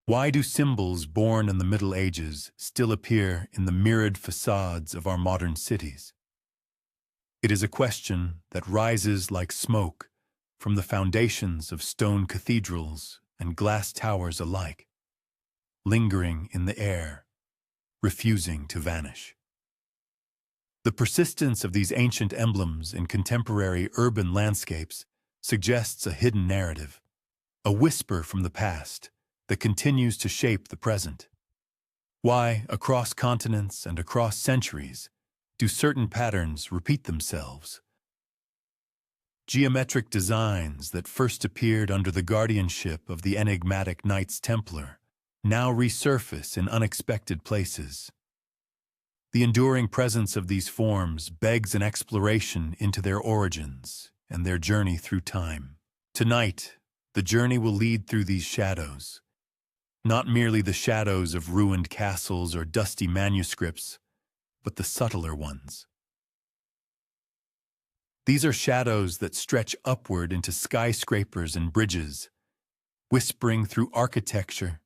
Why do symbols born in the Middle Ages still appear in the mirrored facades of our modern cities? It is a question that rises like smoke from the foundations of stone cathedrals and glass towers alike, lingering in the air, refusing to vanish. The persistence of these ancient emblems in contemporary urban landscapes suggests a hidden narrative, a whisper from the past that continues to shape the present. Why, across continents and across centuries, do certain patterns repeat themselves? Geometric designs that first appeared under the guardianship of the enigmatic Knights Templar now resurface in unexpected places. The enduring presence of these forms begs an exploration into their origins and their journey through time. Tonight, the journey will lead through these shadows, not merely the shadows of ruined castles or dusty manuscripts, but the subtler ones. These are shadows that stretch upward into skyscrapers and bridges, whispering through architecture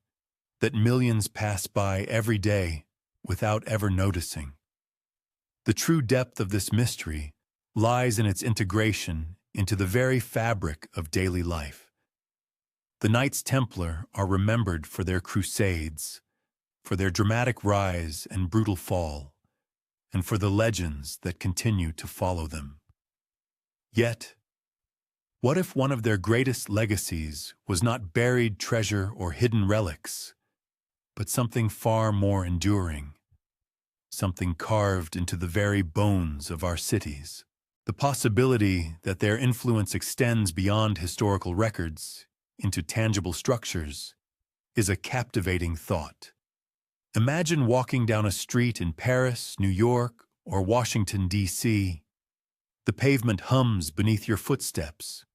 that millions pass by every day without ever noticing. The true depth of this mystery lies in its integration into the very fabric of daily life. The Knights Templar are remembered for their crusades, for their dramatic rise and brutal fall, and for the legends that continue to follow them. Yet, what if one of their greatest legacies was not buried treasure or hidden relics, but something far more enduring, something carved into the very bones of our cities? The possibility that their influence extends beyond historical records into tangible structures is a captivating thought. Imagine walking down a street in Paris, New York, or Washington, D.C. The pavement hums beneath your footsteps,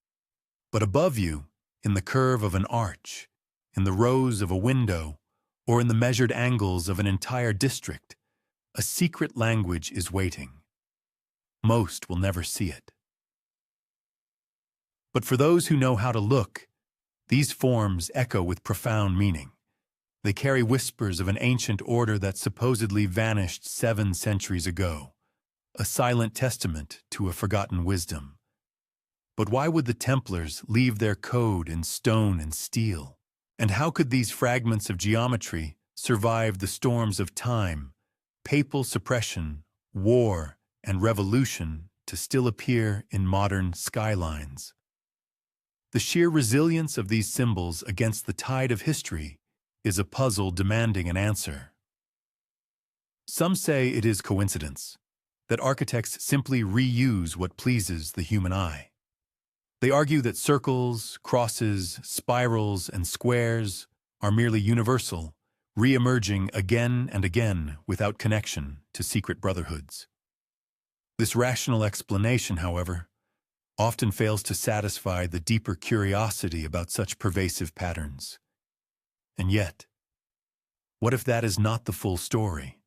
but above you, in the curve of an arch, in the rows of a window, or in the measured angles of an entire district, a secret language is waiting. Most will never see it. But for those who know how to look, these forms echo with profound meaning. They carry whispers of an ancient order that supposedly vanished 7 centuries ago, a silent testament to a forgotten wisdom. But why would the Templars leave their code in stone and steel? And how could these fragments of geometry survive the storms of time, papal suppression, war, and revolution to still appear in modern skylines? The sheer resilience of these symbols against the tide of history is a puzzle demanding an answer. Some say it is coincidence, that architects simply reuse what pleases the human eye. They argue that circles, crosses, spirals, and squares are merely universal, re-emerging again and again without connection to secret brotherhoods. This rational explanation, however, often fails to satisfy the deeper curiosity about such pervasive patterns. And yet, what if that is not the full story?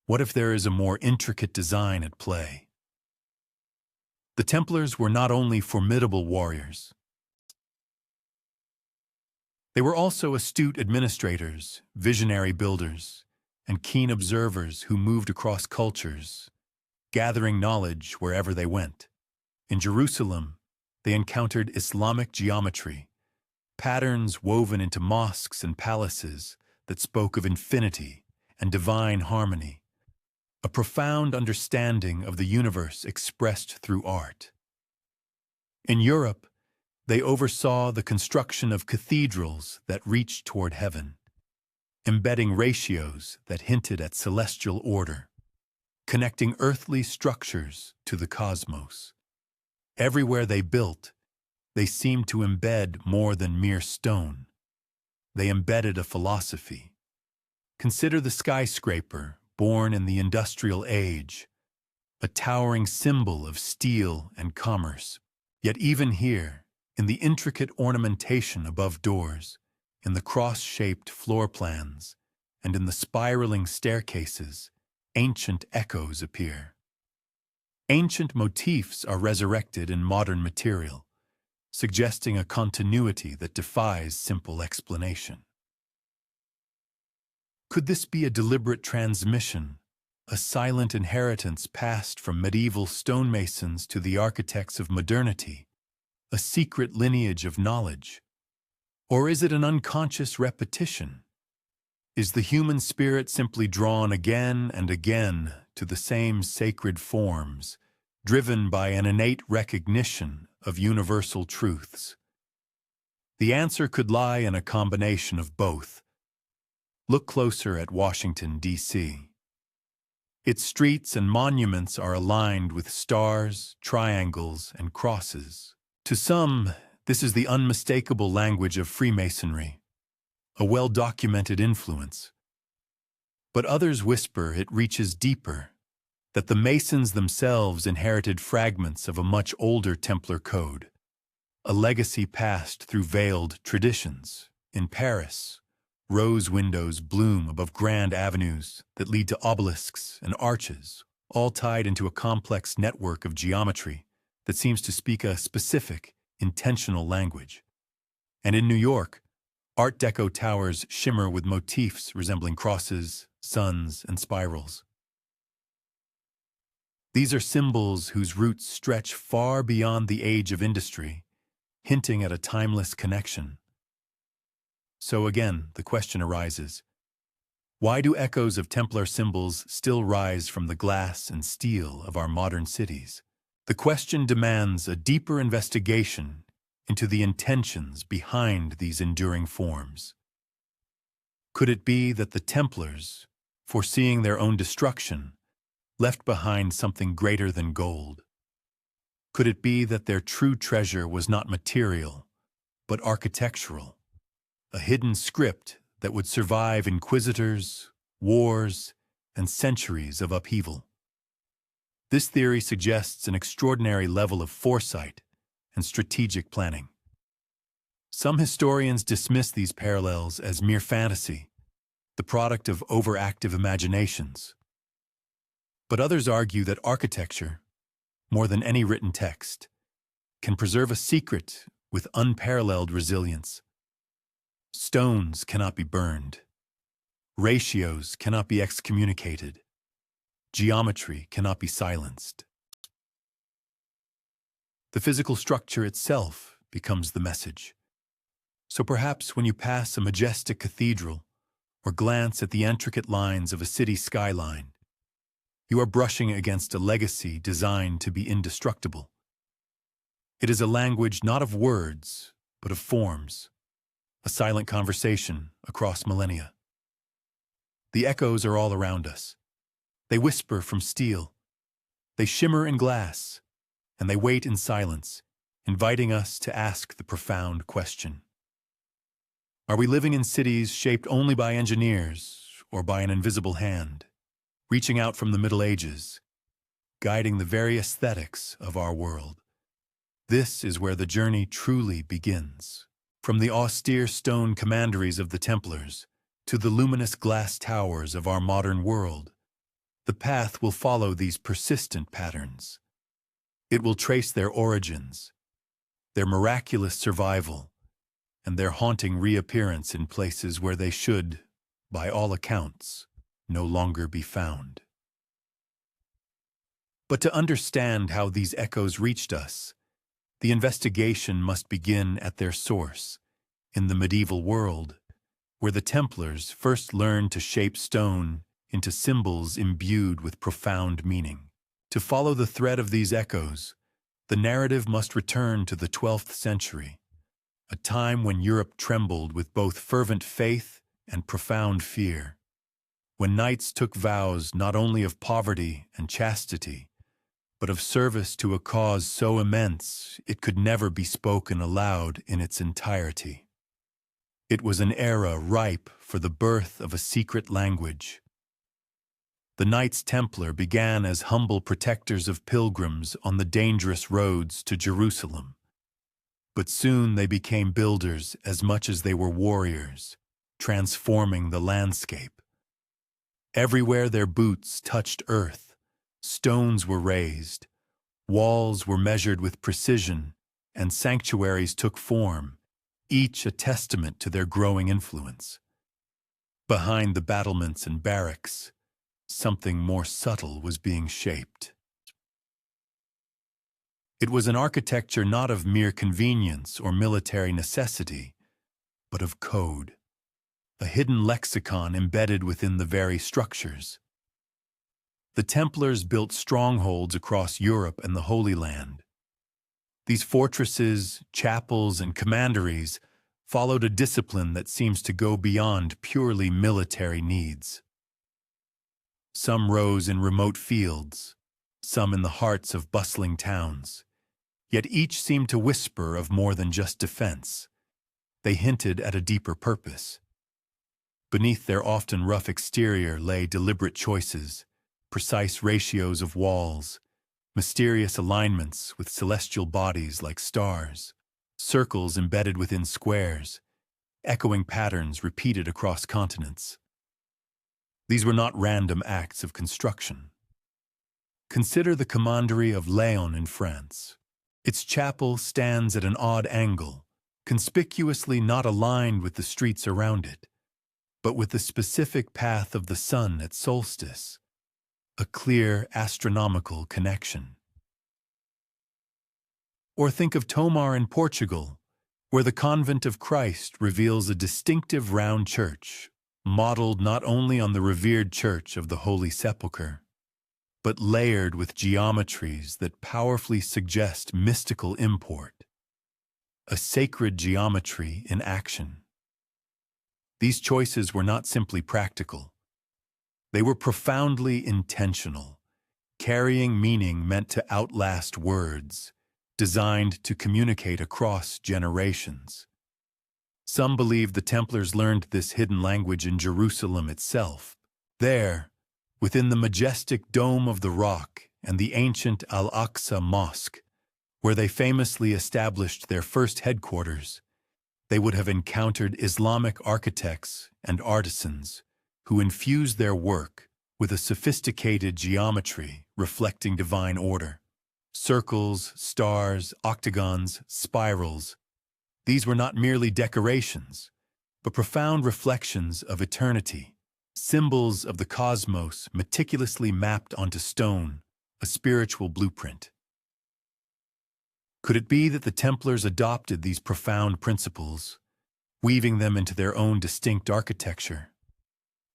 What if there is a more intricate design at play? The Templars were not only formidable warriors, they were also astute administrators, visionary builders, and keen observers who moved across cultures, gathering knowledge wherever they went. In Jerusalem, they encountered Islamic geometry, patterns woven into mosques and palaces that spoke of infinity and divine harmony, a profound understanding of the universe expressed through art. In Europe, they oversaw the construction of cathedrals that reached toward heaven, embedding ratios that hinted at celestial order, connecting earthly structures to the cosmos. Everywhere they built, they seemed to embed more than mere stone. They embedded a philosophy. Consider the skyscraper, born in the industrial age, a towering symbol of steel and commerce. Yet even here, in the intricate ornamentation above doors, in the cross-shaped floor plans, and in the spiraling staircases, ancient echoes appear. Ancient motifs are resurrected in modern material, suggesting a continuity that defies simple explanation. Could this be a deliberate transmission, a silent inheritance passed from medieval stonemasons to the architects of modernity, a secret lineage of knowledge? Or is it an unconscious repetition? Is the human spirit simply drawn again and again to the same sacred forms, driven by an innate recognition of universal truths? The answer could lie in a combination of both. Look closer at Washington, D.C. Its streets and monuments are aligned with stars, triangles, and crosses. To some, this is the unmistakable language of Freemasonry, a well-documented influence. But others whisper it reaches deeper, that the Masons themselves inherited fragments of a much older Templar code, a legacy passed through veiled traditions. In Paris, rose windows bloom above grand avenues that lead to obelisks and arches, all tied into a complex network of geometry that seems to speak a specific, intentional language. And in New York, Art Deco towers shimmer with motifs resembling crosses, suns, and spirals. These are symbols whose roots stretch far beyond the age of industry, hinting at a timeless connection. So again, the question arises, why do echoes of Templar symbols still rise from the glass and steel of our modern cities? The question demands a deeper investigation into the intentions behind these enduring forms. Could it be that the Templars, foreseeing their own destruction, left behind something greater than gold? Could it be that their true treasure was not material, but architectural? A hidden script that would survive inquisitors, wars, and centuries of upheaval. This theory suggests an extraordinary level of foresight and strategic planning. Some historians dismiss these parallels as mere fantasy, the product of overactive imaginations. But others argue that architecture, more than any written text, can preserve a secret with unparalleled resilience. Stones cannot be burned. Ratios cannot be excommunicated. Geometry cannot be silenced. The physical structure itself becomes the message. So perhaps when you pass a majestic cathedral or glance at the intricate lines of a city skyline, you are brushing against a legacy designed to be indestructible. It is a language not of words, but of forms, a silent conversation across millennia. The echoes are all around us. They whisper from steel. They shimmer in glass, and they wait in silence, inviting us to ask the profound question. Are we living in cities shaped only by engineers or by an invisible hand, reaching out from the Middle Ages, guiding the very aesthetics of our world? This is where the journey truly begins. From the austere stone commanderies of the Templars to the luminous glass towers of our modern world, the path will follow these persistent patterns. It will trace their origins, their miraculous survival, and their haunting reappearance in places where they should, by all accounts, no longer be found. But to understand how these echoes reached us, the investigation must begin at their source, in the medieval world, where the Templars first learned to shape stone into symbols imbued with profound meaning. To follow the thread of these echoes, the narrative must return to the 12th century, a time when Europe trembled with both fervent faith and profound fear, when knights took vows not only of poverty and chastity, but of service to a cause so immense it could never be spoken aloud in its entirety. It was an era ripe for the birth of a secret language. The Knights Templar began as humble protectors of pilgrims on the dangerous roads to Jerusalem. But soon they became builders as much as they were warriors, transforming the landscape. Everywhere their boots touched earth, stones were raised, walls were measured with precision, and sanctuaries took form, each a testament to their growing influence. Behind the battlements and barracks, something more subtle was being shaped. It was an architecture not of mere convenience or military necessity, but of code, a hidden lexicon embedded within the very structures. The Templars built strongholds across Europe and the Holy Land. These fortresses, chapels, and commanderies followed a discipline that seems to go beyond purely military needs. Some rose in remote fields, some in the hearts of bustling towns, yet each seemed to whisper of more than just defense. They hinted at a deeper purpose. Beneath their often rough exterior lay deliberate choices, precise ratios of walls, mysterious alignments with celestial bodies like stars, circles embedded within squares, echoing patterns repeated across continents. These were not random acts of construction. Consider the commandery of Léon in France. Its chapel stands at an odd angle, conspicuously not aligned with the streets around it, but with the specific path of the sun at solstice, a clear astronomical connection. Or think of Tomar in Portugal, where the Convent of Christ reveals a distinctive round church, modeled not only on the revered Church of the Holy Sepulchre, but layered with geometries that powerfully suggest mystical import, a sacred geometry in action. These choices were not simply practical. They were profoundly intentional, carrying meaning meant to outlast words, designed to communicate across generations. Some believe the Templars learned this hidden language in Jerusalem itself. There, within the majestic Dome of the Rock and the ancient Al-Aqsa Mosque, where they famously established their first headquarters, they would have encountered Islamic architects and artisans who infused their work with a sophisticated geometry reflecting divine order. Circles, stars, octagons, spirals. These were not merely decorations, but profound reflections of eternity, symbols of the cosmos meticulously mapped onto stone, a spiritual blueprint. Could it be that the Templars adopted these profound principles, weaving them into their own distinct architecture,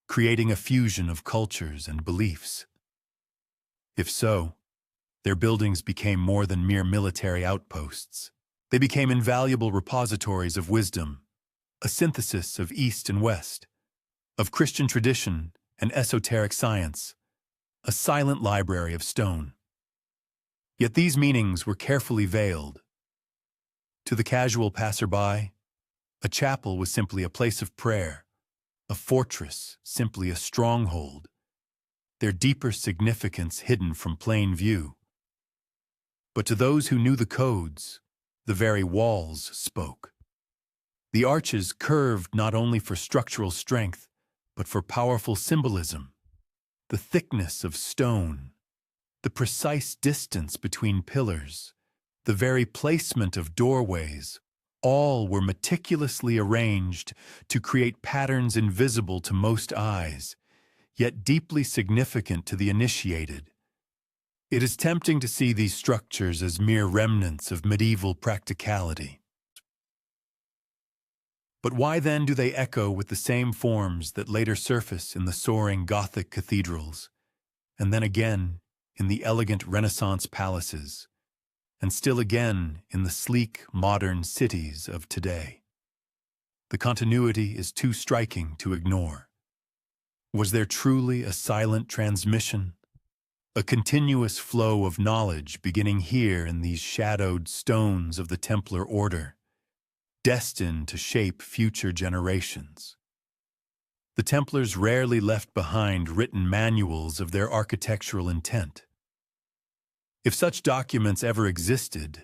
creating a fusion of cultures and beliefs? If so, their buildings became more than mere military outposts. They became invaluable repositories of wisdom, a synthesis of East and West, of Christian tradition and esoteric science, a silent library of stone. Yet these meanings were carefully veiled. To the casual passerby, a chapel was simply a place of prayer, a fortress simply a stronghold, their deeper significance hidden from plain view. But to those who knew the codes, the very walls spoke. The arches curved not only for structural strength, but for powerful symbolism. The thickness of stone, the precise distance between pillars, the very placement of doorways, all were meticulously arranged to create patterns invisible to most eyes, yet deeply significant to the initiated. It is tempting to see these structures as mere remnants of medieval practicality. But why then do they echo with the same forms that later surface in the soaring Gothic cathedrals, and then again in the elegant Renaissance palaces, and still again in the sleek, modern cities of today? The continuity is too striking to ignore. Was there truly a silent transmission? A continuous flow of knowledge beginning here in these shadowed stones of the Templar order, destined to shape future generations. The Templars rarely left behind written manuals of their architectural intent. If such documents ever existed,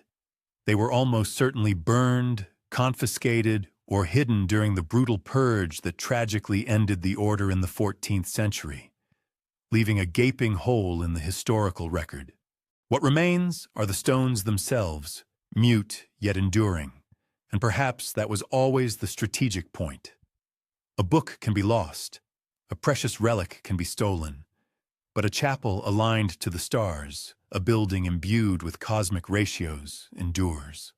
they were almost certainly burned, confiscated, or hidden during the brutal purge that tragically ended the order in the 14th century. Leaving a gaping hole in the historical record. What remains are the stones themselves, mute yet enduring, and perhaps that was always the strategic point. A book can be lost, a precious relic can be stolen, but a chapel aligned to the stars, a building imbued with cosmic ratios, endures.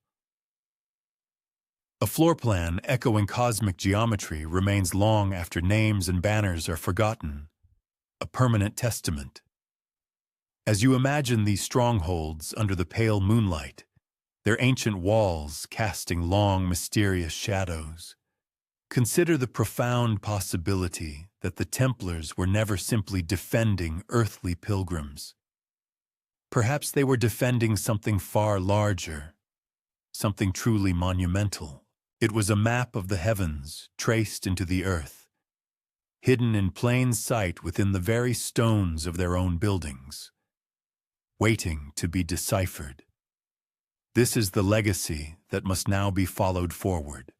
A floor plan echoing cosmic geometry remains long after names and banners are forgotten, a permanent testament. As you imagine these strongholds under the pale moonlight, their ancient walls casting long, mysterious shadows, consider the profound possibility that the Templars were never simply defending earthly pilgrims. Perhaps they were defending something far larger, something truly monumental. It was a map of the heavens traced into the earth, hidden in plain sight within the very stones of their own buildings, waiting to be deciphered. This is the legacy that must now be followed forward.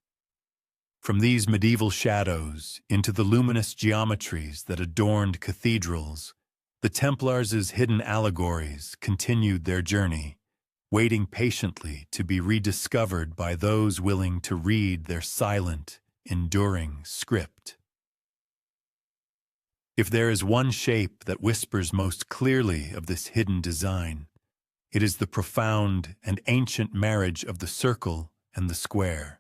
From these medieval shadows into the luminous geometries that adorned cathedrals, the Templars' hidden allegories continued their journey, waiting patiently to be rediscovered by those willing to read their silent, enduring script. If there is one shape that whispers most clearly of this hidden design, it is the profound and ancient marriage of the circle and the square,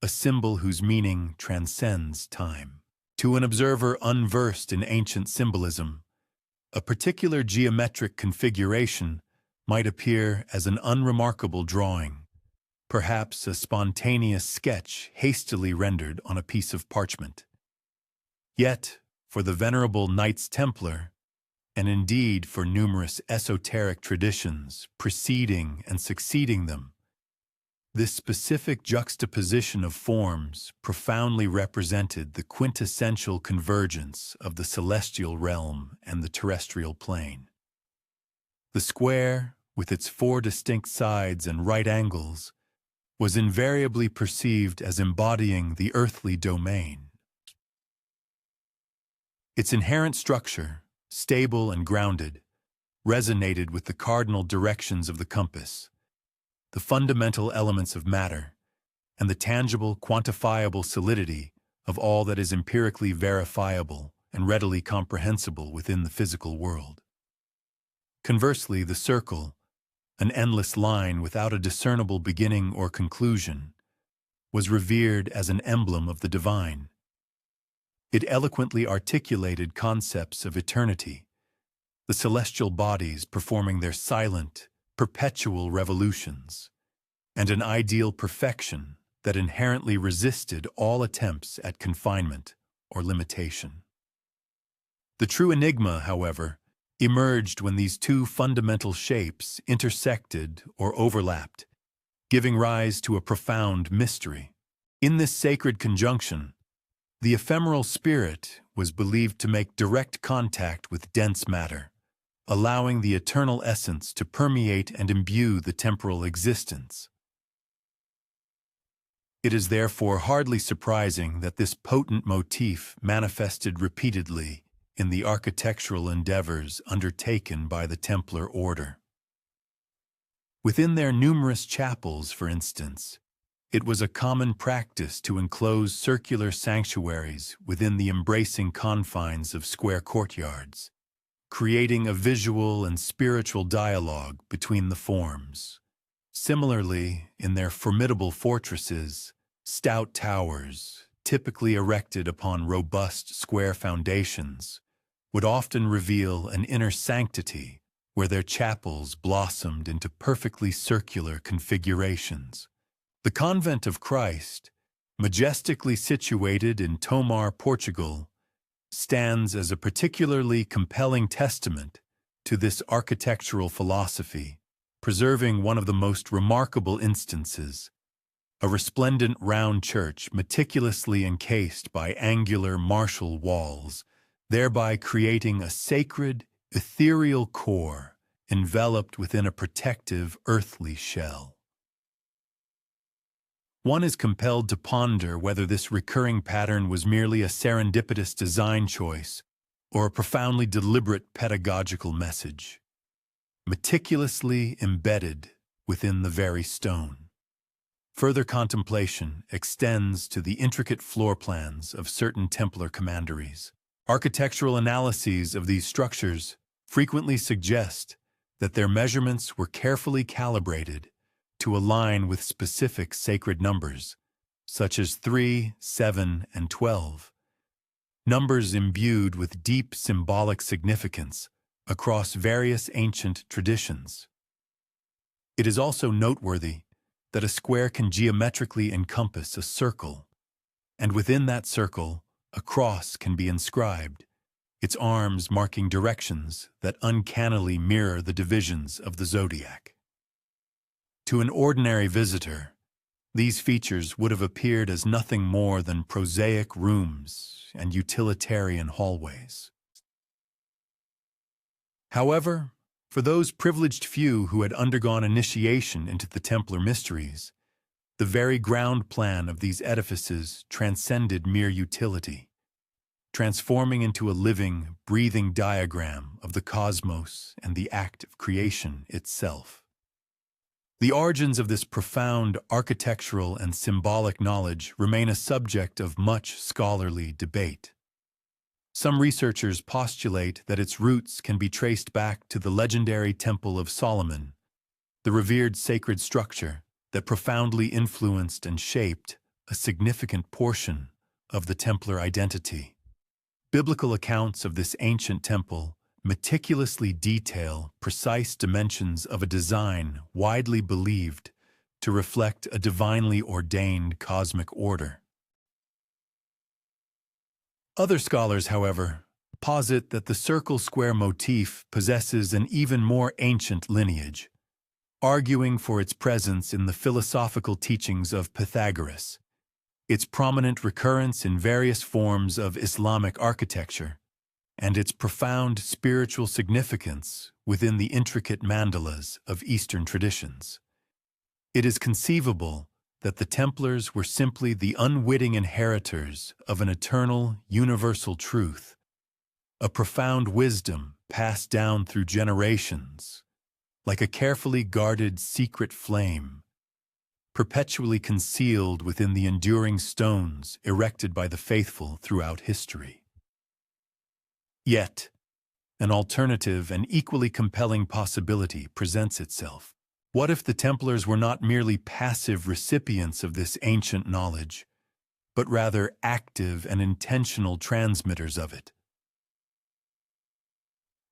a symbol whose meaning transcends time. To an observer unversed in ancient symbolism, a particular geometric configuration might appear as an unremarkable drawing, perhaps a spontaneous sketch hastily rendered on a piece of parchment. Yet, for the venerable Knights Templar, and indeed for numerous esoteric traditions preceding and succeeding them, this specific juxtaposition of forms profoundly represented the quintessential convergence of the celestial realm and the terrestrial plane. The square, with its 4 distinct sides and right angles, was invariably perceived as embodying the earthly domain. Its inherent structure, stable and grounded, resonated with the cardinal directions of the compass, the fundamental elements of matter, and the tangible, quantifiable solidity of all that is empirically verifiable and readily comprehensible within the physical world. Conversely, the circle, an endless line without a discernible beginning or conclusion, was revered as an emblem of the divine. It eloquently articulated concepts of eternity, the celestial bodies performing their silent, perpetual revolutions, and an ideal perfection that inherently resisted all attempts at confinement or limitation. The true enigma, however, emerged when these two fundamental shapes intersected or overlapped, giving rise to a profound mystery. In this sacred conjunction, the ephemeral spirit was believed to make direct contact with dense matter, allowing the eternal essence to permeate and imbue the temporal existence. It is therefore hardly surprising that this potent motif manifested repeatedly in the architectural endeavors undertaken by the Templar order. Within their numerous chapels, for instance, it was a common practice to enclose circular sanctuaries within the embracing confines of square courtyards, creating a visual and spiritual dialogue between the forms. Similarly, in their formidable fortresses, stout towers, typically erected upon robust square foundations, would often reveal an inner sanctity where their chapels blossomed into perfectly circular configurations. The Convent of Christ, majestically situated in Tomar, Portugal, stands as a particularly compelling testament to this architectural philosophy, preserving one of the most remarkable instances, a resplendent round church meticulously encased by angular martial walls, thereby creating a sacred, ethereal core enveloped within a protective earthly shell. One is compelled to ponder whether this recurring pattern was merely a serendipitous design choice or a profoundly deliberate pedagogical message, meticulously embedded within the very stone. Further contemplation extends to the intricate floor plans of certain Templar commanderies. Architectural analyses of these structures frequently suggest that their measurements were carefully calibrated to align with specific sacred numbers, such as 3, 7, and 12, numbers imbued with deep symbolic significance across various ancient traditions. It is also noteworthy that a square can geometrically encompass a circle, and within that circle, a cross can be inscribed, its arms marking directions that uncannily mirror the divisions of the zodiac. To an ordinary visitor, these features would have appeared as nothing more than prosaic rooms and utilitarian hallways. However, for those privileged few who had undergone initiation into the Templar mysteries, the very ground plan of these edifices transcended mere utility, transforming into a living, breathing diagram of the cosmos and the act of creation itself. The origins of this profound architectural and symbolic knowledge remain a subject of much scholarly debate. Some researchers postulate that its roots can be traced back to the legendary Temple of Solomon, the revered sacred structure that profoundly influenced and shaped a significant portion of the Templar identity. Biblical accounts of this ancient temple meticulously detail precise dimensions of a design widely believed to reflect a divinely ordained cosmic order. Other scholars, however, posit that the circle-square motif possesses an even more ancient lineage, arguing for its presence in the philosophical teachings of Pythagoras, its prominent recurrence in various forms of Islamic architecture, and its profound spiritual significance within the intricate mandalas of Eastern traditions. It is conceivable that the Templars were simply the unwitting inheritors of an eternal, universal truth, a profound wisdom passed down through generations, like a carefully guarded secret flame, perpetually concealed within the enduring stones erected by the faithful throughout history. Yet, an alternative and equally compelling possibility presents itself. What if the Templars were not merely passive recipients of this ancient knowledge, but rather active and intentional transmitters of it?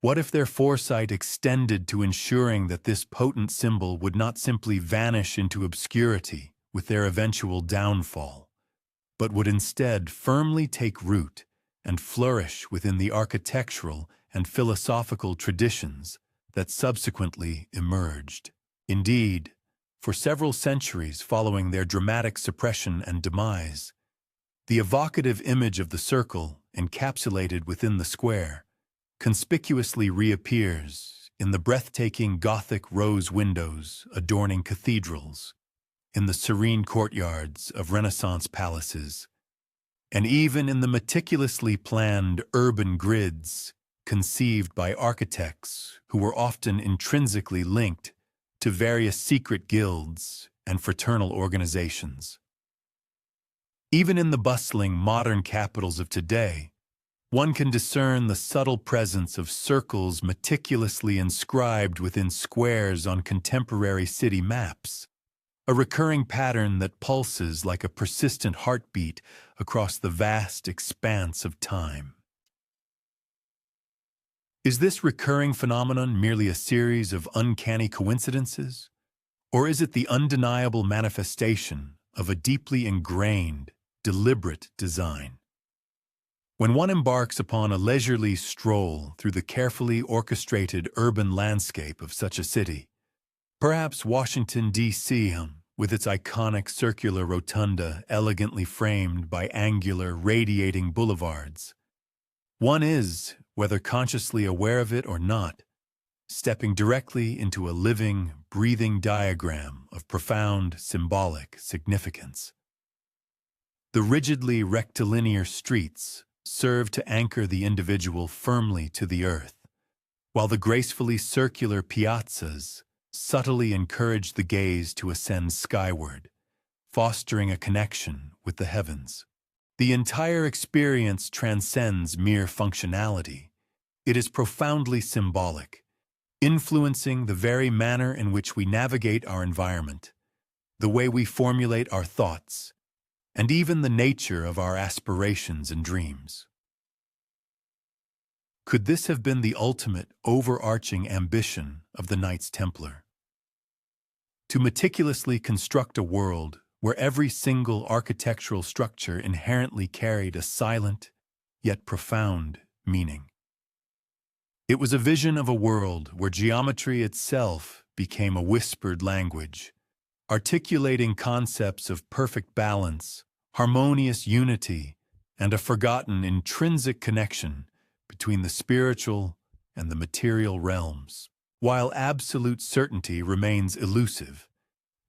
What if their foresight extended to ensuring that this potent symbol would not simply vanish into obscurity with their eventual downfall, but would instead firmly take root and flourish within the architectural and philosophical traditions that subsequently emerged? Indeed, for several centuries following their dramatic suppression and demise, the evocative image of the circle encapsulated within the square conspicuously reappears in the breathtaking Gothic rose windows adorning cathedrals, in the serene courtyards of Renaissance palaces, and even in the meticulously planned urban grids conceived by architects who were often intrinsically linked to various secret guilds and fraternal organizations. Even in the bustling modern capitals of today, one can discern the subtle presence of circles meticulously inscribed within squares on contemporary city maps, a recurring pattern that pulses like a persistent heartbeat across the vast expanse of time. Is this recurring phenomenon merely a series of uncanny coincidences, or is it the undeniable manifestation of a deeply ingrained, deliberate design? When one embarks upon a leisurely stroll through the carefully orchestrated urban landscape of such a city, perhaps Washington, D.C., with its iconic circular rotunda elegantly framed by angular, radiating boulevards, one is, whether consciously aware of it or not, stepping directly into a living, breathing diagram of profound symbolic significance. The rigidly rectilinear streets serve to anchor the individual firmly to the earth, while the gracefully circular piazzas subtly encourage the gaze to ascend skyward, fostering a connection with the heavens. The entire experience transcends mere functionality. It is profoundly symbolic, influencing the very manner in which we navigate our environment, the way we formulate our thoughts, and even the nature of our aspirations and dreams. Could this have been the ultimate, overarching ambition of the Knights Templar? To meticulously construct a world where every single architectural structure inherently carried a silent, yet profound, meaning. It was a vision of a world where geometry itself became a whispered language, articulating concepts of perfect balance, harmonious unity, and a forgotten intrinsic connection between the spiritual and the material realms. While absolute certainty remains elusive,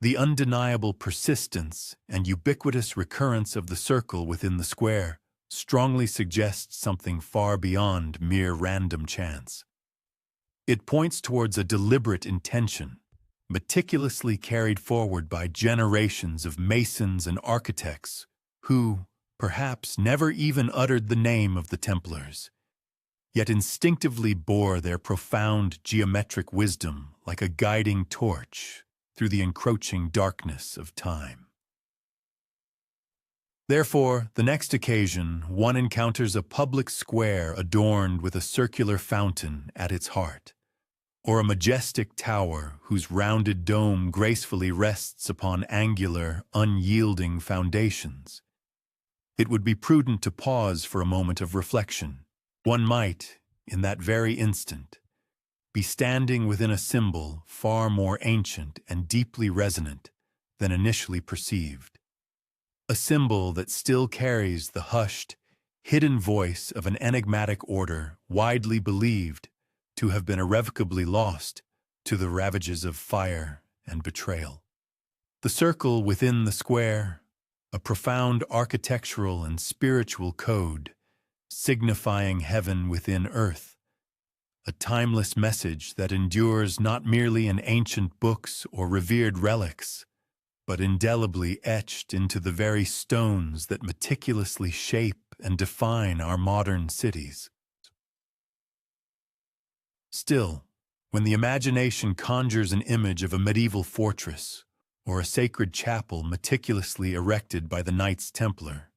the undeniable persistence and ubiquitous recurrence of the circle within the square strongly suggests something far beyond mere random chance. It points towards a deliberate intention, meticulously carried forward by generations of masons and architects who, perhaps, never even uttered the name of the Templars, yet instinctively bore their profound geometric wisdom like a guiding torch through the encroaching darkness of time. Therefore, the next occasion, one encounters a public square adorned with a circular fountain at its heart, or a majestic tower whose rounded dome gracefully rests upon angular, unyielding foundations. It would be prudent to pause for a moment of reflection. One might, in that very instant, be standing within a symbol far more ancient and deeply resonant than initially perceived. A symbol that still carries the hushed, hidden voice of an enigmatic order widely believed to have been irrevocably lost to the ravages of fire and betrayal. The circle within the square, a profound architectural and spiritual code, signifying heaven within earth, a timeless message that endures not merely in ancient books or revered relics, but indelibly etched into the very stones that meticulously shape and define our modern cities. Still, when the imagination conjures an image of a medieval fortress or a sacred chapel meticulously erected by the Knights Templar,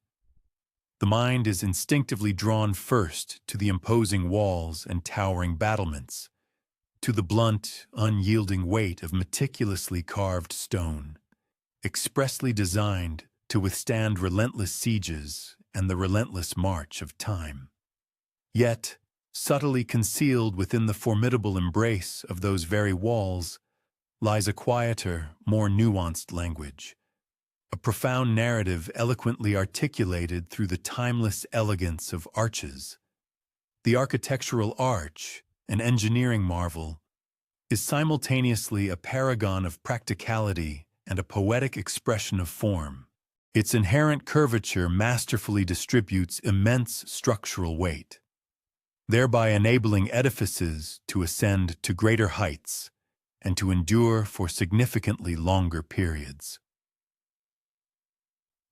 the mind is instinctively drawn first to the imposing walls and towering battlements, to the blunt, unyielding weight of meticulously carved stone, expressly designed to withstand relentless sieges and the relentless march of time. Yet, subtly concealed within the formidable embrace of those very walls lies a quieter, more nuanced language, a profound narrative eloquently articulated through the timeless elegance of arches. The architectural arch, an engineering marvel, is simultaneously a paragon of practicality and a poetic expression of form. Its inherent curvature masterfully distributes immense structural weight, thereby enabling edifices to ascend to greater heights and to endure for significantly longer periods.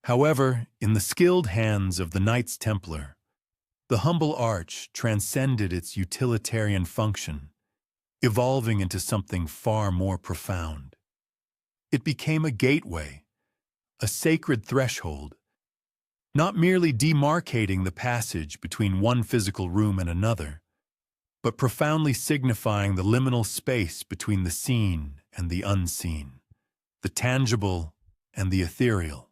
However, in the skilled hands of the Knights Templar, the humble arch transcended its utilitarian function, evolving into something far more profound. It became a gateway, a sacred threshold, not merely demarcating the passage between one physical room and another, but profoundly signifying the liminal space between the seen and the unseen, the tangible and the ethereal.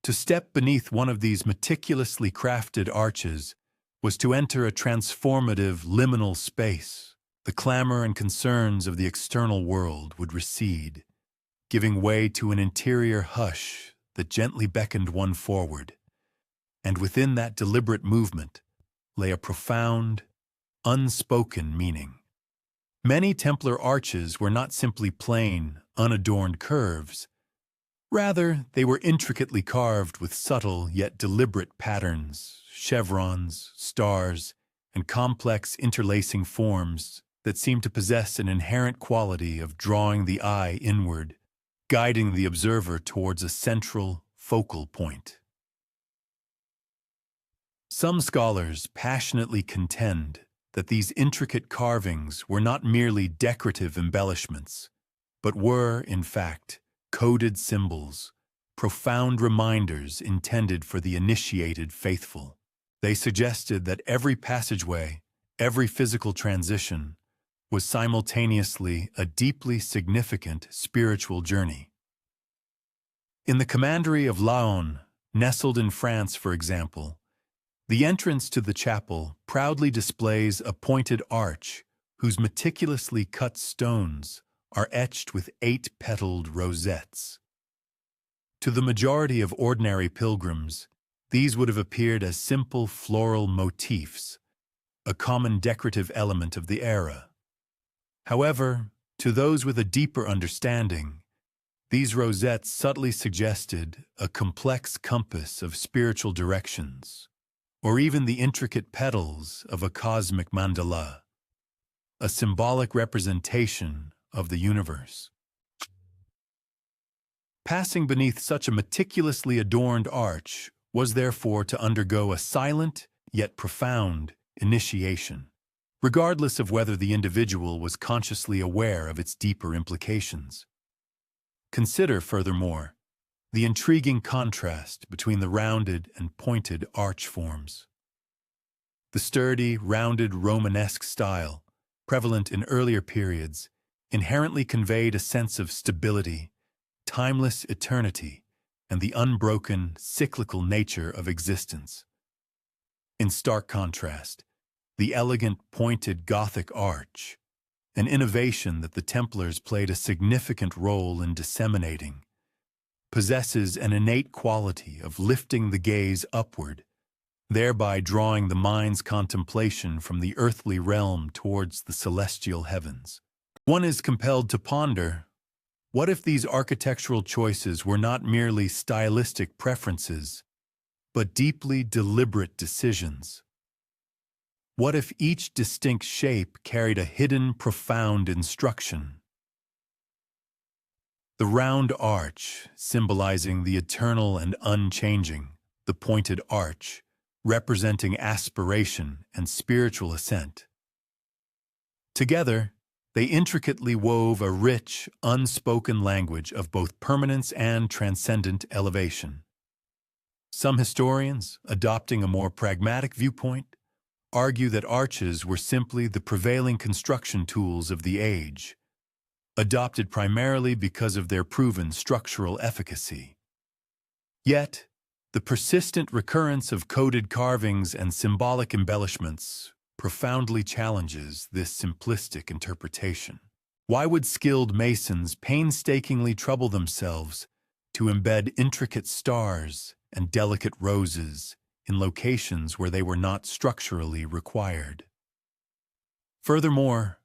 To step beneath one of these meticulously crafted arches was to enter a transformative liminal space. The clamor and concerns of the external world would recede, giving way to an interior hush that gently beckoned one forward. And within that deliberate movement lay a profound, unspoken meaning. Many Templar arches were not simply plain, unadorned curves. Rather, they were intricately carved with subtle yet deliberate patterns, chevrons, stars, and complex interlacing forms that seemed to possess an inherent quality of drawing the eye inward guiding the observer towards a central, focal point. Some scholars passionately contend that these intricate carvings were not merely decorative embellishments, but were, in fact, coded symbols, profound reminders intended for the initiated faithful. They suggested that every passageway, every physical transition, was simultaneously a deeply significant spiritual journey. In the commandery of Laon, nestled in France, for example, the entrance to the chapel proudly displays a pointed arch whose meticulously cut stones are etched with 8-petaled rosettes. To the majority of ordinary pilgrims, these would have appeared as simple floral motifs, a common decorative element of the era. However, to those with a deeper understanding, these rosettes subtly suggested a complex compass of spiritual directions, or even the intricate petals of a cosmic mandala, a symbolic representation of the universe. Passing beneath such a meticulously adorned arch was therefore to undergo a silent yet profound initiation, regardless of whether the individual was consciously aware of its deeper implications. Consider, furthermore, the intriguing contrast between the rounded and pointed arch forms. The sturdy, rounded Romanesque style, prevalent in earlier periods, inherently conveyed a sense of stability, timeless eternity, and the unbroken, cyclical nature of existence. In stark contrast, the elegant, pointed Gothic arch, an innovation that the Templars played a significant role in disseminating, possesses an innate quality of lifting the gaze upward, thereby drawing the mind's contemplation from the earthly realm towards the celestial heavens. One is compelled to ponder, what if these architectural choices were not merely stylistic preferences, but deeply deliberate decisions? What if each distinct shape carried a hidden, profound instruction? The round arch, symbolizing the eternal and unchanging, the pointed arch, representing aspiration and spiritual ascent. Together, they intricately wove a rich, unspoken language of both permanence and transcendent elevation. Some historians, adopting a more pragmatic viewpoint, argue that arches were simply the prevailing construction tools of the age, adopted primarily because of their proven structural efficacy. Yet, the persistent recurrence of coded carvings and symbolic embellishments profoundly challenges this simplistic interpretation. Why would skilled masons painstakingly trouble themselves to embed intricate stars and delicate roses in locations where they were not structurally required? Furthermore,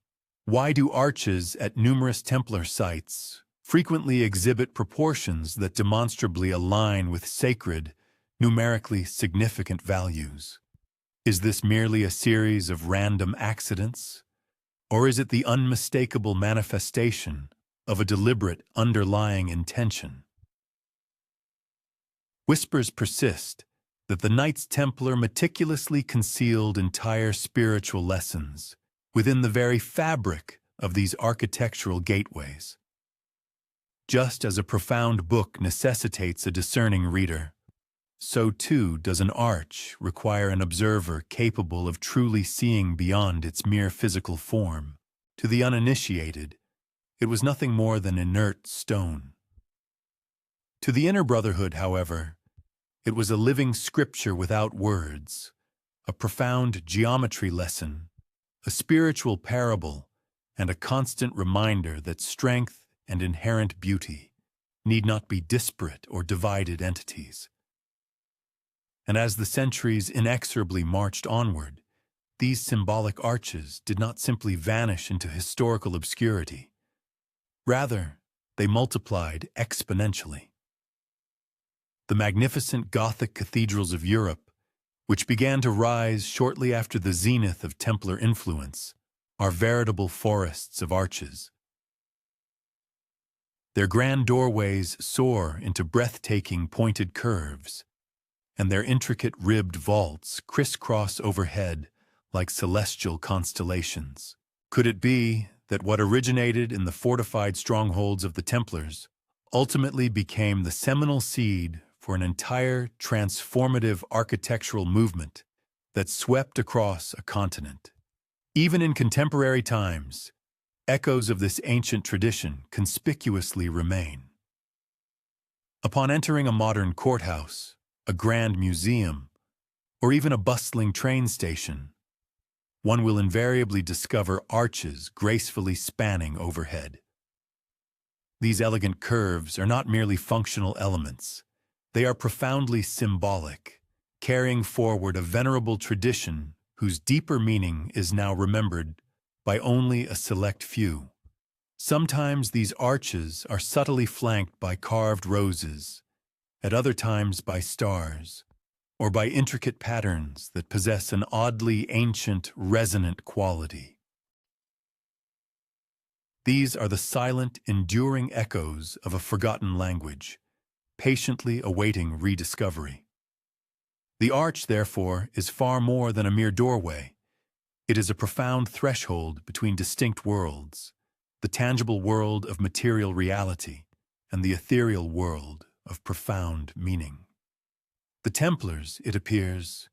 why do arches at numerous Templar sites frequently exhibit proportions that demonstrably align with sacred, numerically significant values? Is this merely a series of random accidents, or is it the unmistakable manifestation of a deliberate underlying intention? Whispers persist that the Knights Templar meticulously concealed entire spiritual lessons within the very fabric of these architectural gateways. Just as a profound book necessitates a discerning reader, so too does an arch require an observer capable of truly seeing beyond its mere physical form. To the uninitiated, it was nothing more than inert stone. To the inner brotherhood, however, it was a living scripture without words, a profound geometry lesson, a spiritual parable, and a constant reminder that strength and inherent beauty need not be disparate or divided entities. And as the centuries inexorably marched onward, these symbolic arches did not simply vanish into historical obscurity. Rather, they multiplied exponentially. The magnificent Gothic cathedrals of Europe, which began to rise shortly after the zenith of Templar influence, are veritable forests of arches. Their grand doorways soar into breathtaking pointed curves, and their intricate ribbed vaults crisscross overhead like celestial constellations. Could it be that what originated in the fortified strongholds of the Templars ultimately became the seminal seed for an entire transformative architectural movement that swept across a continent? Even in contemporary times, echoes of this ancient tradition conspicuously remain. Upon entering a modern courthouse, a grand museum, or even a bustling train station, one will invariably discover arches gracefully spanning overhead. These elegant curves are not merely functional elements. They are profoundly symbolic, carrying forward a venerable tradition whose deeper meaning is now remembered by only a select few. Sometimes these arches are subtly flanked by carved roses, at other times by stars, or by intricate patterns that possess an oddly ancient, resonant quality. These are the silent, enduring echoes of a forgotten language, patiently awaiting rediscovery. The arch, therefore, is far more than a mere doorway. It is a profound threshold between distinct worlds, the tangible world of material reality and the ethereal world of profound meaning. The Templars, it appears,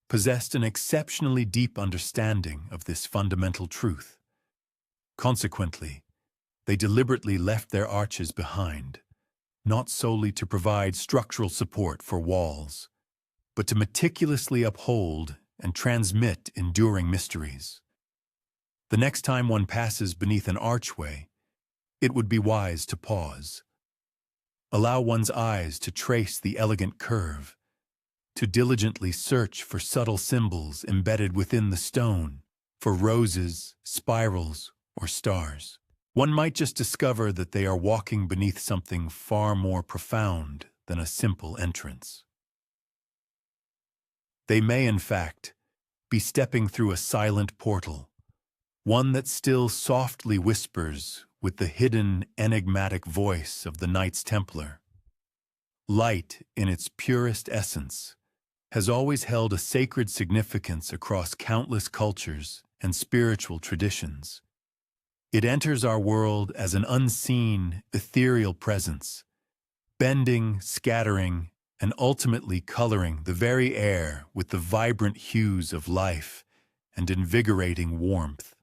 possessed an exceptionally deep understanding of this fundamental truth. Consequently, they deliberately left their arches behind, not solely to provide structural support for walls, but to meticulously uphold and transmit enduring mysteries. The next time one passes beneath an archway, it would be wise to pause. Allow one's eyes to trace the elegant curve, to diligently search for subtle symbols embedded within the stone, for roses, spirals, or stars. One might just discover that they are walking beneath something far more profound than a simple entrance. They may, in fact, be stepping through a silent portal, one that still softly whispers with the hidden, enigmatic voice of the Knights Templar. Light, in its purest essence, has always held a sacred significance across countless cultures and spiritual traditions. It enters our world as an unseen, ethereal presence, bending, scattering, and ultimately coloring the very air with the vibrant hues of life and invigorating warmth.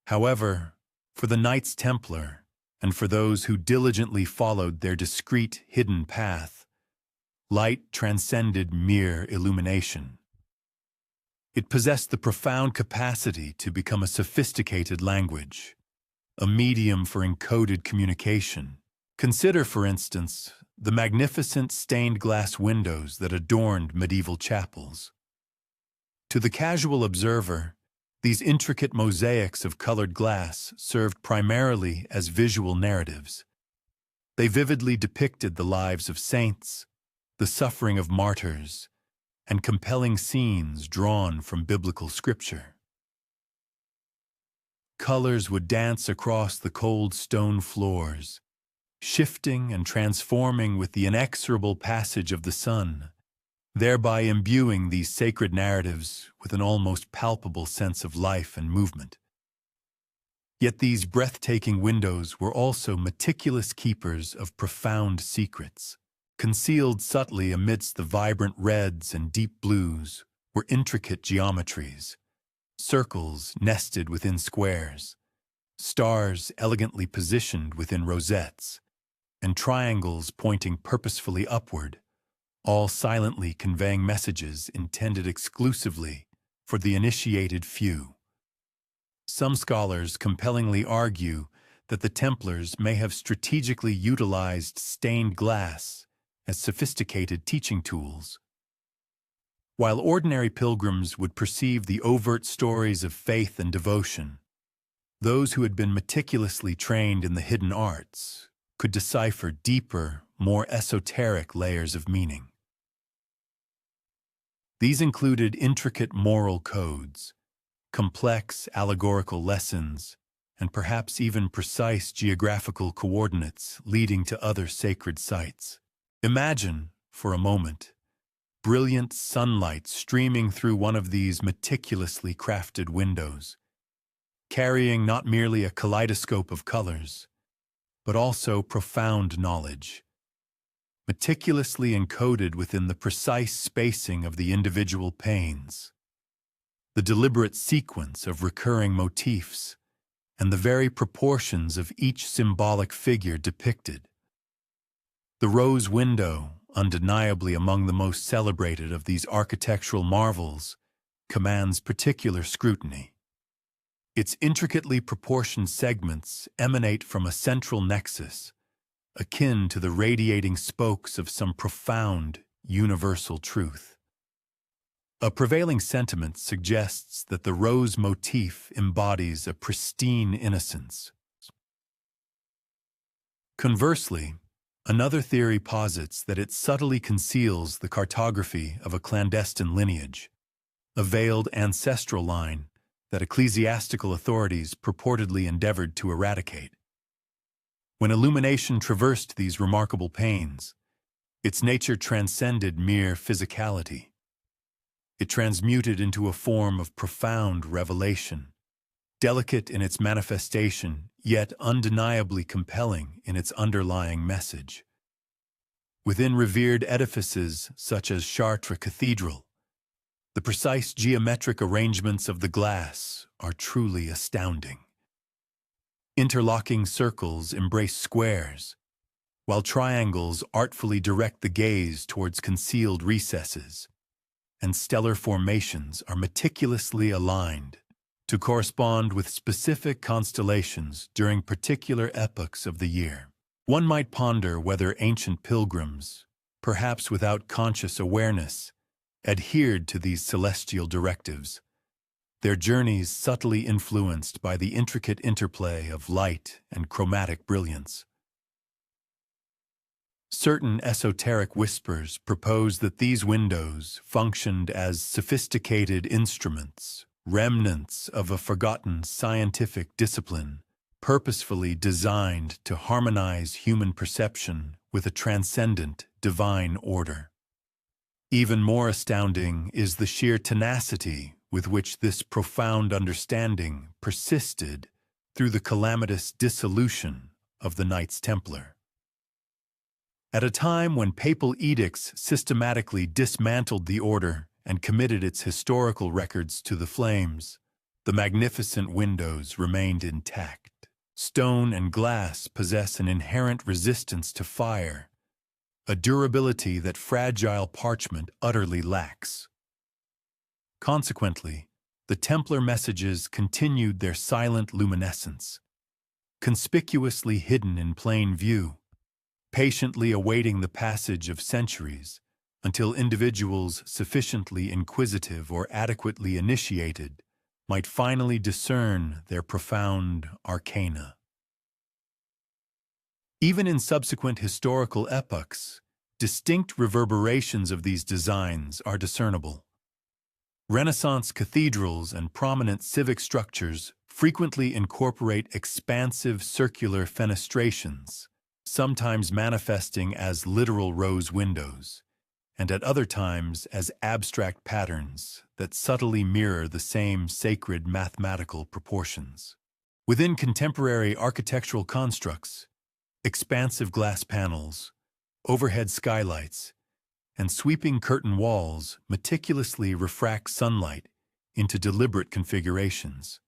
However, for the Knights Templar, and for those who diligently followed their discreet, hidden path, light transcended mere illumination. It possessed the profound capacity to become a sophisticated language, a medium for encoded communication. Consider, for instance, the magnificent stained glass windows that adorned medieval chapels. To the casual observer, these intricate mosaics of colored glass served primarily as visual narratives. They vividly depicted the lives of saints, the suffering of martyrs, and compelling scenes drawn from biblical scripture. Colors would dance across the cold stone floors, shifting and transforming with the inexorable passage of the sun, thereby imbuing these sacred narratives with an almost palpable sense of life and movement. Yet these breathtaking windows were also meticulous keepers of profound secrets. Concealed subtly amidst the vibrant reds and deep blues were intricate geometries, circles nested within squares, stars elegantly positioned within rosettes, and triangles pointing purposefully upward, all silently conveying messages intended exclusively for the initiated few. Some scholars compellingly argue that the Templars may have strategically utilized stained glass as sophisticated teaching tools. While ordinary pilgrims would perceive the overt stories of faith and devotion, those who had been meticulously trained in the hidden arts could decipher deeper, more esoteric layers of meaning. These included intricate moral codes, complex allegorical lessons, and perhaps even precise geographical coordinates leading to other sacred sites. Imagine, for a moment, brilliant sunlight streaming through one of these meticulously crafted windows, carrying not merely a kaleidoscope of colors, but also profound knowledge, meticulously encoded within the precise spacing of the individual panes, the deliberate sequence of recurring motifs, and the very proportions of each symbolic figure depicted. The rose window, undeniably among the most celebrated of these architectural marvels, commands particular scrutiny. Its intricately proportioned segments emanate from a central nexus, akin to the radiating spokes of some profound, universal truth. A prevailing sentiment suggests that the rose motif embodies a pristine innocence. Conversely, another theory posits that it subtly conceals the cartography of a clandestine lineage, a veiled ancestral line that ecclesiastical authorities purportedly endeavored to eradicate. When illumination traversed these remarkable panes, its nature transcended mere physicality. It transmuted into a form of profound revelation, delicate in its manifestation, yet undeniably compelling in its underlying message. Within revered edifices such as Chartres Cathedral, the precise geometric arrangements of the glass are truly astounding. Interlocking circles embrace squares, while triangles artfully direct the gaze towards concealed recesses, and stellar formations are meticulously aligned to correspond with specific constellations during particular epochs of the year. One might ponder whether ancient pilgrims, perhaps without conscious awareness, adhered to these celestial directives, their journeys subtly influenced by the intricate interplay of light and chromatic brilliance. Certain esoteric whispers propose that these windows functioned as sophisticated instruments, remnants of a forgotten scientific discipline, purposefully designed to harmonize human perception with a transcendent divine order. Even more astounding is the sheer tenacity with which this profound understanding persisted through the calamitous dissolution of the Knights Templar. At a time when papal edicts systematically dismantled the order and committed its historical records to the flames, the magnificent windows remained intact. Stone and glass possess an inherent resistance to fire, a durability that fragile parchment utterly lacks. Consequently, the Templar messages continued their silent luminescence, conspicuously hidden in plain view, patiently awaiting the passage of centuries until individuals sufficiently inquisitive or adequately initiated might finally discern their profound arcana. Even in subsequent historical epochs, distinct reverberations of these designs are discernible. Renaissance cathedrals and prominent civic structures frequently incorporate expansive circular fenestrations, sometimes manifesting as literal rose windows, and at other times as abstract patterns that subtly mirror the same sacred mathematical proportions. Within contemporary architectural constructs, expansive glass panels, overhead skylights, and sweeping curtain walls meticulously refract sunlight into deliberate configurations,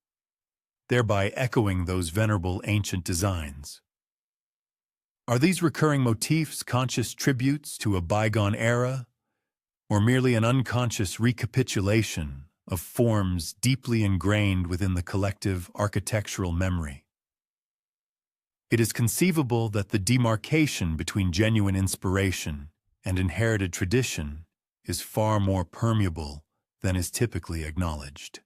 thereby echoing those venerable ancient designs. Are these recurring motifs conscious tributes to a bygone era, or merely an unconscious recapitulation of forms deeply ingrained within the collective architectural memory? It is conceivable that the demarcation between genuine inspiration and inherited tradition is far more permeable than is typically acknowledged.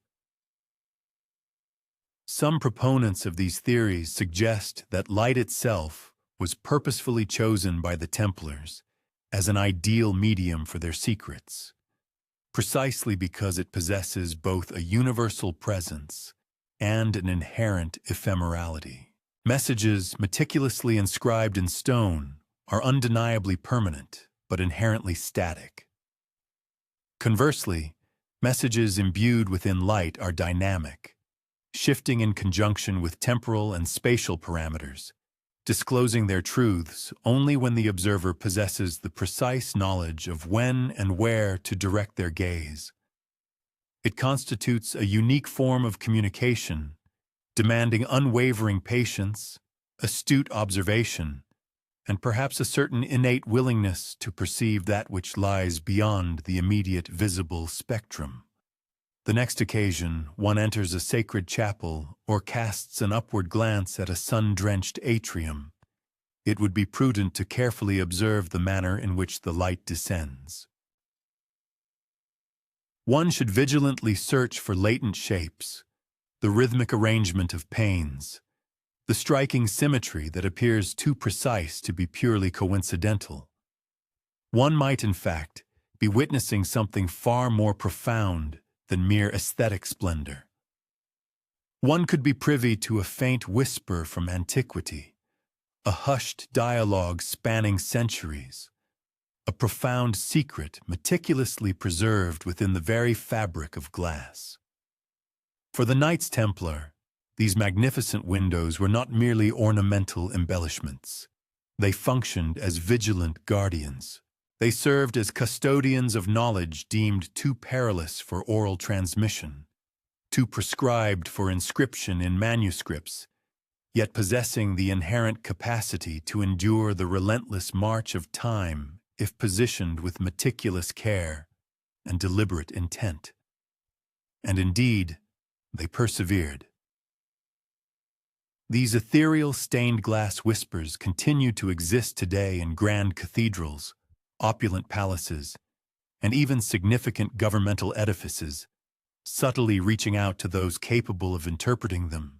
Some proponents of these theories suggest that light itself was purposefully chosen by the Templars as an ideal medium for their secrets, precisely because it possesses both a universal presence and an inherent ephemerality. Messages meticulously inscribed in stone are undeniably permanent, but inherently static. Conversely, messages imbued within light are dynamic, shifting in conjunction with temporal and spatial parameters, disclosing their truths only when the observer possesses the precise knowledge of when and where to direct their gaze. It constitutes a unique form of communication, demanding unwavering patience, astute observation, and perhaps a certain innate willingness to perceive that which lies beyond the immediate visible spectrum. The next occasion one enters a sacred chapel or casts an upward glance at a sun-drenched atrium, it would be prudent to carefully observe the manner in which the light descends. One should vigilantly search for latent shapes, the rhythmic arrangement of panes, the striking symmetry that appears too precise to be purely coincidental. One might, in fact, be witnessing something far more profound than mere aesthetic splendor. One could be privy to a faint whisper from antiquity, a hushed dialogue spanning centuries, a profound secret meticulously preserved within the very fabric of glass. For the Knights Templar, these magnificent windows were not merely ornamental embellishments. They functioned as vigilant guardians. They served as custodians of knowledge deemed too perilous for oral transmission, too prescribed for inscription in manuscripts, yet possessing the inherent capacity to endure the relentless march of time if positioned with meticulous care and deliberate intent. And indeed, they persevered. These ethereal stained glass whispers continue to exist today in grand cathedrals, opulent palaces, and even significant governmental edifices, subtly reaching out to those capable of interpreting them,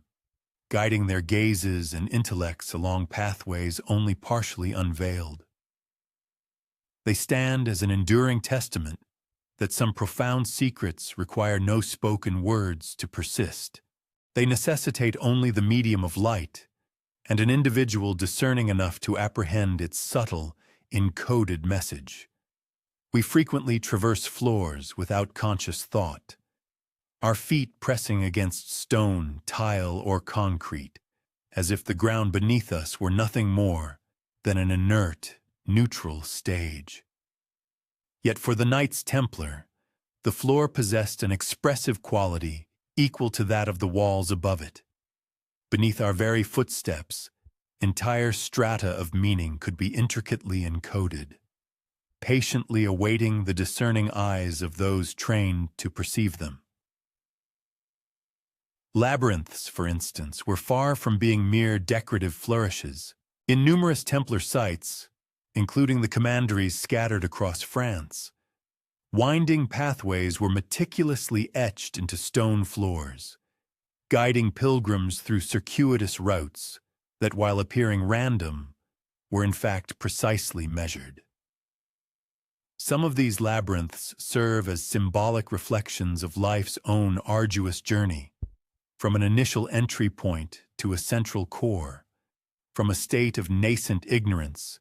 guiding their gazes and intellects along pathways only partially unveiled. They stand as an enduring testament that some profound secrets require no spoken words to persist. They necessitate only the medium of light, and an individual discerning enough to apprehend its subtle, encoded message. We frequently traverse floors without conscious thought, our feet pressing against stone, tile, or concrete, as if the ground beneath us were nothing more than an inert, neutral stage. Yet for the Knights Templar, the floor possessed an expressive quality equal to that of the walls above it. Beneath our very footsteps, entire strata of meaning could be intricately encoded, patiently awaiting the discerning eyes of those trained to perceive them. Labyrinths, for instance, were far from being mere decorative flourishes. In numerous Templar sites, including the commanderies scattered across France, winding pathways were meticulously etched into stone floors, guiding pilgrims through circuitous routes that, while appearing random, were in fact precisely measured. Some of these labyrinths serve as symbolic reflections of life's own arduous journey, from an initial entry point to a central core, from a state of nascent ignorance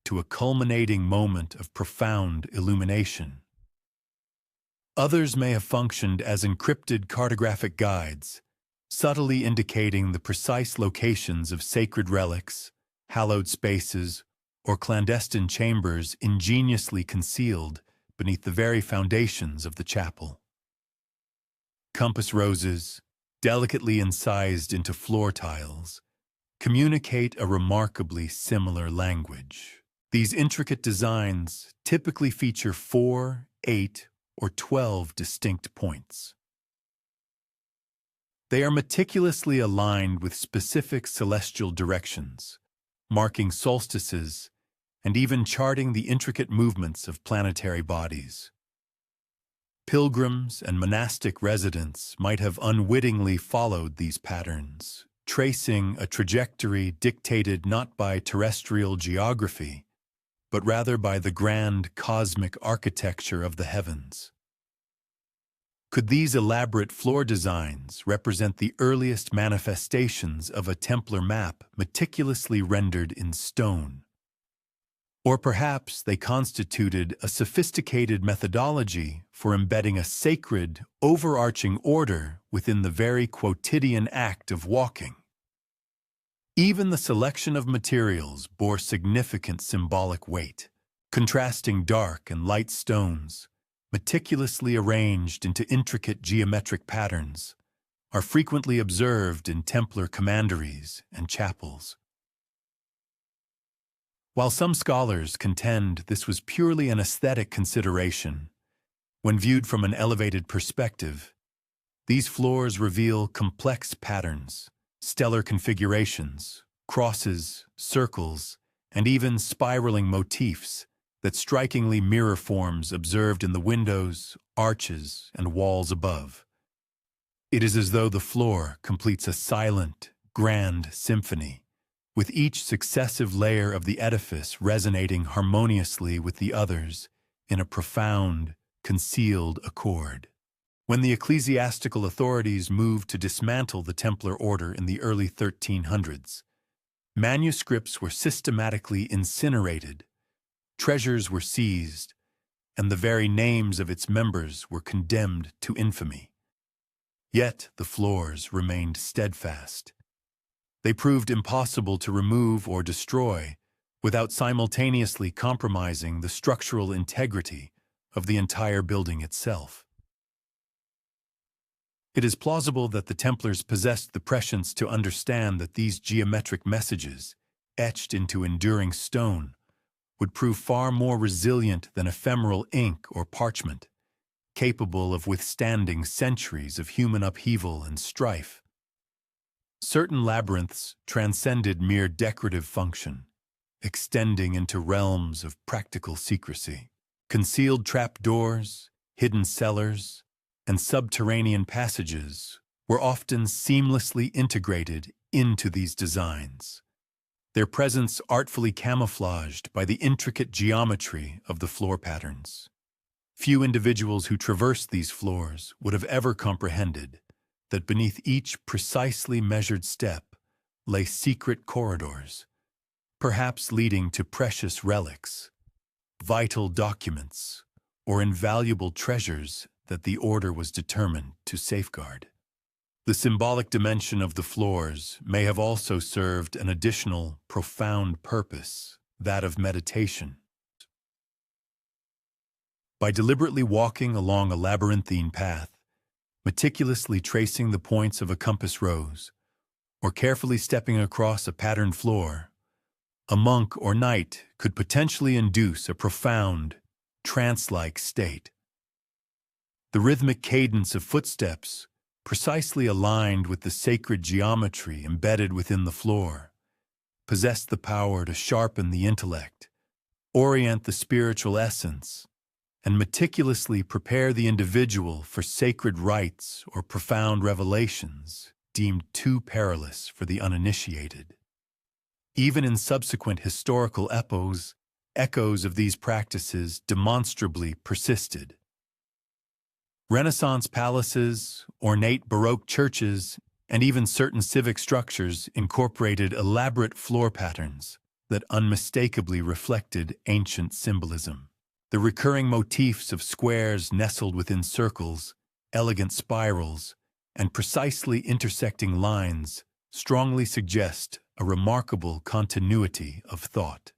to a culminating moment of profound illumination. Others may have functioned as encrypted cartographic guides, subtly indicating the precise locations of sacred relics, hallowed spaces, or clandestine chambers ingeniously concealed beneath the very foundations of the chapel. Compass roses, delicately incised into floor tiles, communicate a remarkably similar language. These intricate designs typically feature 4, 8, or 12 distinct points. They are meticulously aligned with specific celestial directions, marking solstices and even charting the intricate movements of planetary bodies. Pilgrims and monastic residents might have unwittingly followed these patterns, tracing a trajectory dictated not by terrestrial geography, but rather by the grand cosmic architecture of the heavens. Could these elaborate floor designs represent the earliest manifestations of a Templar map meticulously rendered in stone? Or perhaps they constituted a sophisticated methodology for embedding a sacred, overarching order within the very quotidian act of walking. Even the selection of materials bore significant symbolic weight. Contrasting dark and light stones, meticulously arranged into intricate geometric patterns, are frequently observed in Templar commanderies and chapels. While some scholars contend this was purely an aesthetic consideration, when viewed from an elevated perspective, these floors reveal complex patterns, stellar configurations, crosses, circles, and even spiraling motifs that strikingly mirror forms observed in the windows, arches, and walls above. It is as though the floor completes a silent, grand symphony, with each successive layer of the edifice resonating harmoniously with the others in a profound, concealed accord. When the ecclesiastical authorities moved to dismantle the Templar order in the early 1300s, manuscripts were systematically incinerated, treasures were seized, and the very names of its members were condemned to infamy. Yet the floors remained steadfast. They proved impossible to remove or destroy without simultaneously compromising the structural integrity of the entire building itself. It is plausible that the Templars possessed the prescience to understand that these geometric messages, etched into enduring stone, would prove far more resilient than ephemeral ink or parchment, capable of withstanding centuries of human upheaval and strife. Certain labyrinths transcended mere decorative function, extending into realms of practical secrecy. Concealed trapdoors, hidden cellars, and subterranean passages were often seamlessly integrated into these designs, their presence artfully camouflaged by the intricate geometry of the floor patterns. Few individuals who traversed these floors would have ever comprehended that beneath each precisely measured step lay secret corridors, perhaps leading to precious relics, vital documents, or invaluable treasures that the order was determined to safeguard. The symbolic dimension of the floors may have also served an additional, profound purpose, that of meditation. By deliberately walking along a labyrinthine path, meticulously tracing the points of a compass rose, or carefully stepping across a patterned floor, a monk or knight could potentially induce a profound, trance-like state. The rhythmic cadence of footsteps, precisely aligned with the sacred geometry embedded within the floor, possessed the power to sharpen the intellect, orient the spiritual essence, and meticulously prepare the individual for sacred rites or profound revelations deemed too perilous for the uninitiated. Even in subsequent historical epochs, echoes of these practices demonstrably persisted. Renaissance palaces, ornate Baroque churches, and even certain civic structures incorporated elaborate floor patterns that unmistakably reflected ancient symbolism. The recurring motifs of squares nestled within circles, elegant spirals, and precisely intersecting lines strongly suggest a remarkable continuity of thought.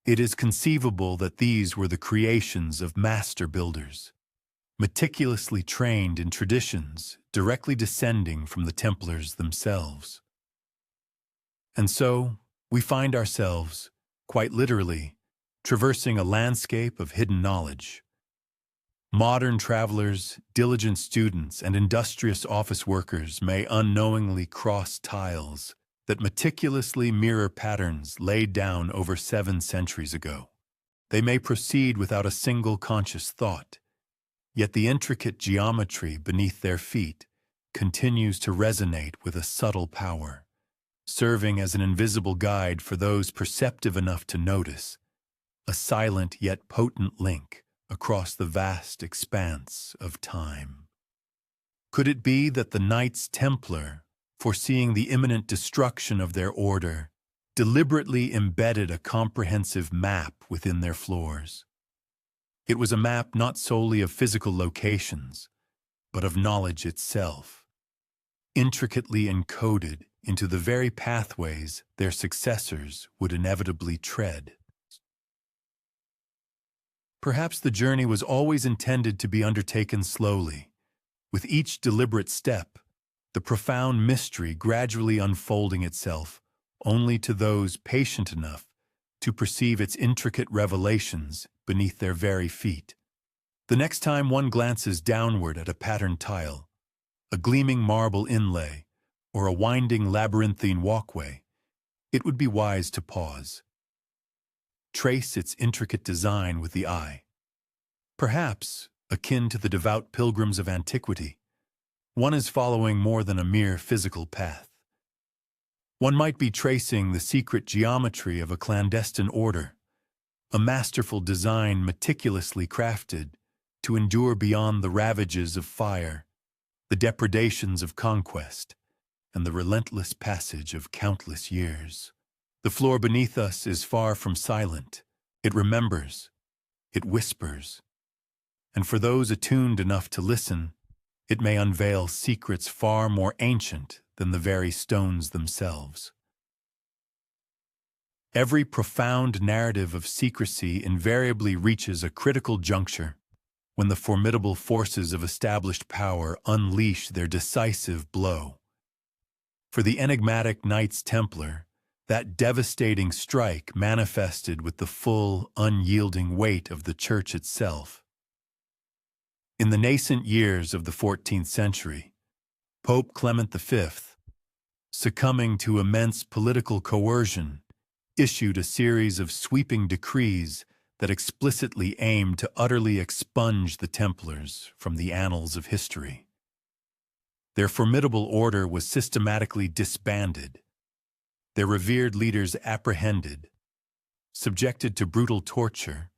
It is conceivable that these were the creations of master builders, meticulously trained in traditions directly descending from the Templars themselves. And so, we find ourselves, quite literally, traversing a landscape of hidden knowledge. Modern travelers, diligent students, and industrious office workers may unknowingly cross tiles that meticulously mirror patterns laid down over 7 centuries ago. They may proceed without a single conscious thought, yet the intricate geometry beneath their feet continues to resonate with a subtle power, serving as an invisible guide for those perceptive enough to notice, a silent yet potent link across the vast expanse of time. Could it be that the Knights Templar, foreseeing the imminent destruction of their order, deliberately embedded a comprehensive map within their floors? It was a map not solely of physical locations, but of knowledge itself, intricately encoded into the very pathways their successors would inevitably tread. Perhaps the journey was always intended to be undertaken slowly, with each deliberate step, the profound mystery gradually unfolding itself only to those patient enough to perceive its intricate revelations beneath their very feet. The next time one glances downward at a patterned tile, a gleaming marble inlay, or a winding labyrinthine walkway, it would be wise to pause. Trace its intricate design with the eye. Perhaps, akin to the devout pilgrims of antiquity, one is following more than a mere physical path. One might be tracing the secret geometry of a clandestine order, a masterful design meticulously crafted to endure beyond the ravages of fire, the depredations of conquest, and the relentless passage of countless years. The floor beneath us is far from silent. It remembers, it whispers, and for those attuned enough to listen, it may unveil secrets far more ancient than the very stones themselves. Every profound narrative of secrecy invariably reaches a critical juncture when the formidable forces of established power unleash their decisive blow. For the enigmatic Knights Templar, that devastating strike manifested with the full, unyielding weight of the Church itself. In the nascent years of the 14th century, Pope Clement V, succumbing to immense political coercion, issued a series of sweeping decrees that explicitly aimed to utterly expunge the Templars from the annals of history. Their formidable order was systematically disbanded, their revered leaders apprehended, subjected to brutal torture,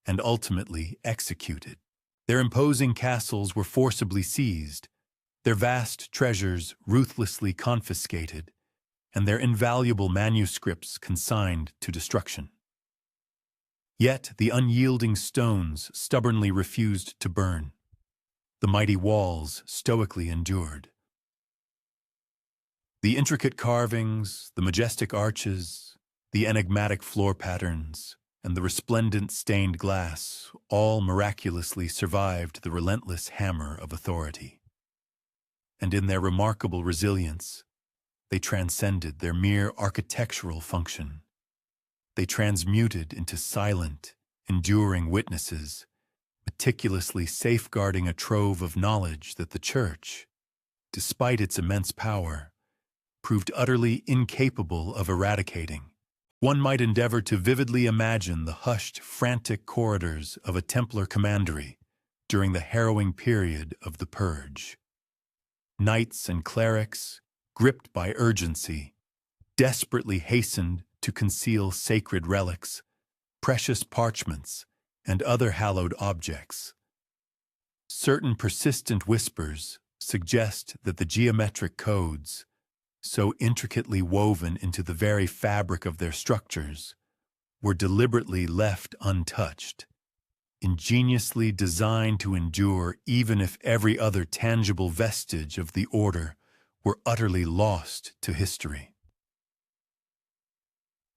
and ultimately executed. Their imposing castles were forcibly seized, their vast treasures ruthlessly confiscated, and their invaluable manuscripts consigned to destruction. Yet the unyielding stones stubbornly refused to burn. The mighty walls stoically endured. The intricate carvings, the majestic arches, the enigmatic floor patterns, and the resplendent stained glass all miraculously survived the relentless hammer of authority. And in their remarkable resilience, they transcended their mere architectural function. They transmuted into silent, enduring witnesses, meticulously safeguarding a trove of knowledge that the Church, despite its immense power, proved utterly incapable of eradicating. One might endeavor to vividly imagine the hushed, frantic corridors of a Templar commandery during the harrowing period of the Purge. Knights and clerics, gripped by urgency, desperately hastened to conceal sacred relics, precious parchments, and other hallowed objects. Certain persistent whispers suggest that the geometric codes, so intricately woven into the very fabric of their structures, were deliberately left untouched, ingeniously designed to endure even if every other tangible vestige of the order were utterly lost to history.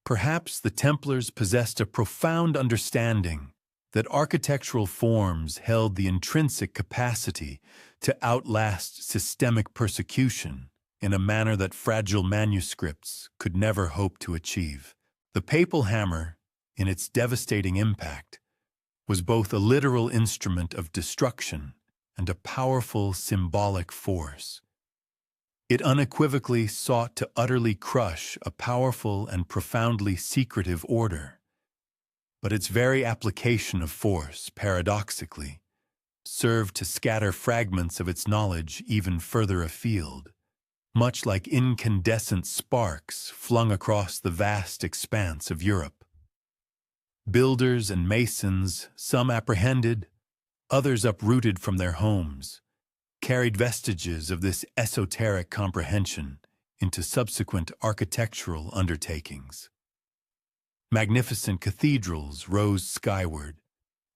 Perhaps the Templars possessed a profound understanding that architectural forms held the intrinsic capacity to outlast systemic persecution in a manner that fragile manuscripts could never hope to achieve. The papal hammer, in its devastating impact, was both a literal instrument of destruction and a powerful symbolic force. It unequivocally sought to utterly crush a powerful and profoundly secretive order. But its very application of force, paradoxically, served to scatter fragments of its knowledge even further afield, much like incandescent sparks flung across the vast expanse of Europe. Builders and masons, some apprehended, others uprooted from their homes, carried vestiges of this esoteric comprehension into subsequent architectural undertakings. Magnificent cathedrals rose skyward,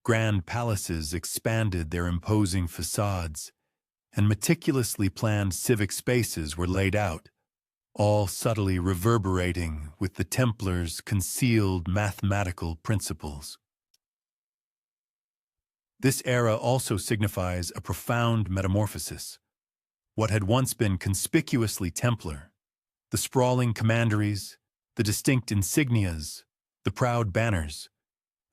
grand palaces expanded their imposing facades, and meticulously planned civic spaces were laid out, all subtly reverberating with the Templars' concealed mathematical principles. This era also signifies a profound metamorphosis. What had once been conspicuously Templar, the sprawling commanderies, the distinct insignias, the proud banners,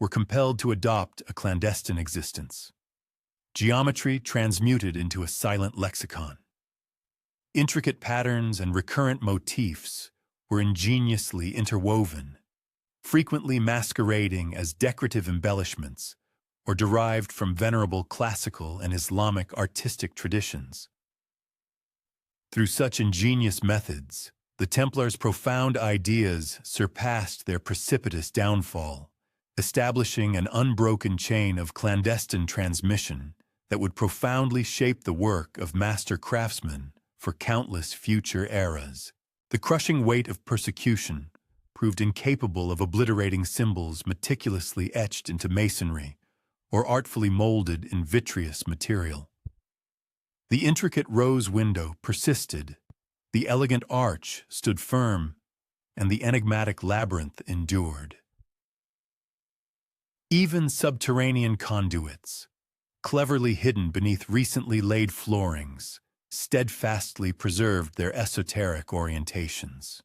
were compelled to adopt a clandestine existence. Geometry transmuted into a silent lexicon. Intricate patterns and recurrent motifs were ingeniously interwoven, frequently masquerading as decorative embellishments or derived from venerable classical and Islamic artistic traditions. Through such ingenious methods, the Templars' profound ideas surpassed their precipitous downfall, establishing an unbroken chain of clandestine transmission that would profoundly shape the work of master craftsmen for countless future eras. The crushing weight of persecution proved incapable of obliterating symbols meticulously etched into masonry or artfully molded in vitreous material. The intricate rose window persisted, the elegant arch stood firm, and the enigmatic labyrinth endured. Even subterranean conduits, cleverly hidden beneath recently laid floorings, steadfastly preserved their esoteric orientations.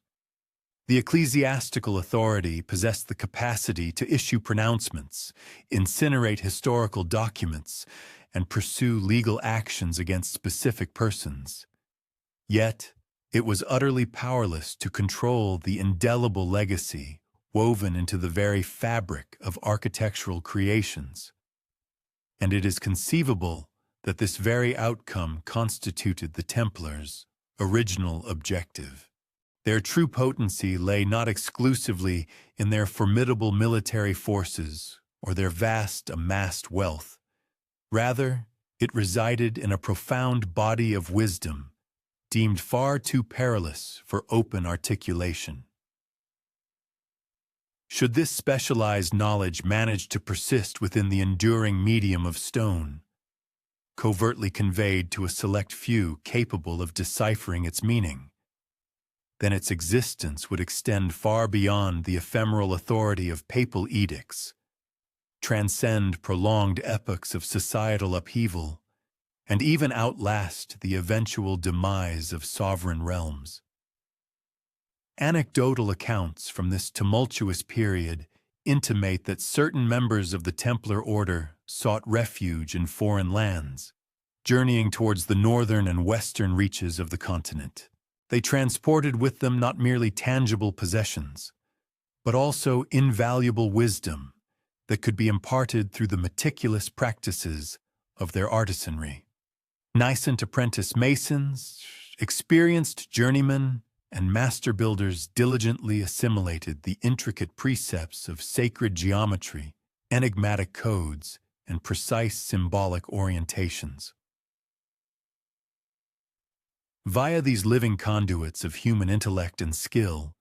The ecclesiastical authority possessed the capacity to issue pronouncements, incinerate historical documents, and pursue legal actions against specific persons. Yet, it was utterly powerless to control the indelible legacy woven into the very fabric of architectural creations. And it is conceivable that this very outcome constituted the Templars' original objective. Their true potency lay not exclusively in their formidable military forces or their vast amassed wealth. Rather, it resided in a profound body of wisdom, deemed far too perilous for open articulation. Should this specialized knowledge manage to persist within the enduring medium of stone, covertly conveyed to a select few capable of deciphering its meaning, then its existence would extend far beyond the ephemeral authority of papal edicts, transcend prolonged epochs of societal upheaval, and even outlast the eventual demise of sovereign realms. Anecdotal accounts from this tumultuous period intimate that certain members of the Templar order sought refuge in foreign lands, journeying towards the northern and western reaches of the continent. They transported with them not merely tangible possessions, but also invaluable wisdom that could be imparted through the meticulous practices of their artisanry. Nascent apprentice masons, experienced journeymen, and master builders diligently assimilated the intricate precepts of sacred geometry, enigmatic codes, and precise symbolic orientations. Via these living conduits of human intellect and skill,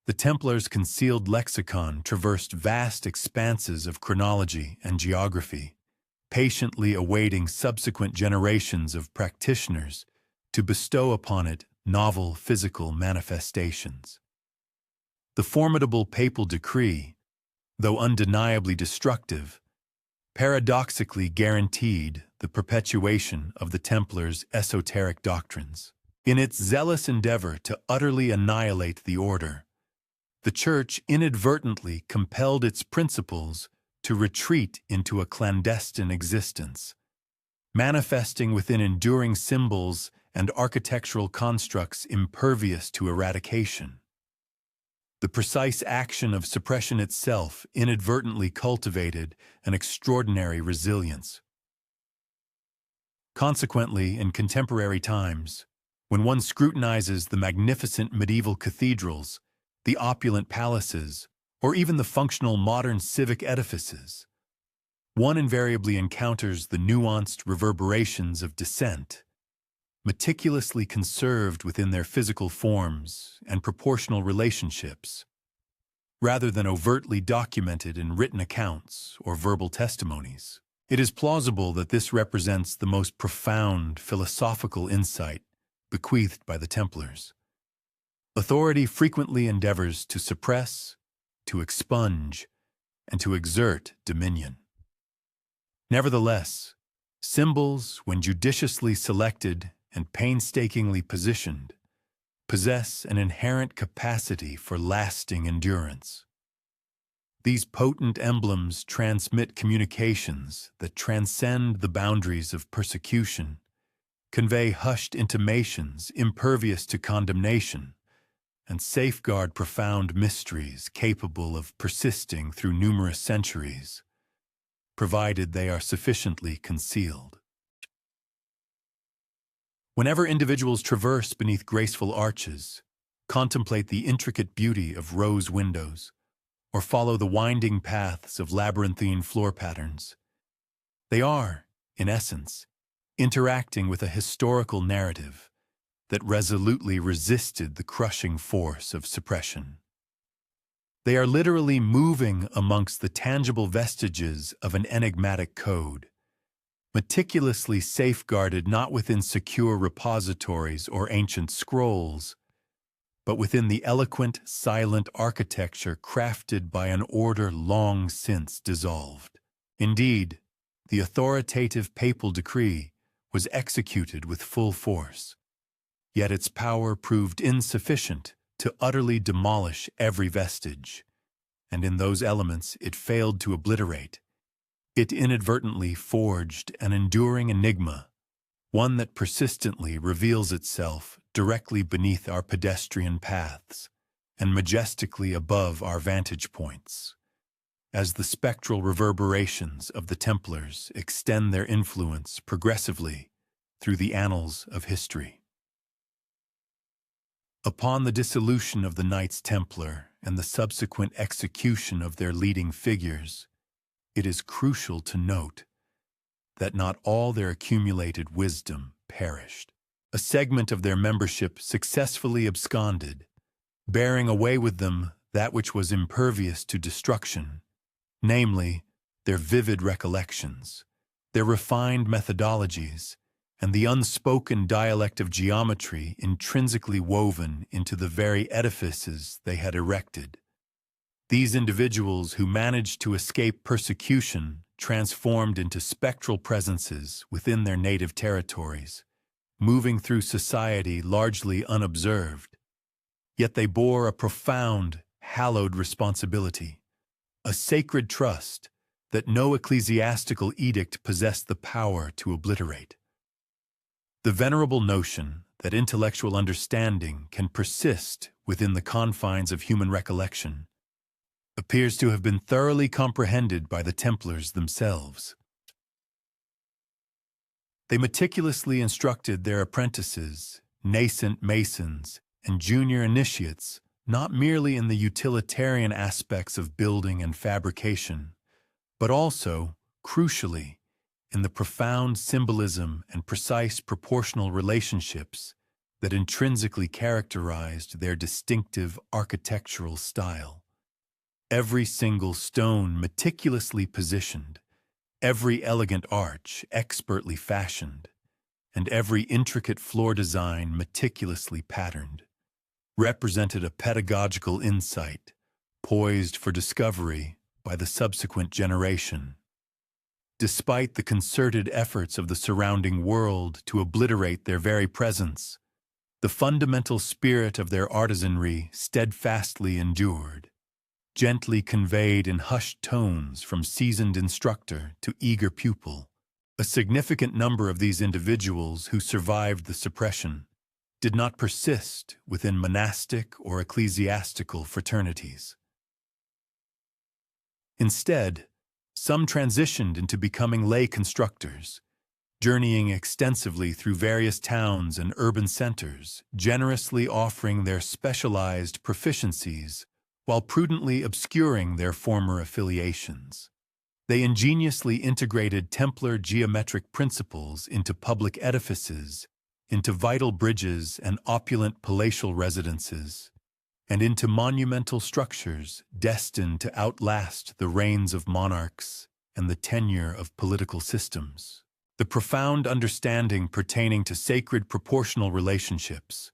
the Templars' concealed lexicon traversed vast expanses of chronology and geography, patiently awaiting subsequent generations of practitioners to bestow upon it novel physical manifestations. The formidable papal decree, though undeniably destructive, paradoxically guaranteed the perpetuation of the Templars' esoteric doctrines. In its zealous endeavor to utterly annihilate the order, the Church inadvertently compelled its principles to retreat into a clandestine existence, manifesting within enduring symbols and architectural constructs impervious to eradication. The precise action of suppression itself inadvertently cultivated an extraordinary resilience. Consequently, in contemporary times, when one scrutinizes the magnificent medieval cathedrals, the opulent palaces, or even the functional modern civic edifices, one invariably encounters the nuanced reverberations of dissent, meticulously conserved within their physical forms and proportional relationships, rather than overtly documented in written accounts or verbal testimonies. It is plausible that this represents the most profound philosophical insight bequeathed by the Templars. Authority frequently endeavors to suppress, to expunge, and to exert dominion. Nevertheless, symbols, when judiciously selected and painstakingly positioned, possess an inherent capacity for lasting endurance. These potent emblems transmit communications that transcend the boundaries of persecution, convey hushed intimations impervious to condemnation, and safeguard profound mysteries capable of persisting through numerous centuries, provided they are sufficiently concealed. Whenever individuals traverse beneath graceful arches, contemplate the intricate beauty of rose windows, or follow the winding paths of labyrinthine floor patterns, they are, in essence, interacting with a historical narrative that resolutely resisted the crushing force of suppression. They are literally moving amongst the tangible vestiges of an enigmatic code, meticulously safeguarded not within secure repositories or ancient scrolls, but within the eloquent, silent architecture crafted by an order long since dissolved. Indeed, the authoritative papal decree was executed with full force, yet its power proved insufficient to utterly demolish every vestige, and in those elements it failed to obliterate. It inadvertently forged an enduring enigma, one that persistently reveals itself directly beneath our pedestrian paths and majestically above our vantage points, as the spectral reverberations of the Templars extend their influence progressively through the annals of history. Upon the dissolution of the Knights Templar and the subsequent execution of their leading figures, it is crucial to note that not all their accumulated wisdom perished. A segment of their membership successfully absconded, bearing away with them that which was impervious to destruction, namely, their vivid recollections, their refined methodologies, and the unspoken dialect of geometry intrinsically woven into the very edifices they had erected. These individuals who managed to escape persecution transformed into spectral presences within their native territories, moving through society largely unobserved. Yet they bore a profound, hallowed responsibility, a sacred trust that no ecclesiastical edict possessed the power to obliterate. The venerable notion that intellectual understanding can persist within the confines of human recollection appears to have been thoroughly comprehended by the Templars themselves. They meticulously instructed their apprentices, nascent masons, and junior initiates not merely in the utilitarian aspects of building and fabrication, but also, crucially, in the profound symbolism and precise proportional relationships that intrinsically characterized their distinctive architectural style. Every single stone meticulously positioned, every elegant arch expertly fashioned, and every intricate floor design meticulously patterned, represented a pedagogical insight poised for discovery by the subsequent generation. Despite the concerted efforts of the surrounding world to obliterate their very presence, the fundamental spirit of their artisanry steadfastly endured, gently conveyed in hushed tones from seasoned instructor to eager pupil. A significant number of these individuals who survived the suppression did not persist within monastic or ecclesiastical fraternities. Instead, some transitioned into becoming lay constructors, journeying extensively through various towns and urban centers, generously offering their specialized proficiencies while prudently obscuring their former affiliations. They ingeniously integrated Templar geometric principles into public edifices, into vital bridges and opulent palatial residences, and into monumental structures destined to outlast the reigns of monarchs and the tenure of political systems. The profound understanding pertaining to sacred proportional relationships,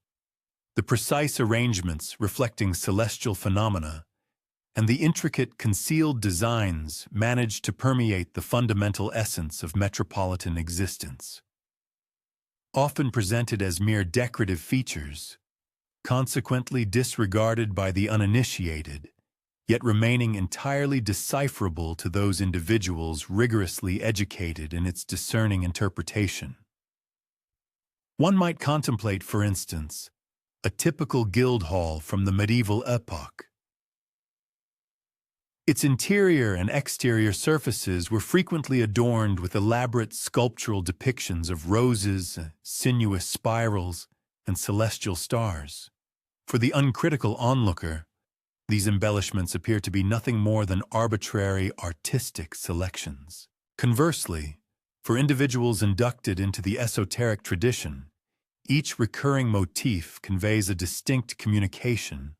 the precise arrangements reflecting celestial phenomena, and the intricate concealed designs managed to permeate the fundamental essence of metropolitan existence. Often presented as mere decorative features, consequently disregarded by the uninitiated, yet remaining entirely decipherable to those individuals rigorously educated in its discerning interpretation. One might contemplate, for instance, a typical guild hall from the medieval epoch. Its interior and exterior surfaces were frequently adorned with elaborate sculptural depictions of roses, sinuous spirals, and celestial stars. For the uncritical onlooker, these embellishments appear to be nothing more than arbitrary artistic selections. Conversely, for individuals inducted into the esoteric tradition, each recurring motif conveys a distinct communication,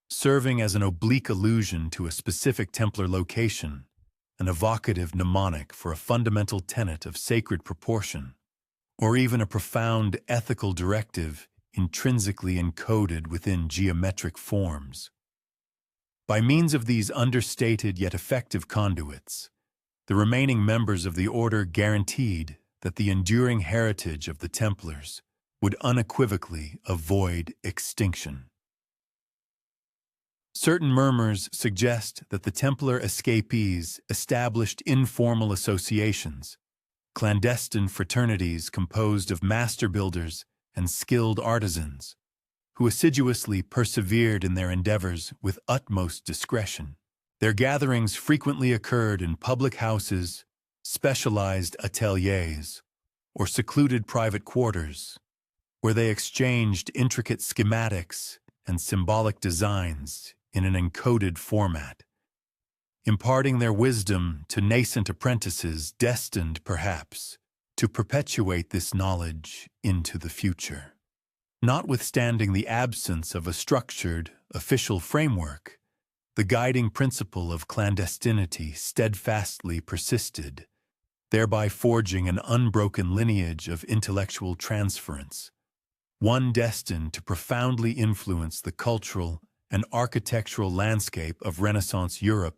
serving as an oblique allusion to a specific Templar location, an evocative mnemonic for a fundamental tenet of sacred proportion, or even a profound ethical directive intrinsically encoded within geometric forms. By means of these understated yet effective conduits, the remaining members of the order guaranteed that the enduring heritage of the Templars would unequivocally avoid extinction. Certain murmurs suggest that the Templar escapees established informal associations, clandestine fraternities composed of master builders and skilled artisans, who assiduously persevered in their endeavors with utmost discretion. Their gatherings frequently occurred in public houses, specialized ateliers, or secluded private quarters, where they exchanged intricate schematics and symbolic designs in an encoded format, imparting their wisdom to nascent apprentices destined, perhaps, to perpetuate this knowledge into the future. Notwithstanding the absence of a structured, official framework, the guiding principle of clandestinity steadfastly persisted, thereby forging an unbroken lineage of intellectual transference, one destined to profoundly influence the cultural and architectural landscape of Renaissance Europe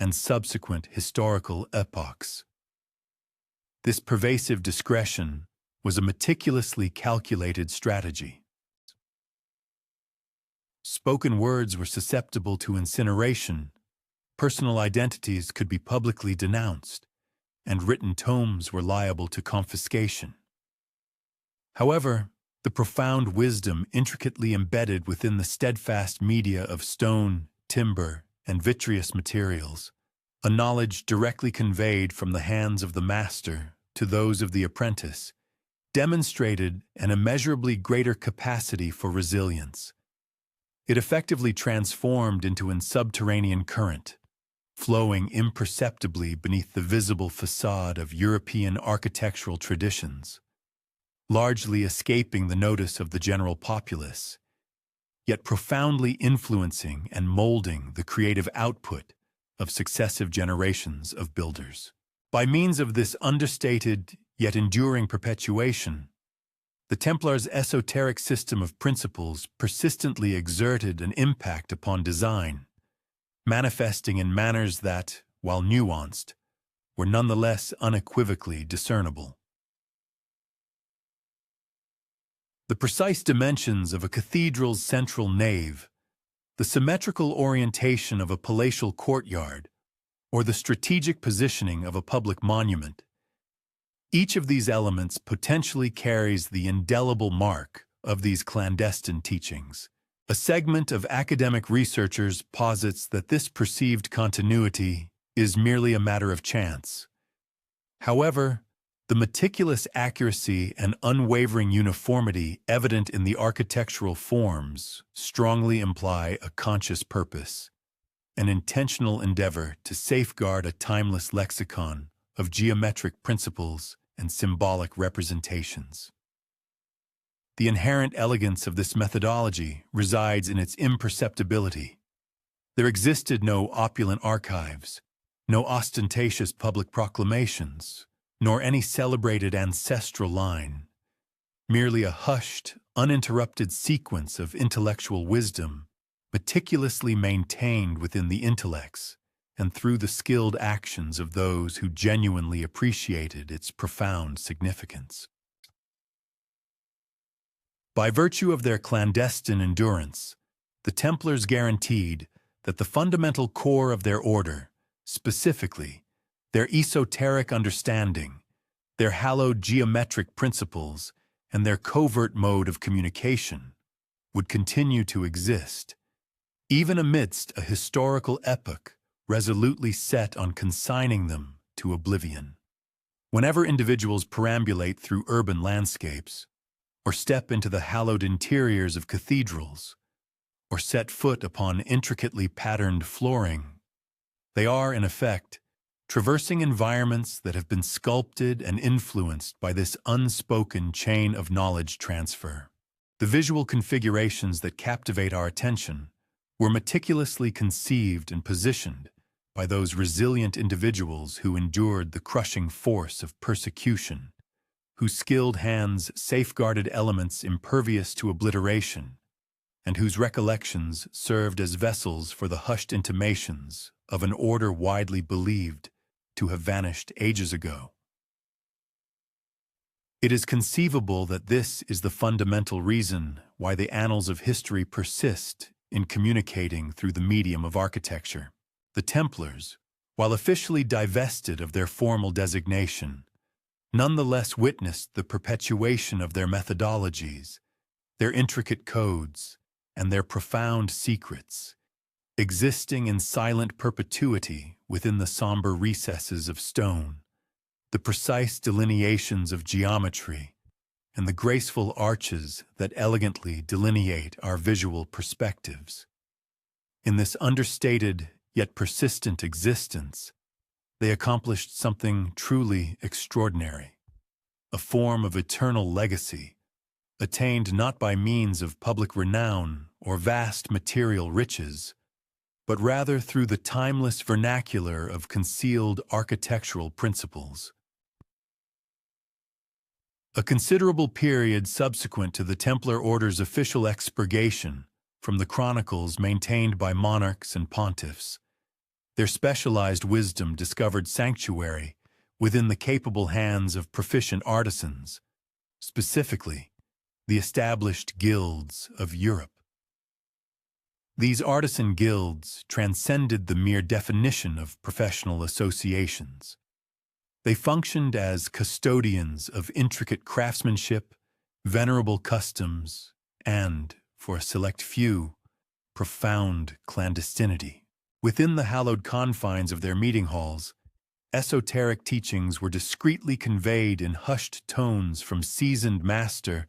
and subsequent historical epochs. This pervasive discretion was a meticulously calculated strategy. Spoken words were susceptible to incineration, personal identities could be publicly denounced, and written tomes were liable to confiscation. However, the profound wisdom intricately embedded within the steadfast media of stone, timber, and vitreous materials, a knowledge directly conveyed from the hands of the master to those of the apprentice, demonstrated an immeasurably greater capacity for resilience. It effectively transformed into an subterranean current, flowing imperceptibly beneath the visible facade of European architectural traditions, largely escaping the notice of the general populace, yet profoundly influencing and molding the creative output of successive generations of builders. By means of this understated yet enduring perpetuation, the Templars' esoteric system of principles persistently exerted an impact upon design, manifesting in manners that, while nuanced, were nonetheless unequivocally discernible. The precise dimensions of a cathedral's central nave, the symmetrical orientation of a palatial courtyard, or the strategic positioning of a public monument, each of these elements potentially carries the indelible mark of these clandestine teachings. A segment of academic researchers posits that this perceived continuity is merely a matter of chance. However, the meticulous accuracy and unwavering uniformity evident in the architectural forms strongly imply a conscious purpose. an intentional endeavor to safeguard a timeless lexicon of geometric principles and symbolic representations. The inherent elegance of this methodology resides in its imperceptibility. There existed no opulent archives, no ostentatious public proclamations, nor any celebrated ancestral line. Merely a hushed, uninterrupted sequence of intellectual wisdom, meticulously maintained within the intellects and through the skilled actions of those who genuinely appreciated its profound significance. By virtue of their clandestine endurance, the Templars guaranteed that the fundamental core of their order, specifically their esoteric understanding, their hallowed geometric principles, and their covert mode of communication, would continue to exist, even amidst a historical epoch resolutely set on consigning them to oblivion. Whenever individuals perambulate through urban landscapes, or step into the hallowed interiors of cathedrals, or set foot upon intricately patterned flooring, they are, in effect, traversing environments that have been sculpted and influenced by this unspoken chain of knowledge transfer. The visual configurations that captivate our attention were meticulously conceived and positioned by those resilient individuals who endured the crushing force of persecution, whose skilled hands safeguarded elements impervious to obliteration, and whose recollections served as vessels for the hushed intimations of an order widely believed to have vanished ages ago. It is conceivable that this is the fundamental reason why the annals of history persist in communicating through the medium of architecture. The Templars, while officially divested of their formal designation, nonetheless witnessed the perpetuation of their methodologies, their intricate codes, and their profound secrets, existing in silent perpetuity within the somber recesses of stone, the precise delineations of geometry, and the graceful arches that elegantly delineate our visual perspectives. In this understated yet persistent existence, they accomplished something truly extraordinary, a form of eternal legacy, attained not by means of public renown or vast material riches, but rather through the timeless vernacular of concealed architectural principles. A considerable period subsequent to the Templar Order's official expurgation from the chronicles maintained by monarchs and pontiffs, their specialized wisdom discovered sanctuary within the capable hands of proficient artisans, specifically the established guilds of Europe. These artisan guilds transcended the mere definition of professional associations. They functioned as custodians of intricate craftsmanship, venerable customs, and, for a select few, profound clandestinity. Within the hallowed confines of their meeting halls, esoteric teachings were discreetly conveyed in hushed tones from seasoned master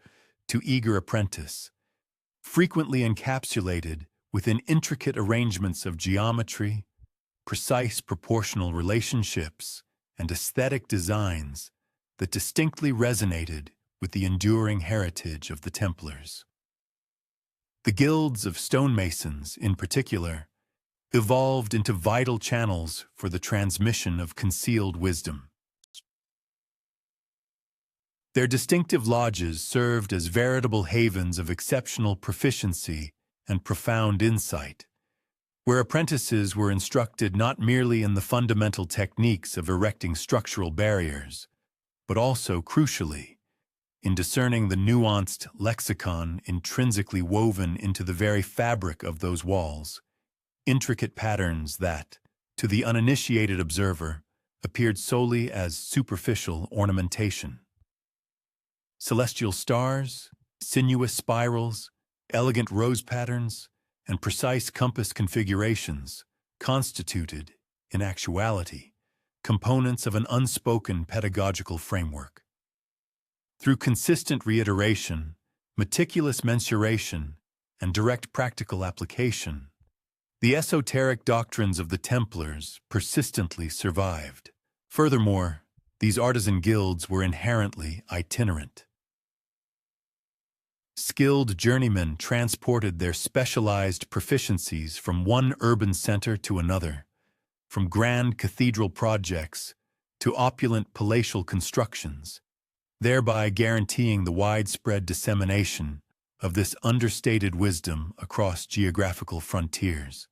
to eager apprentice, frequently encapsulated within intricate arrangements of geometry, precise proportional relationships, and aesthetic designs that distinctly resonated with the enduring heritage of the Templars. The guilds of stonemasons, in particular, evolved into vital channels for the transmission of concealed wisdom. Their distinctive lodges served as veritable havens of exceptional proficiency and profound insight, where apprentices were instructed not merely in the fundamental techniques of erecting structural barriers, but also, crucially, in discerning the nuanced lexicon intrinsically woven into the very fabric of those walls, intricate patterns that, to the uninitiated observer, appeared solely as superficial ornamentation. Celestial stars, sinuous spirals, elegant rose patterns, and precise compass configurations constituted, in actuality, components of an unspoken pedagogical framework. Through consistent reiteration, meticulous mensuration, and direct practical application, The esoteric doctrines of the Templars persistently survived. Furthermore, these artisan guilds were inherently itinerant. Skilled journeymen transported their specialized proficiencies from one urban center to another, from grand cathedral projects to opulent palatial constructions, thereby guaranteeing the widespread dissemination of this understated wisdom across geographical frontiers.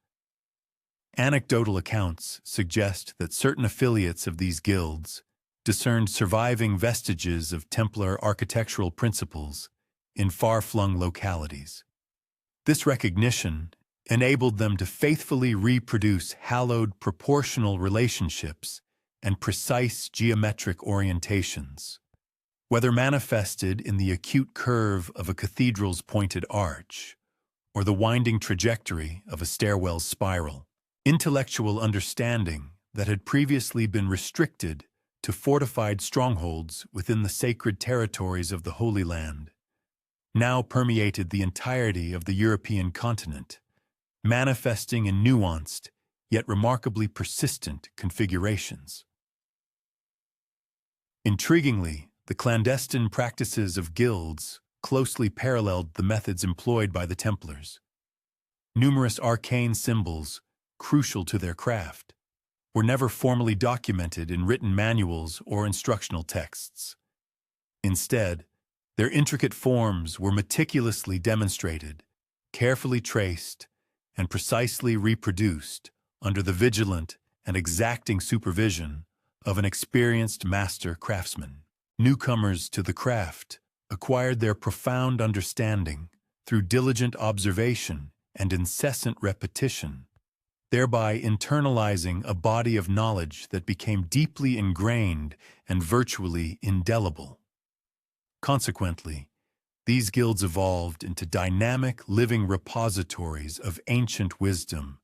Anecdotal accounts suggest that certain affiliates of these guilds discerned surviving vestiges of Templar architectural principles in far-flung localities. This recognition enabled them to faithfully reproduce hallowed proportional relationships and precise geometric orientations. Whether manifested in the acute curve of a cathedral's pointed arch or the winding trajectory of a stairwell's spiral, intellectual understanding that had previously been restricted to fortified strongholds within the sacred territories of the Holy Land now permeated the entirety of the European continent, manifesting in nuanced yet remarkably persistent configurations. Intriguingly, the clandestine practices of guilds closely paralleled the methods employed by the Templars. Numerous arcane symbols, crucial to their craft, were never formally documented in written manuals or instructional texts. Instead, their intricate forms were meticulously demonstrated, carefully traced, and precisely reproduced under the vigilant and exacting supervision of an experienced master craftsman. Newcomers to the craft acquired their profound understanding through diligent observation and incessant repetition, thereby internalizing a body of knowledge that became deeply ingrained and virtually indelible. Consequently, these guilds evolved into dynamic living repositories of ancient wisdom,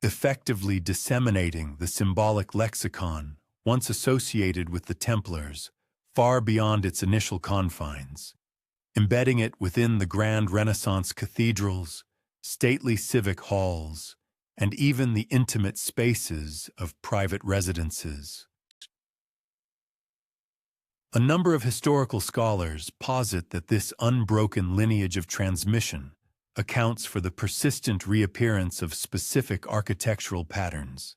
effectively disseminating the symbolic lexicon once associated with the Templars far beyond its initial confines, embedding it within the grand Renaissance cathedrals, stately civic halls, and even the intimate spaces of private residences. A number of historical scholars posit that this unbroken lineage of transmission accounts for the persistent reappearance of specific architectural patterns,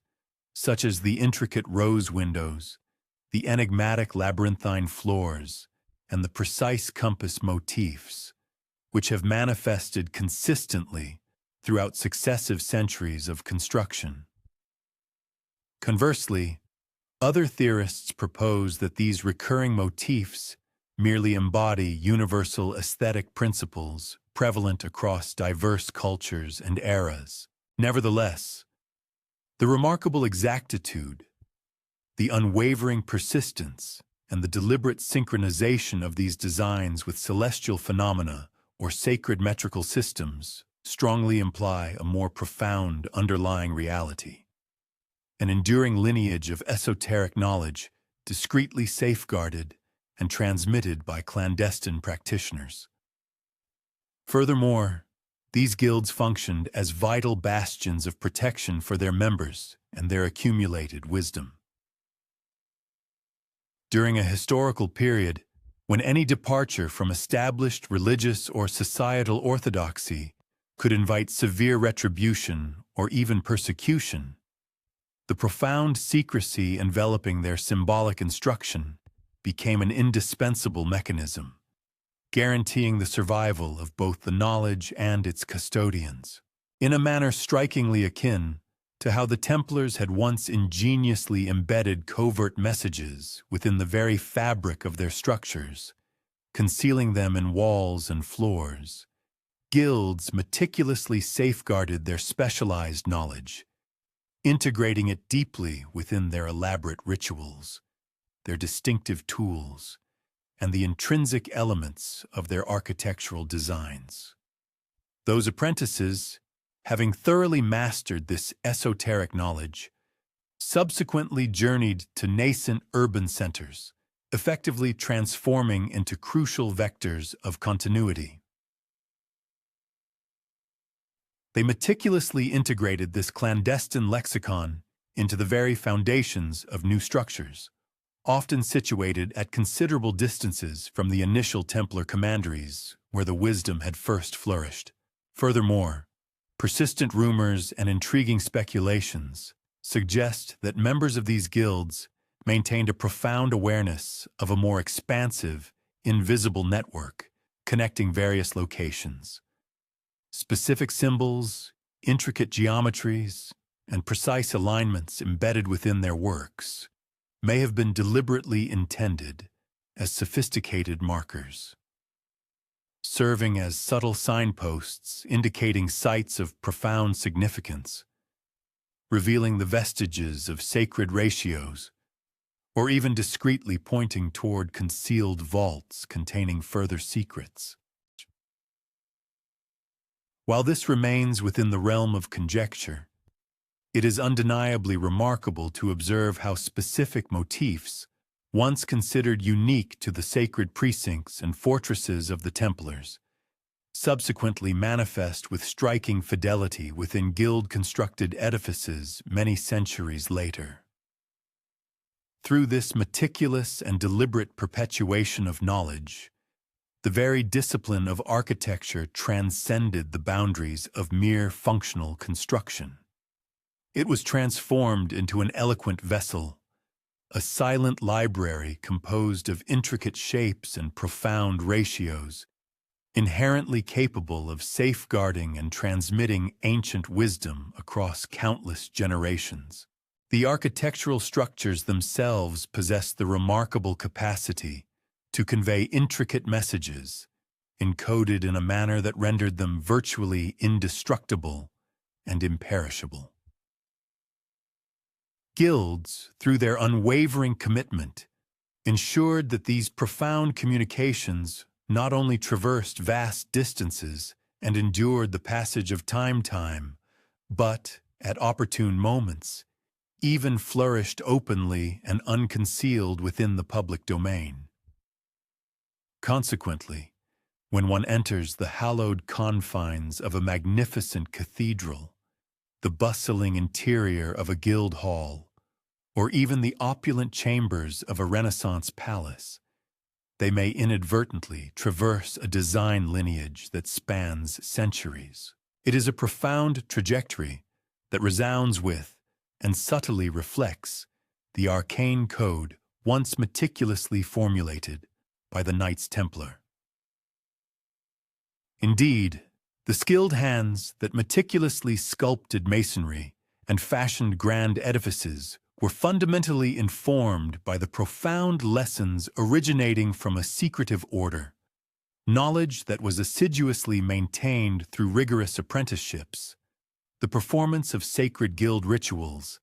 such as the intricate rose windows, the enigmatic labyrinthine floors, and the precise compass motifs, which have manifested consistently throughout successive centuries of construction. Conversely, other theorists propose that these recurring motifs merely embody universal aesthetic principles prevalent across diverse cultures and eras. Nevertheless, the remarkable exactitude, the unwavering persistence, and the deliberate synchronization of these designs with celestial phenomena or sacred metrical systems strongly imply a more profound underlying reality. An enduring lineage of esoteric knowledge discreetly safeguarded and transmitted by clandestine practitioners. Furthermore, these guilds functioned as vital bastions of protection for their members and their accumulated wisdom. During a historical period, when any departure from established religious or societal orthodoxy could invite severe retribution or even persecution, the profound secrecy enveloping their symbolic instruction became an indispensable mechanism, guaranteeing the survival of both the knowledge and its custodians. In a manner strikingly akin to how the Templars had once ingeniously embedded covert messages within the very fabric of their structures, concealing them in walls and floors, guilds meticulously safeguarded their specialized knowledge, integrating it deeply within their elaborate rituals, their distinctive tools, and the intrinsic elements of their architectural designs. Those apprentices, having thoroughly mastered this esoteric knowledge, subsequently journeyed to nascent urban centers, effectively transforming into crucial vectors of continuity. They meticulously integrated this clandestine lexicon into the very foundations of new structures, often situated at considerable distances from the initial Templar commanderies where the wisdom had first flourished. Furthermore, persistent rumors and intriguing speculations suggest that members of these guilds maintained a profound awareness of a more expansive, invisible network connecting various locations. Specific symbols, intricate geometries, and precise alignments embedded within their works may have been deliberately intended as sophisticated markers, serving as subtle signposts indicating sites of profound significance, revealing the vestiges of sacred ratios, or even discreetly pointing toward concealed vaults containing further secrets. While this remains within the realm of conjecture, it is undeniably remarkable to observe how specific motifs, once considered unique to the sacred precincts and fortresses of the Templars, subsequently manifest with striking fidelity within guild-constructed edifices many centuries later. Through this meticulous and deliberate perpetuation of knowledge, the very discipline of architecture transcended the boundaries of mere functional construction. It was transformed into an eloquent vessel, a silent library composed of intricate shapes and profound ratios, inherently capable of safeguarding and transmitting ancient wisdom across countless generations. The architectural structures themselves possess the remarkable capacity to convey intricate messages, encoded in a manner that rendered them virtually indestructible and imperishable. Guilds, through their unwavering commitment, ensured that these profound communications not only traversed vast distances and endured the passage of time, but, at opportune moments, even flourished openly and unconcealed within the public domain. Consequently, when one enters the hallowed confines of a magnificent cathedral, the bustling interior of a guild hall, or even the opulent chambers of a Renaissance palace, they may inadvertently traverse a design lineage that spans centuries. It is a profound trajectory that resounds with and subtly reflects the arcane code once meticulously formulated by the Knights Templar. Indeed, the skilled hands that meticulously sculpted masonry and fashioned grand edifices were fundamentally informed by the profound lessons originating from a secretive order, knowledge that was assiduously maintained through rigorous apprenticeships, the performance of sacred guild rituals,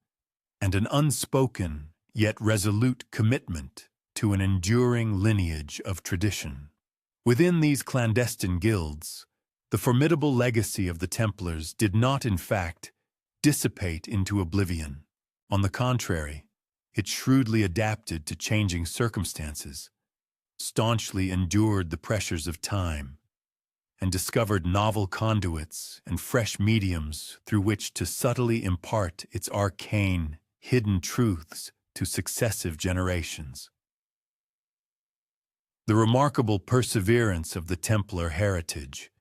and an unspoken yet resolute commitment to an enduring lineage of tradition. Within these clandestine guilds, the formidable legacy of the Templars did not, in fact, dissipate into oblivion. On the contrary, it shrewdly adapted to changing circumstances, staunchly endured the pressures of time, and discovered novel conduits and fresh mediums through which to subtly impart its arcane, hidden truths to successive generations. The remarkable perseverance of the Templar heritage,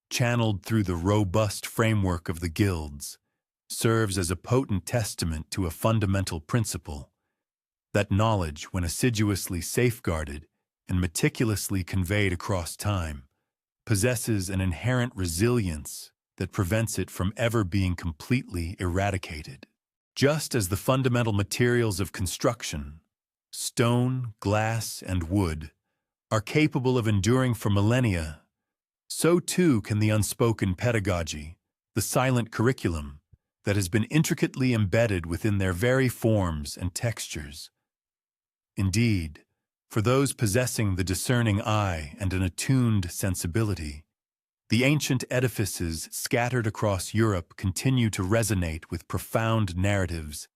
channeled through the robust framework of the guilds, serves as a potent testament to a fundamental principle: that knowledge, when assiduously safeguarded and meticulously conveyed across time, possesses an inherent resilience that prevents it from ever being completely eradicated. Just as the fundamental materials of construction, stone, glass, and wood, are capable of enduring for millennia, so too can the unspoken pedagogy, the silent curriculum, that has been intricately embedded within their very forms and textures. Indeed, for those possessing the discerning eye and an attuned sensibility, the ancient edifices scattered across Europe continue to resonate with profound narratives,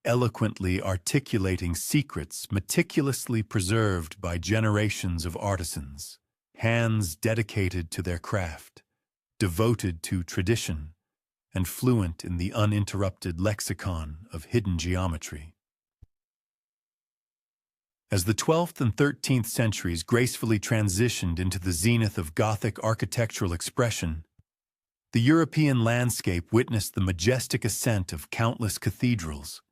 eloquently articulating secrets meticulously preserved by generations of artisans, hands dedicated to their craft, devoted to tradition, and fluent in the uninterrupted lexicon of hidden geometry. As the 12th and 13th centuries gracefully transitioned into the zenith of Gothic architectural expression, the European landscape witnessed the majestic ascent of countless cathedrals.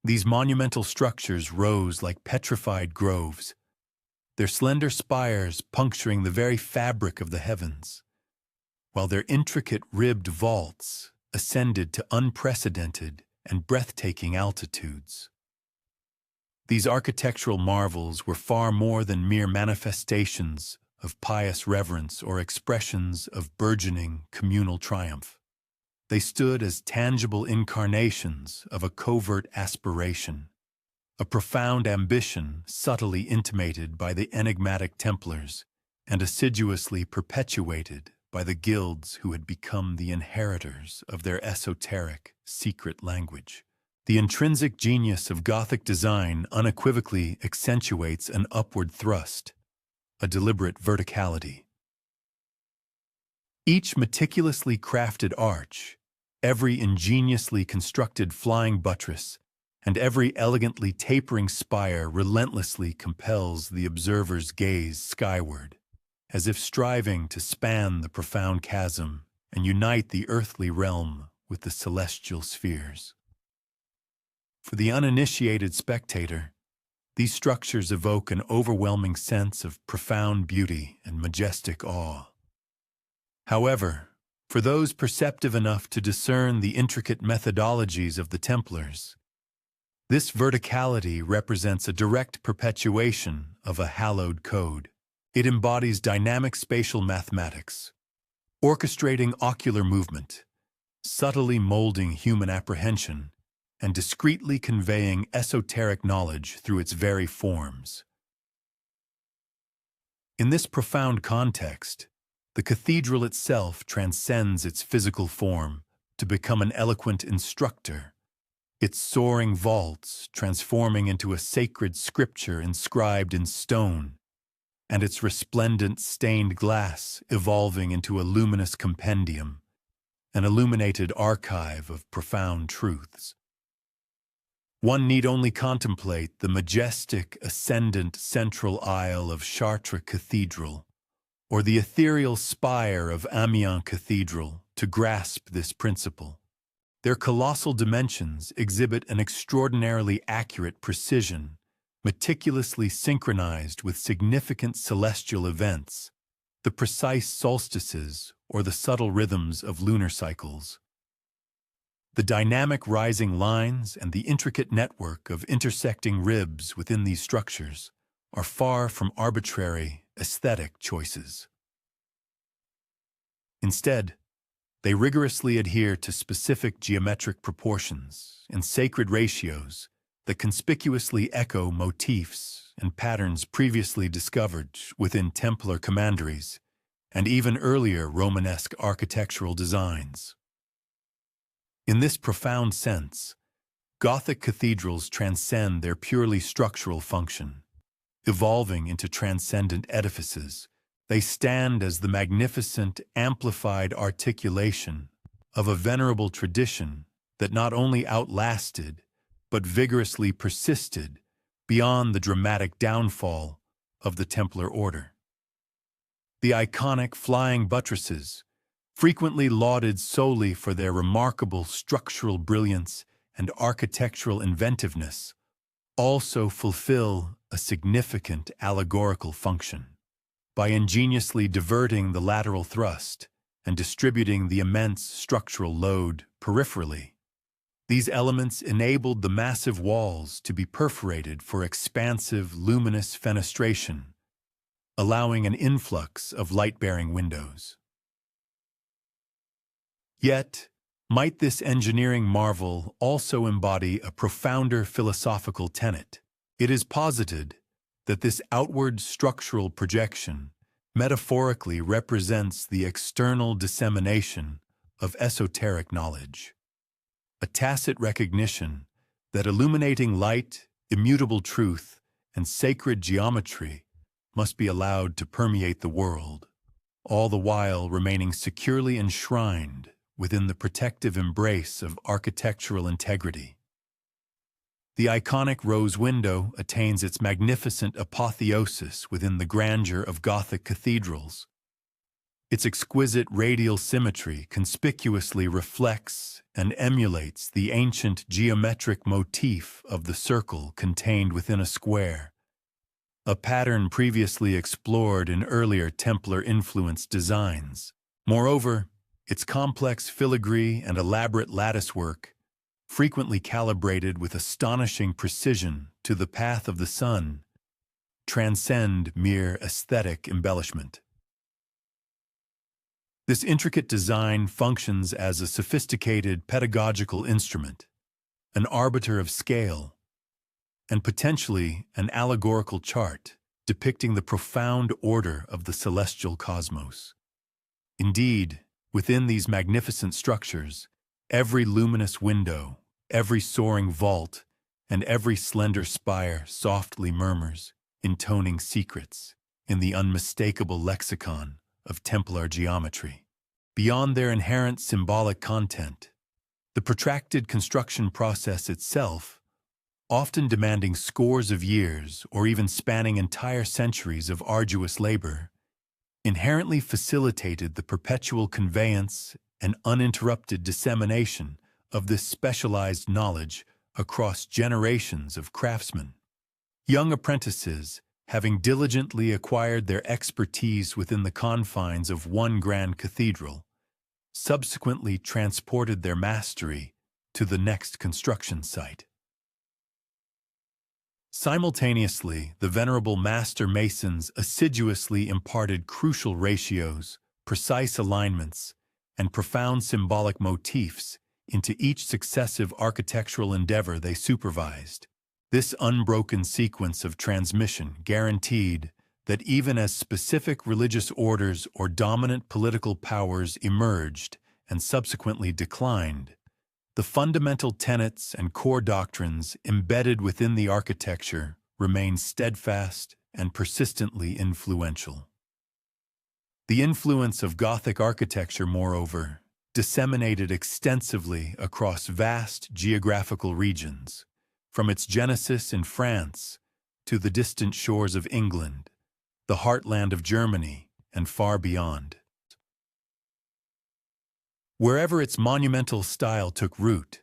These monumental structures rose like petrified groves, their slender spires puncturing the very fabric of the heavens, while their intricate ribbed vaults ascended to unprecedented and breathtaking altitudes. These architectural marvels were far more than mere manifestations of pious reverence or expressions of burgeoning communal triumph. They stood as tangible incarnations of a covert aspiration, a profound ambition subtly intimated by the enigmatic Templars and assiduously perpetuated by the guilds who had become the inheritors of their esoteric, secret language. The intrinsic genius of Gothic design unequivocally accentuates an upward thrust, a deliberate verticality. Each meticulously crafted arch, every ingeniously constructed flying buttress, and every elegantly tapering spire relentlessly compels the observer's gaze skyward, as if striving to span the profound chasm and unite the earthly realm with the celestial spheres. For the uninitiated spectator, these structures evoke an overwhelming sense of profound beauty and majestic awe. However, for those perceptive enough to discern the intricate methodologies of the Templars, this verticality represents a direct perpetuation of a hallowed code. It embodies dynamic spatial mathematics, orchestrating ocular movement, subtly molding human apprehension, and discreetly conveying esoteric knowledge through its very forms. In this profound context, the cathedral itself transcends its physical form to become an eloquent instructor, its soaring vaults transforming into a sacred scripture inscribed in stone, and its resplendent stained glass evolving into a luminous compendium, an illuminated archive of profound truths. One need only contemplate the majestic, ascendant central aisle of Chartres Cathedral or the ethereal spire of Amiens Cathedral to grasp this principle. Their colossal dimensions exhibit an extraordinarily accurate precision, meticulously synchronized with significant celestial events, the precise solstices or the subtle rhythms of lunar cycles. The dynamic rising lines and the intricate network of intersecting ribs within these structures are far from arbitrary aesthetic choices. Instead, they rigorously adhere to specific geometric proportions and sacred ratios that conspicuously echo motifs and patterns previously discovered within Templar commanderies and even earlier Romanesque architectural designs. In this profound sense, Gothic cathedrals transcend their purely structural function. Evolving into transcendent edifices, they stand as the magnificent, amplified articulation of a venerable tradition that not only outlasted, but vigorously persisted beyond the dramatic downfall of the Templar order. The iconic flying buttresses, frequently lauded solely for their remarkable structural brilliance and architectural inventiveness, also fulfill a significant allegorical function. By ingeniously diverting the lateral thrust and distributing the immense structural load peripherally, these elements enabled the massive walls to be perforated for expansive, luminous fenestration, allowing an influx of light-bearing windows. Yet, might this engineering marvel also embody a profounder philosophical tenet? It is posited that this outward structural projection metaphorically represents the external dissemination of esoteric knowledge, a tacit recognition that illuminating light, immutable truth, and sacred geometry must be allowed to permeate the world, all the while remaining securely enshrined within the protective embrace of architectural integrity. The iconic rose window attains its magnificent apotheosis within the grandeur of Gothic cathedrals. Its exquisite radial symmetry conspicuously reflects and emulates the ancient geometric motif of the circle contained within a square, a pattern previously explored in earlier Templar-influenced designs. Moreover, its complex filigree and elaborate latticework, frequently calibrated with astonishing precision to the path of the sun, transcend mere aesthetic embellishment. This intricate design functions as a sophisticated pedagogical instrument, an arbiter of scale, and potentially an allegorical chart depicting the profound order of the celestial cosmos. Indeed, within these magnificent structures, every luminous window, every soaring vault, and every slender spire softly murmurs, intoning secrets in the unmistakable lexicon of Templar geometry. Beyond their inherent symbolic content, the protracted construction process itself, often demanding scores of years or even spanning entire centuries of arduous labor, inherently facilitated the perpetual conveyance and uninterrupted dissemination of this specialized knowledge across generations of craftsmen. Young apprentices, having diligently acquired their expertise within the confines of one grand cathedral, subsequently transported their mastery to the next construction site. Simultaneously, the venerable master masons assiduously imparted crucial ratios, precise alignments, and profound symbolic motifs into each successive architectural endeavor they supervised. This unbroken sequence of transmission guaranteed that even as specific religious orders or dominant political powers emerged and subsequently declined, the fundamental tenets and core doctrines embedded within the architecture remained steadfast and persistently influential. The influence of Gothic architecture, moreover, disseminated extensively across vast geographical regions, from its genesis in France to the distant shores of England, the heartland of Germany, and far beyond. Wherever its monumental style took root,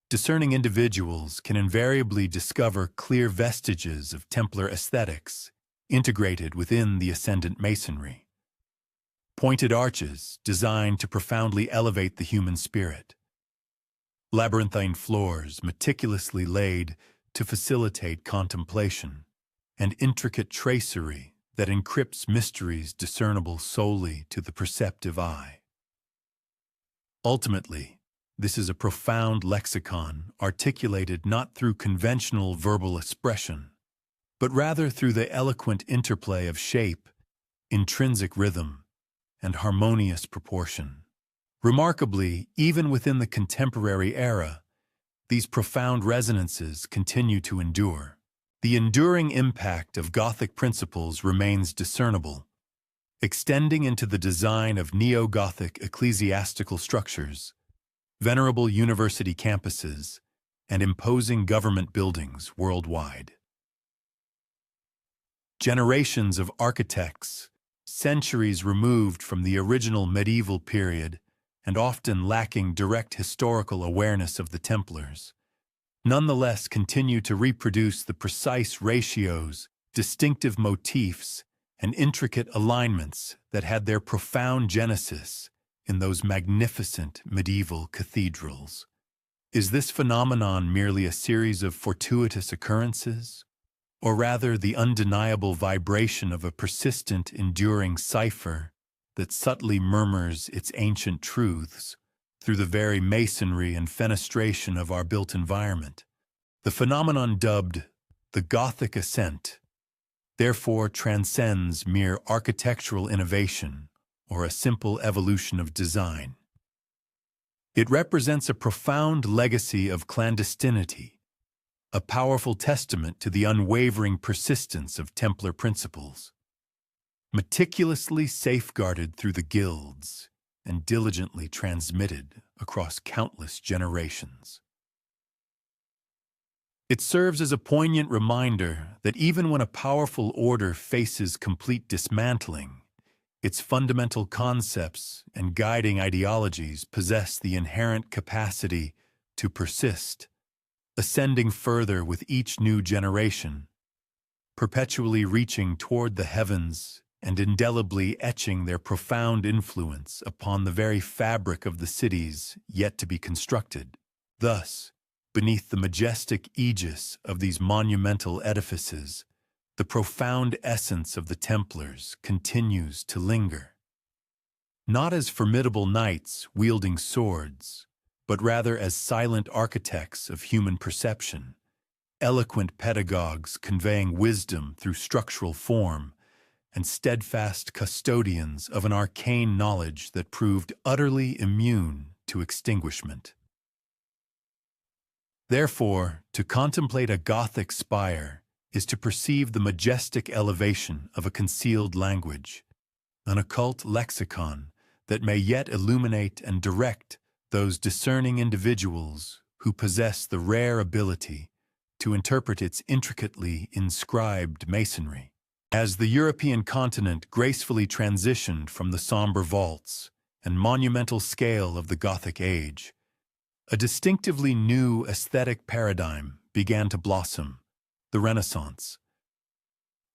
discerning individuals can invariably discover clear vestiges of Templar aesthetics integrated within the ascendant masonry. Pointed arches designed to profoundly elevate the human spirit, labyrinthine floors meticulously laid to facilitate contemplation, and intricate tracery that encrypts mysteries discernible solely to the perceptive eye. Ultimately, this is a profound lexicon articulated not through conventional verbal expression, but rather through the eloquent interplay of shape, intrinsic rhythm, and harmonious proportion. Remarkably, even within the contemporary era, these profound resonances continue to endure. The enduring impact of Gothic principles remains discernible, extending into the design of neo-Gothic ecclesiastical structures, venerable university campuses, and imposing government buildings worldwide. Generations of architects, centuries removed from the original medieval period and often lacking direct historical awareness of the Templars, nonetheless continue to reproduce the precise ratios, distinctive motifs, and intricate alignments that had their profound genesis in those magnificent medieval cathedrals. Is this phenomenon merely a series of fortuitous occurrences, or rather the undeniable vibration of a persistent, enduring cipher that subtly murmurs its ancient truths through the very masonry and fenestration of our built environment? The phenomenon dubbed the Gothic Ascent therefore transcends mere architectural innovation or a simple evolution of design. It represents a profound legacy of clandestinity, a powerful testament to the unwavering persistence of Templar principles. Meticulously safeguarded through the guilds, and diligently transmitted across countless generations. It serves as a poignant reminder that even when a powerful order faces complete dismantling, its fundamental concepts and guiding ideologies possess the inherent capacity to persist, ascending further with each new generation, perpetually reaching toward the heavens and indelibly etching their profound influence upon the very fabric of the cities yet to be constructed. Thus, beneath the majestic aegis of these monumental edifices, the profound essence of the Templars continues to linger. Not as formidable knights wielding swords, but rather as silent architects of human perception, eloquent pedagogues conveying wisdom through structural form, and steadfast custodians of an arcane knowledge that proved utterly immune to extinguishment. Therefore, to contemplate a Gothic spire is to perceive the majestic elevation of a concealed language, an occult lexicon that may yet illuminate and direct those discerning individuals who possess the rare ability to interpret its intricately inscribed masonry. As the European continent gracefully transitioned from the somber vaults and monumental scale of the Gothic age, a distinctively new aesthetic paradigm began to blossom, the Renaissance.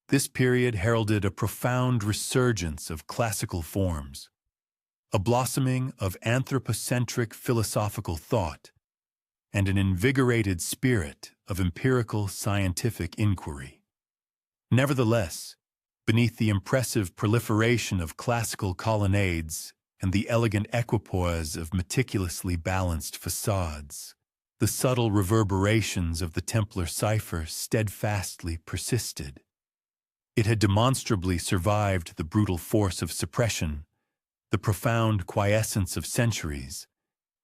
This period heralded a profound resurgence of classical forms, a blossoming of anthropocentric philosophical thought, and an invigorated spirit of empirical scientific inquiry. Nevertheless, beneath the impressive proliferation of classical colonnades and the elegant equipoise of meticulously balanced facades, the subtle reverberations of the Templar cipher steadfastly persisted. It had demonstrably survived the brutal force of suppression, the profound quiescence of centuries,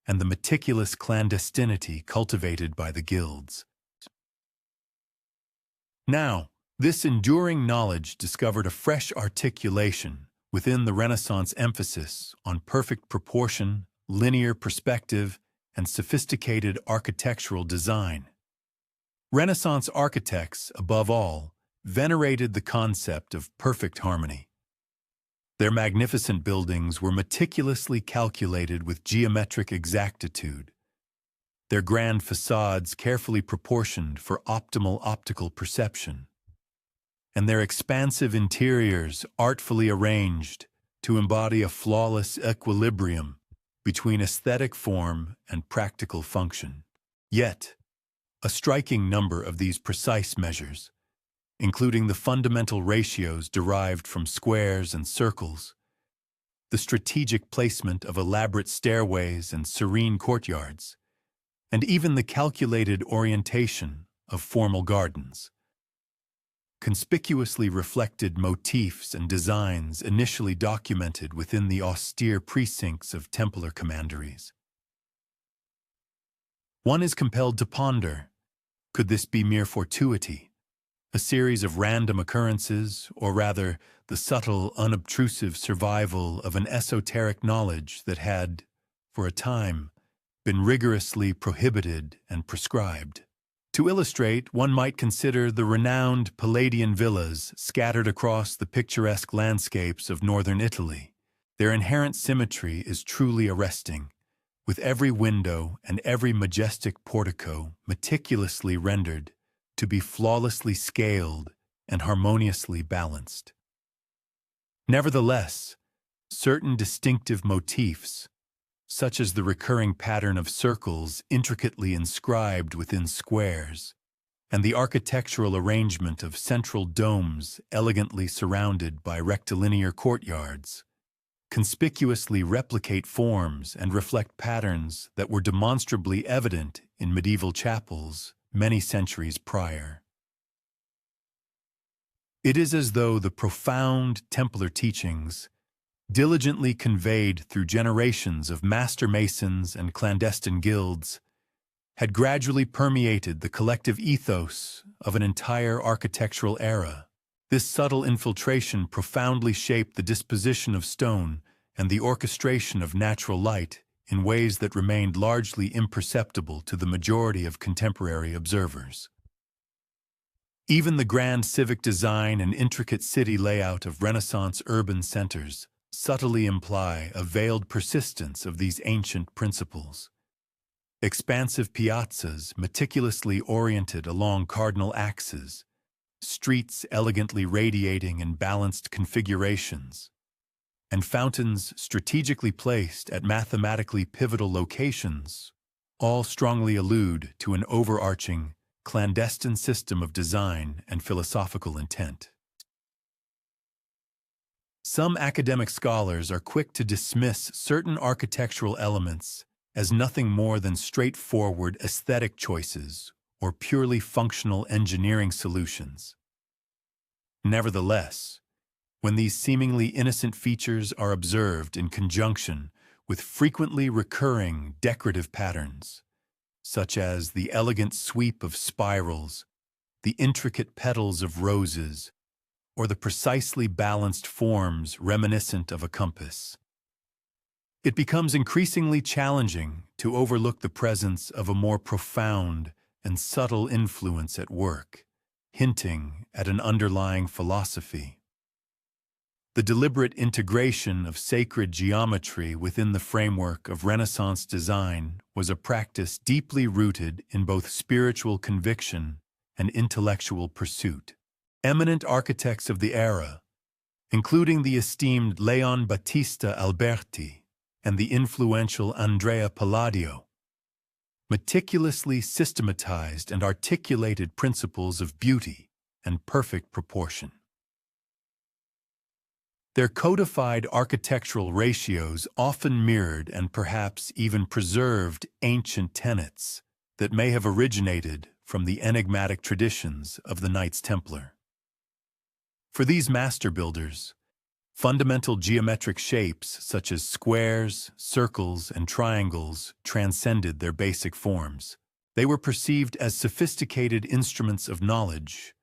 and the meticulous clandestinity cultivated by the guilds. Now, this enduring knowledge discovered a fresh articulation within the Renaissance emphasis on perfect proportion, linear perspective, and sophisticated architectural design. Renaissance architects, above all, venerated the concept of perfect harmony. Their magnificent buildings were meticulously calculated with geometric exactitude, their grand facades carefully proportioned for optimal optical perception, and their expansive interiors artfully arranged to embody a flawless equilibrium between aesthetic form and practical function. Yet, a striking number of these precise measures, including the fundamental ratios derived from squares and circles, the strategic placement of elaborate stairways and serene courtyards, and even the calculated orientation of formal gardens, conspicuously reflected motifs and designs initially documented within the austere precincts of Templar commanderies. One is compelled to ponder, could this be mere fortuity, a series of random occurrences, or rather, the subtle, unobtrusive survival of an esoteric knowledge that had, for a time, been rigorously prohibited and prescribed? To illustrate, one might consider the renowned Palladian villas scattered across the picturesque landscapes of northern Italy. Their inherent symmetry is truly arresting, with every window and every majestic portico meticulously rendered to be flawlessly scaled and harmoniously balanced. Nevertheless, certain distinctive motifs, such as the recurring pattern of circles intricately inscribed within squares, and the architectural arrangement of central domes elegantly surrounded by rectilinear courtyards, conspicuously replicate forms and reflect patterns that were demonstrably evident in medieval chapels many centuries prior. It is as though the profound Templar teachings, diligently conveyed through generations of master masons and clandestine guilds, had gradually permeated the collective ethos of an entire architectural era. This subtle infiltration profoundly shaped the disposition of stone and the orchestration of natural light in ways that remained largely imperceptible to the majority of contemporary observers. Even the grand civic design and intricate city layout of Renaissance urban centers subtly imply a veiled persistence of these ancient principles. Expansive piazzas meticulously oriented along cardinal axes, streets elegantly radiating in balanced configurations, and fountains strategically placed at mathematically pivotal locations all strongly allude to an overarching, clandestine system of design and philosophical intent. Some academic scholars are quick to dismiss certain architectural elements as nothing more than straightforward aesthetic choices or purely functional engineering solutions. Nevertheless, when these seemingly innocent features are observed in conjunction with frequently recurring decorative patterns, such as the elegant sweep of spirals, the intricate petals of roses, or the precisely balanced forms reminiscent of a compass, it becomes increasingly challenging to overlook the presence of a more profound and subtle influence at work, hinting at an underlying philosophy. The deliberate integration of sacred geometry within the framework of Renaissance design was a practice deeply rooted in both spiritual conviction and intellectual pursuit. Eminent architects of the era, including the esteemed Leon Battista Alberti and the influential Andrea Palladio, meticulously systematized and articulated principles of beauty and perfect proportion. Their codified architectural ratios often mirrored and perhaps even preserved ancient tenets that may have originated from the enigmatic traditions of the Knights Templar. For these master builders, fundamental geometric shapes such as squares, circles, and triangles transcended their basic forms. They were perceived as sophisticated instruments of knowledge,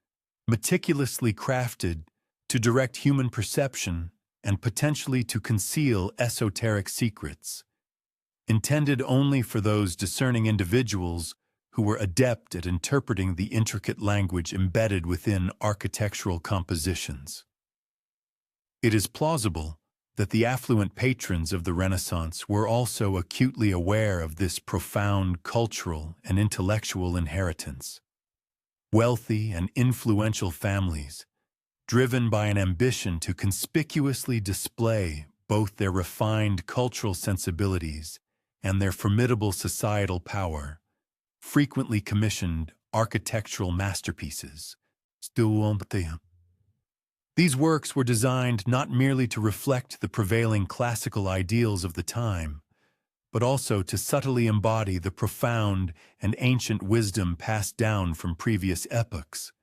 meticulously crafted to direct human perception and potentially to conceal esoteric secrets, intended only for those discerning individuals who were adept at interpreting the intricate language embedded within architectural compositions. It is plausible that the affluent patrons of the Renaissance were also acutely aware of this profound cultural and intellectual inheritance. Wealthy and influential families, driven by an ambition to conspicuously display both their refined cultural sensibilities and their formidable societal power, frequently commissioned architectural masterpieces. These works were designed not merely to reflect the prevailing classical ideals of the time, but also to subtly embody the profound and ancient wisdom passed down from previous epochs,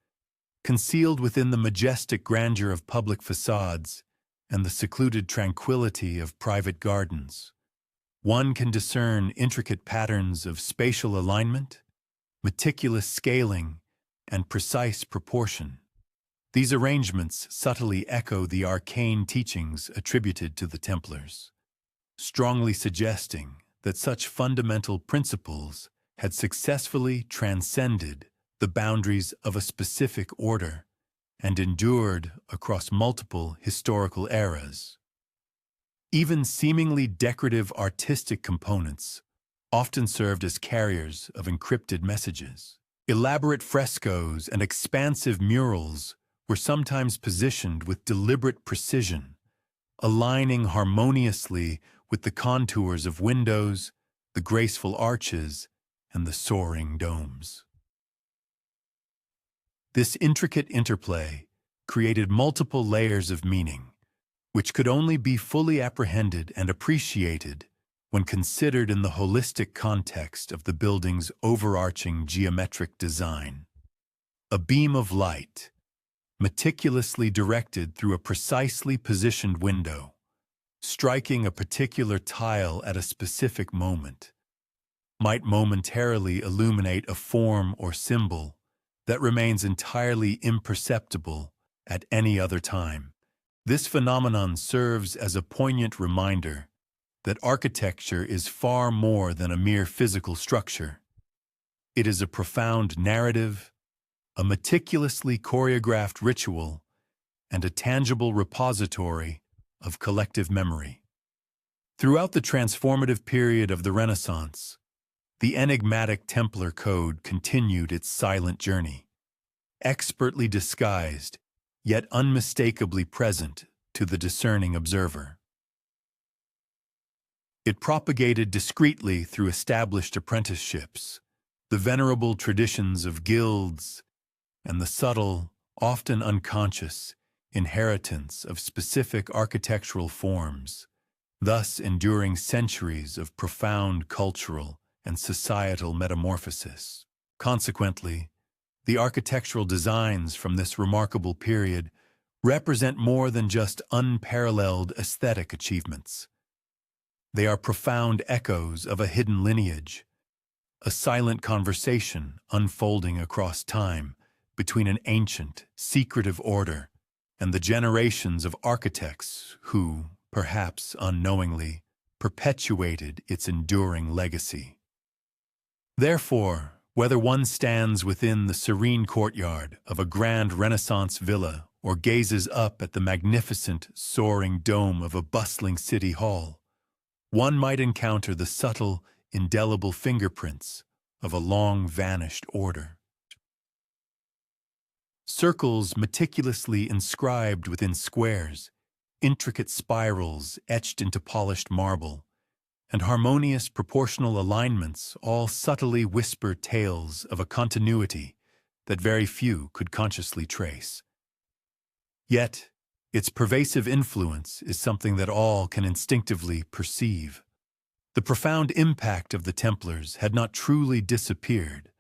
concealed within the majestic grandeur of public facades and the secluded tranquility of private gardens. One can discern intricate patterns of spatial alignment, meticulous scaling, and precise proportion. These arrangements subtly echo the arcane teachings attributed to the Templars, strongly suggesting that such fundamental principles had successfully transcended the boundaries of a specific order and endured across multiple historical eras. Even seemingly decorative artistic components often served as carriers of encrypted messages. Elaborate frescoes and expansive murals were sometimes positioned with deliberate precision, aligning harmoniously with the contours of windows, the graceful arches, and the soaring domes. This intricate interplay created multiple layers of meaning, which could only be fully apprehended and appreciated when considered in the holistic context of the building's overarching geometric design. A beam of light, meticulously directed through a precisely positioned window, striking a particular tile at a specific moment, might momentarily illuminate a form or symbol that remains entirely imperceptible at any other time, This phenomenon serves as a poignant reminder that architecture is far more than a mere physical structure. It is a profound narrative, a meticulously choreographed ritual, and a tangible repository of collective memory. Throughout the transformative period of the Renaissance, the enigmatic Templar Code continued its silent journey, expertly disguised, yet unmistakably present to the discerning observer. It propagated discreetly through established apprenticeships, the venerable traditions of guilds, and the subtle, often unconscious, inheritance of specific architectural forms, thus enduring centuries of profound cultural and societal metamorphosis. Consequently, the architectural designs from this remarkable period represent more than just unparalleled aesthetic achievements. They are profound echoes of a hidden lineage, a silent conversation unfolding across time between an ancient, secretive order and the generations of architects who, perhaps unknowingly, perpetuated its enduring legacy. Therefore, whether one stands within the serene courtyard of a grand Renaissance villa or gazes up at the magnificent, soaring dome of a bustling city hall, one might encounter the subtle, indelible fingerprints of a long-vanished order. Circles meticulously inscribed within squares, intricate spirals etched into polished marble, and harmonious proportional alignments all subtly whisper tales of a continuity that very few could consciously trace. Yet, its pervasive influence is something that all can instinctively perceive. The profound impact of the Templars had not truly disappeared.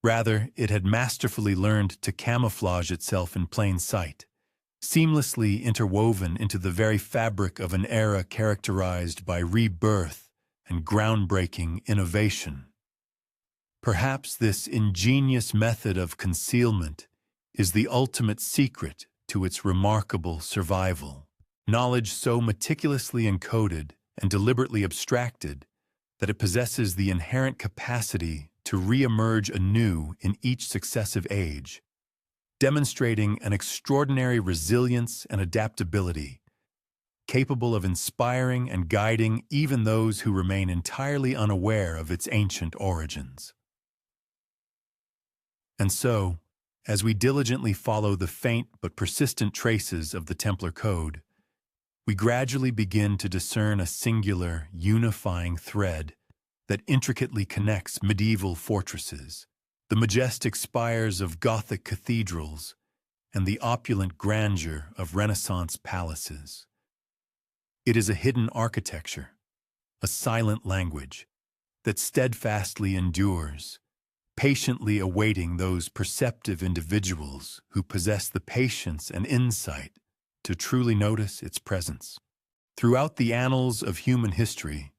Rather, it had masterfully learned to camouflage itself in plain sight, seamlessly interwoven into the very fabric of an era characterized by rebirth and groundbreaking innovation. Perhaps this ingenious method of concealment is the ultimate secret to its remarkable survival. Knowledge so meticulously encoded and deliberately abstracted that it possesses the inherent capacity to re-emerge anew in each successive age, demonstrating an extraordinary resilience and adaptability, capable of inspiring and guiding even those who remain entirely unaware of its ancient origins. And so, as we diligently follow the faint but persistent traces of the Templar Code, we gradually begin to discern a singular, unifying thread that intricately connects medieval fortresses, the majestic spires of Gothic cathedrals, and the opulent grandeur of Renaissance palaces. It is a hidden architecture, a silent language that steadfastly endures, patiently awaiting those perceptive individuals who possess the patience and insight to truly notice its presence. Throughout the annals of human history,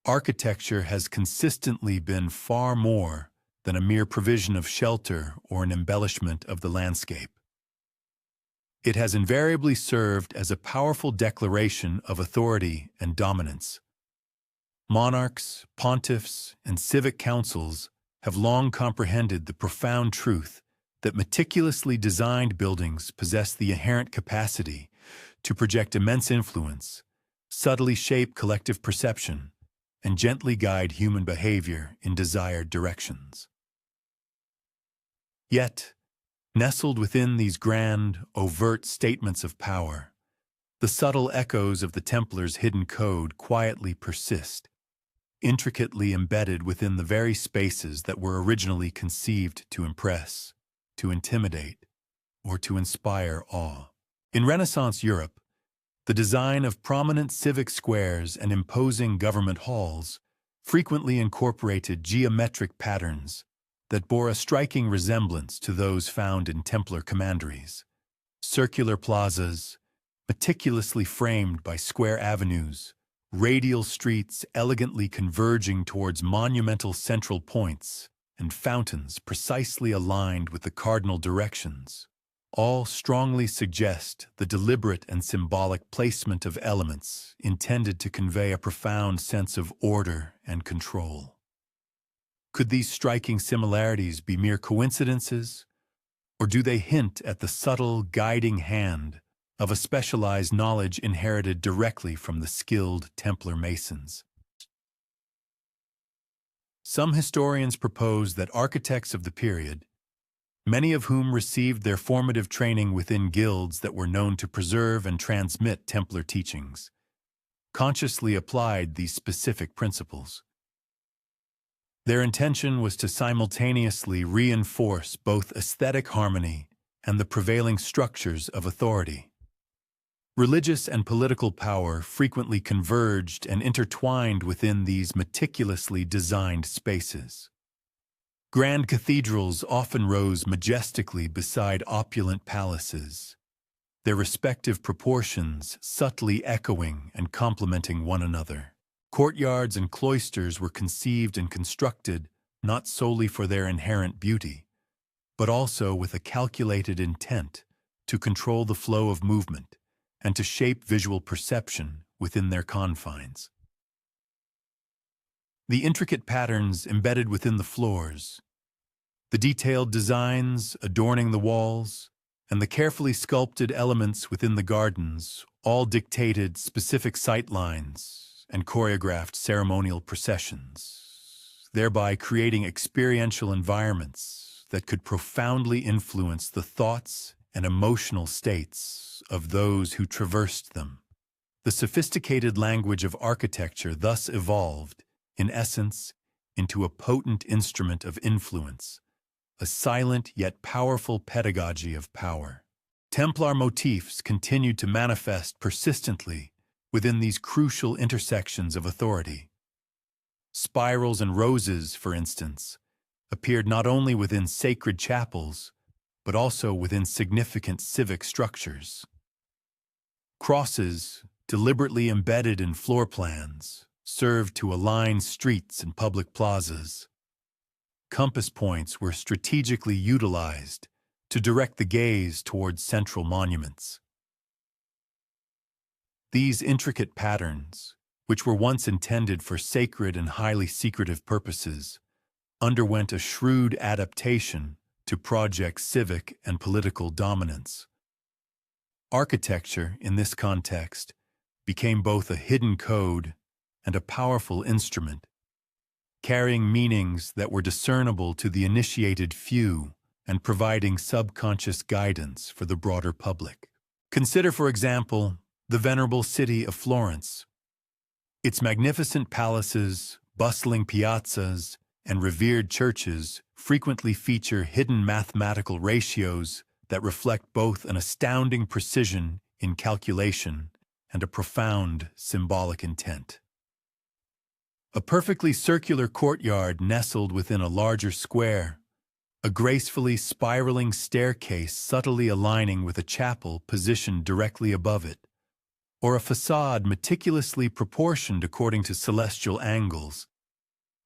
architecture has consistently been far more than a mere provision of shelter or an embellishment of the landscape. It has invariably served as a powerful declaration of authority and dominance. Monarchs, pontiffs, and civic councils have long comprehended the profound truth that meticulously designed buildings possess the inherent capacity to project immense influence, subtly shape collective perception, and gently guide human behavior in desired directions. Yet, nestled within these grand, overt statements of power, the subtle echoes of the Templars' hidden code quietly persist, intricately embedded within the very spaces that were originally conceived to impress, to intimidate, or to inspire awe. In Renaissance Europe, the design of prominent civic squares and imposing government halls frequently incorporated geometric patterns that bore a striking resemblance to those found in Templar commanderies. Circular plazas, meticulously framed by square avenues, radial streets elegantly converging towards monumental central points, and fountains precisely aligned with the cardinal directions, all strongly suggest the deliberate and symbolic placement of elements intended to convey a profound sense of order and control. Could these striking similarities be mere coincidences, or do they hint at the subtle guiding hand of a specialized knowledge inherited directly from the skilled Templar masons? Some historians propose that architects of the period, many of whom received their formative training within guilds that were known to preserve and transmit Templar teachings, consciously applied these specific principles. Their intention was to simultaneously reinforce both aesthetic harmony and the prevailing structures of authority. Religious and political power frequently converged and intertwined within these meticulously designed spaces. Grand cathedrals often rose majestically beside opulent palaces, their respective proportions subtly echoing and complementing one another. Courtyards and cloisters were conceived and constructed not solely for their inherent beauty, but also with a calculated intent to control the flow of movement and to shape visual perception within their confines. The intricate patterns embedded within the floors, the detailed designs adorning the walls, and the carefully sculpted elements within the gardens all dictated specific sightlines and choreographed ceremonial processions, thereby creating experiential environments that could profoundly influence the thoughts and emotional states of those who traversed them. The sophisticated language of architecture thus evolved, in essence, into a potent instrument of influence, a silent yet powerful pedagogy of power. Templar motifs continued to manifest persistently within these crucial intersections of authority. Spirals and roses, for instance, appeared not only within sacred chapels, but also within significant civic structures. Crosses, deliberately embedded in floor plans, served to align streets and public plazas. Compass points were strategically utilized to direct the gaze towards central monuments. These intricate patterns, which were once intended for sacred and highly secretive purposes, underwent a shrewd adaptation to project civic and political dominance. Architecture, in this context, became both a hidden code and a powerful instrument, carrying meanings that were discernible to the initiated few and providing subconscious guidance for the broader public. Consider, for example, the venerable city of Florence. Its magnificent palaces, bustling piazzas, and revered churches frequently feature hidden mathematical ratios that reflect both an astounding precision in calculation and a profound symbolic intent. A perfectly circular courtyard nestled within a larger square, a gracefully spiraling staircase subtly aligning with a chapel positioned directly above it, or a facade meticulously proportioned according to celestial angles.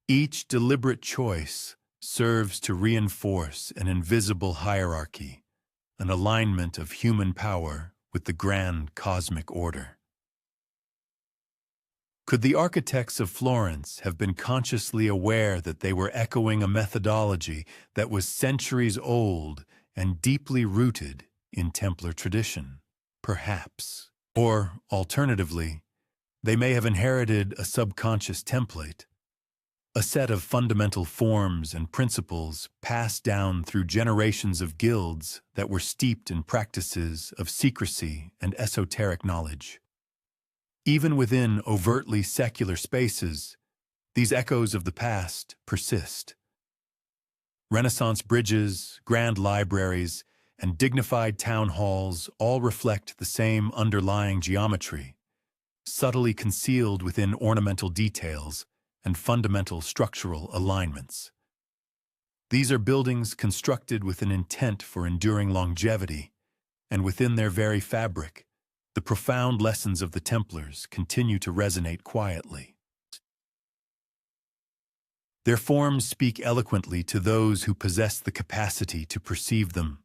Each deliberate choice serves to reinforce an invisible hierarchy, an alignment of human power with the grand cosmic order. Could the architects of Florence have been consciously aware that they were echoing a methodology that was centuries old and deeply rooted in Templar tradition? Perhaps. Or, alternatively, they may have inherited a subconscious template, a set of fundamental forms and principles passed down through generations of guilds that were steeped in practices of secrecy and esoteric knowledge. Even within overtly secular spaces, these echoes of the past persist. Renaissance bridges, grand libraries, and dignified town halls all reflect the same underlying geometry, subtly concealed within ornamental details and fundamental structural alignments. These are buildings constructed with an intent for enduring longevity, and within their very fabric, the profound lessons of the Templars continue to resonate quietly. Their forms speak eloquently to those who possess the capacity to perceive them.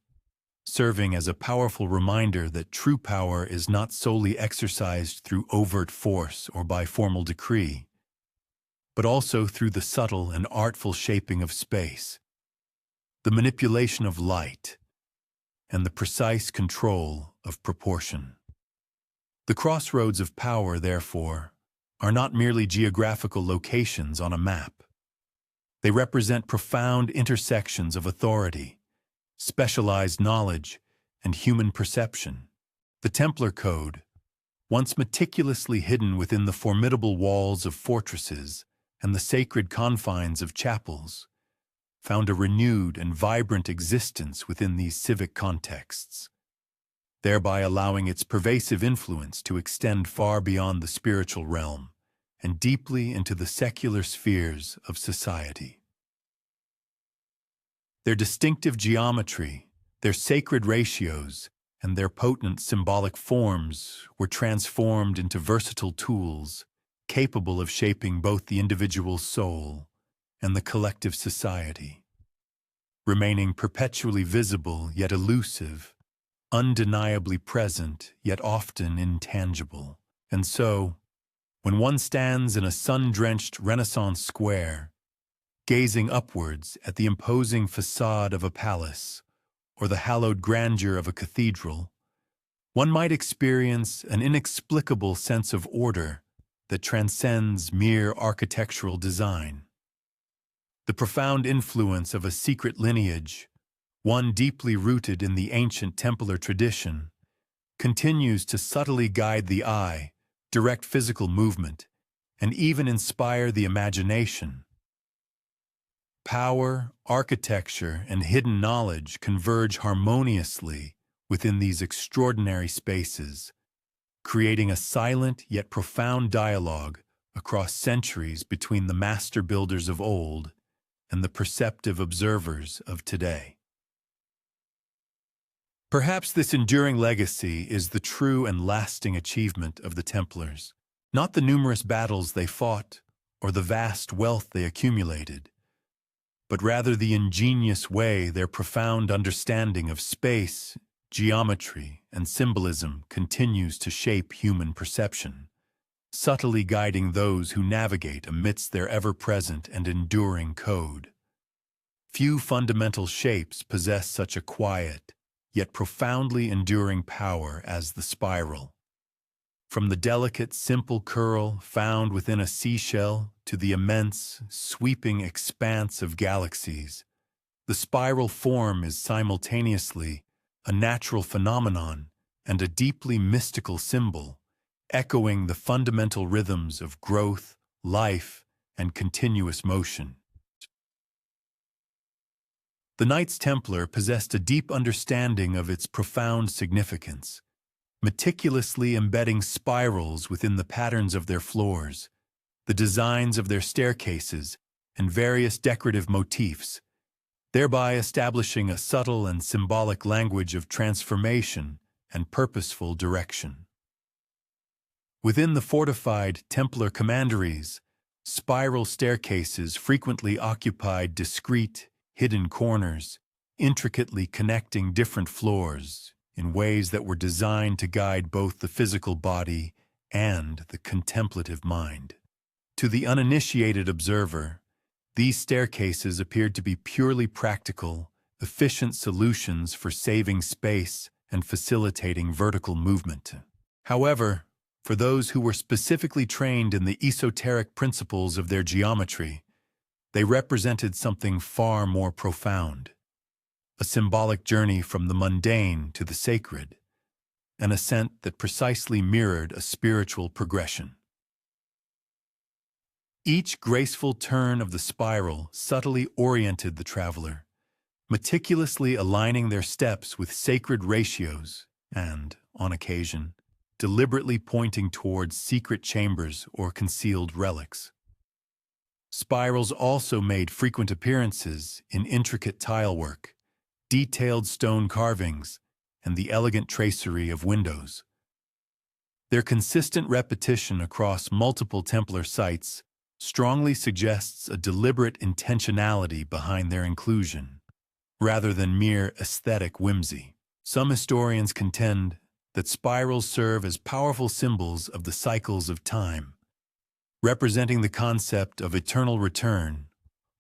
serving as a powerful reminder that true power is not solely exercised through overt force or by formal decree, but also through the subtle and artful shaping of space, the manipulation of light, and the precise control of proportion. The crossroads of power, therefore, are not merely geographical locations on a map. They represent profound intersections of authority, specialized knowledge, and human perception. The Templar Code, once meticulously hidden within the formidable walls of fortresses and the sacred confines of chapels, found a renewed and vibrant existence within these civic contexts, thereby allowing its pervasive influence to extend far beyond the spiritual realm and deeply into the secular spheres of society. Their distinctive geometry, their sacred ratios, and their potent symbolic forms were transformed into versatile tools capable of shaping both the individual soul and the collective society, remaining perpetually visible yet elusive, undeniably present yet often intangible. And so, when one stands in a sun-drenched Renaissance square, gazing upwards at the imposing facade of a palace or the hallowed grandeur of a cathedral, one might experience an inexplicable sense of order that transcends mere architectural design. The profound influence of a secret lineage, one deeply rooted in the ancient Templar tradition, continues to subtly guide the eye, direct physical movement, and even inspire the imagination. Power, architecture, and hidden knowledge converge harmoniously within these extraordinary spaces, creating a silent yet profound dialogue across centuries between the master builders of old and the perceptive observers of today. Perhaps this enduring legacy is the true and lasting achievement of the Templars, not the numerous battles they fought or the vast wealth they accumulated, but rather the ingenious way their profound understanding of space, geometry, and symbolism continues to shape human perception, subtly guiding those who navigate amidst their ever-present and enduring code. Few fundamental shapes possess such a quiet, yet profoundly enduring power as the spiral. From the delicate, simple curl found within a seashell to the immense, sweeping expanse of galaxies, the spiral form is simultaneously a natural phenomenon and a deeply mystical symbol, echoing the fundamental rhythms of growth, life, and continuous motion. The Knights Templar possessed a deep understanding of its profound significance, meticulously embedding spirals within the patterns of their floors, the designs of their staircases, and various decorative motifs, thereby establishing a subtle and symbolic language of transformation and purposeful direction. Within the fortified Templar commanderies, spiral staircases frequently occupied discrete, hidden corners, intricately connecting different floors in ways that were designed to guide both the physical body and the contemplative mind. To the uninitiated observer, these staircases appeared to be purely practical, efficient solutions for saving space and facilitating vertical movement. However, for those who were specifically trained in the esoteric principles of their geometry, they represented something far more profound, a symbolic journey from the mundane to the sacred, an ascent that precisely mirrored a spiritual progression. Each graceful turn of the spiral subtly oriented the traveler, meticulously aligning their steps with sacred ratios and, on occasion, deliberately pointing towards secret chambers or concealed relics. Spirals also made frequent appearances in intricate tilework, detailed stone carvings, and the elegant tracery of windows. Their consistent repetition across multiple Templar sites strongly suggests a deliberate intentionality behind their inclusion, rather than mere aesthetic whimsy. Some historians contend that spirals serve as powerful symbols of the cycles of time, representing the concept of eternal return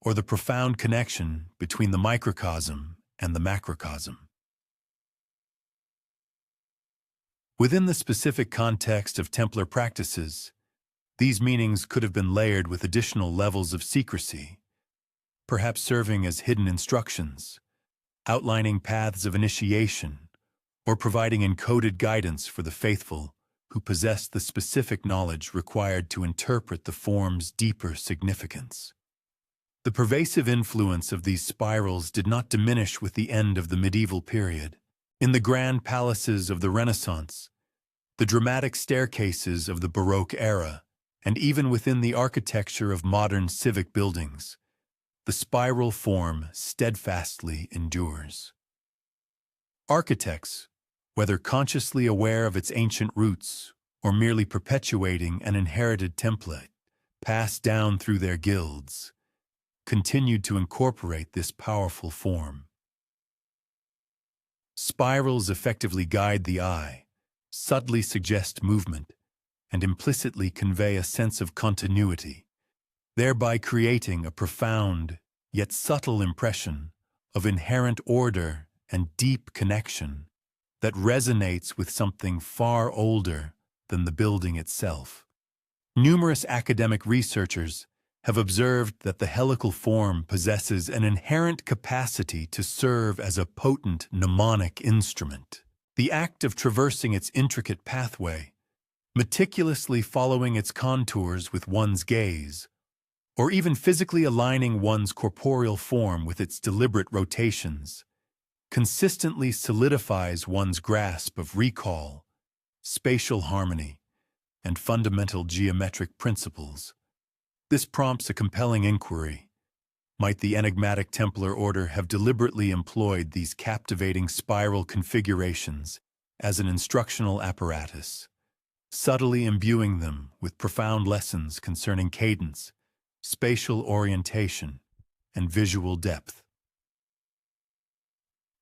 or the profound connection between the microcosm and the macrocosm. Within the specific context of Templar practices, these meanings could have been layered with additional levels of secrecy, perhaps serving as hidden instructions, outlining paths of initiation, or providing encoded guidance for the faithful who possessed the specific knowledge required to interpret the form's deeper significance. The pervasive influence of these spirals did not diminish with the end of the medieval period. In the grand palaces of the Renaissance, the dramatic staircases of the Baroque era, and even within the architecture of modern civic buildings, the spiral form steadfastly endures. Architects, whether consciously aware of its ancient roots or merely perpetuating an inherited template passed down through their guilds, continued to incorporate this powerful form. Spirals effectively guide the eye, subtly suggest movement, and implicitly convey a sense of continuity, thereby creating a profound yet subtle impression of inherent order and deep connection that resonates with something far older than the building itself. Numerous academic researchers have observed that the helical form possesses an inherent capacity to serve as a potent mnemonic instrument. The act of traversing its intricate pathway, meticulously following its contours with one's gaze, or even physically aligning one's corporeal form with its deliberate rotations, consistently solidifies one's grasp of recall, spatial harmony, and fundamental geometric principles. This prompts a compelling inquiry. Might the enigmatic Templar order have deliberately employed these captivating spiral configurations as an instructional apparatus, subtly imbuing them with profound lessons concerning cadence, spatial orientation, and visual depth?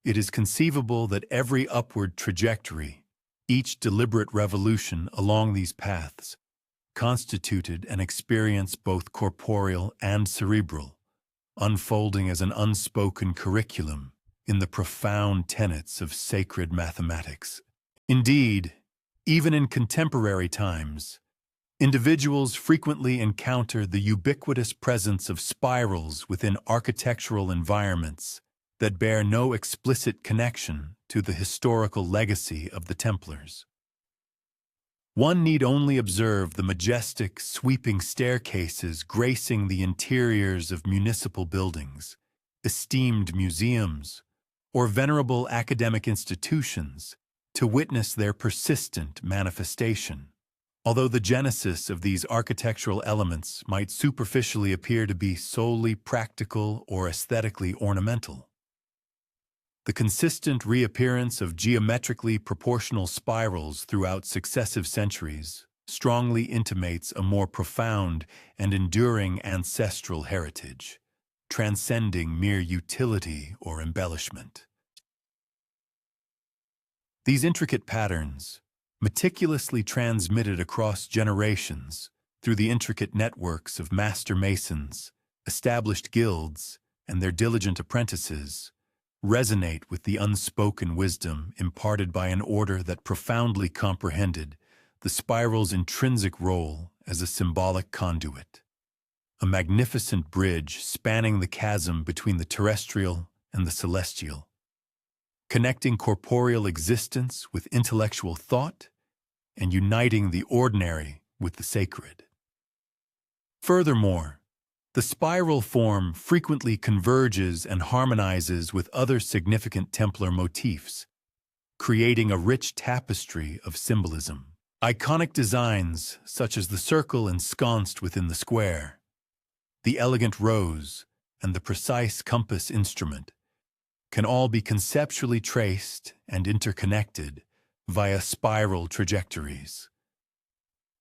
It is conceivable that every upward trajectory, each deliberate revolution along these paths, constituted an experience both corporeal and cerebral, unfolding as an unspoken curriculum in the profound tenets of sacred mathematics. Indeed, even in contemporary times, individuals frequently encounter the ubiquitous presence of spirals within architectural environments that bear no explicit connection to the historical legacy of the Templars. One need only observe the majestic, sweeping staircases gracing the interiors of municipal buildings, esteemed museums, or venerable academic institutions to witness their persistent manifestation. Although the genesis of these architectural elements might superficially appear to be solely practical or aesthetically ornamental, the consistent reappearance of geometrically proportional spirals throughout successive centuries strongly intimates a more profound and enduring ancestral heritage, transcending mere utility or embellishment. These intricate patterns, meticulously transmitted across generations through the intricate networks of master masons, established guilds, and their diligent apprentices, resonate with the unspoken wisdom imparted by an order that profoundly comprehended the spiral's intrinsic role as a symbolic conduit, a magnificent bridge spanning the chasm between the terrestrial and the celestial, connecting corporeal existence with intellectual thought and uniting the ordinary with the sacred. Furthermore, the spiral form frequently converges and harmonizes with other significant Templar motifs, creating a rich tapestry of symbolism. Iconic designs, such as the circle ensconced within the square, the elegant rose, and the precise compass instrument, can all be conceptually traced and interconnected via spiral trajectories,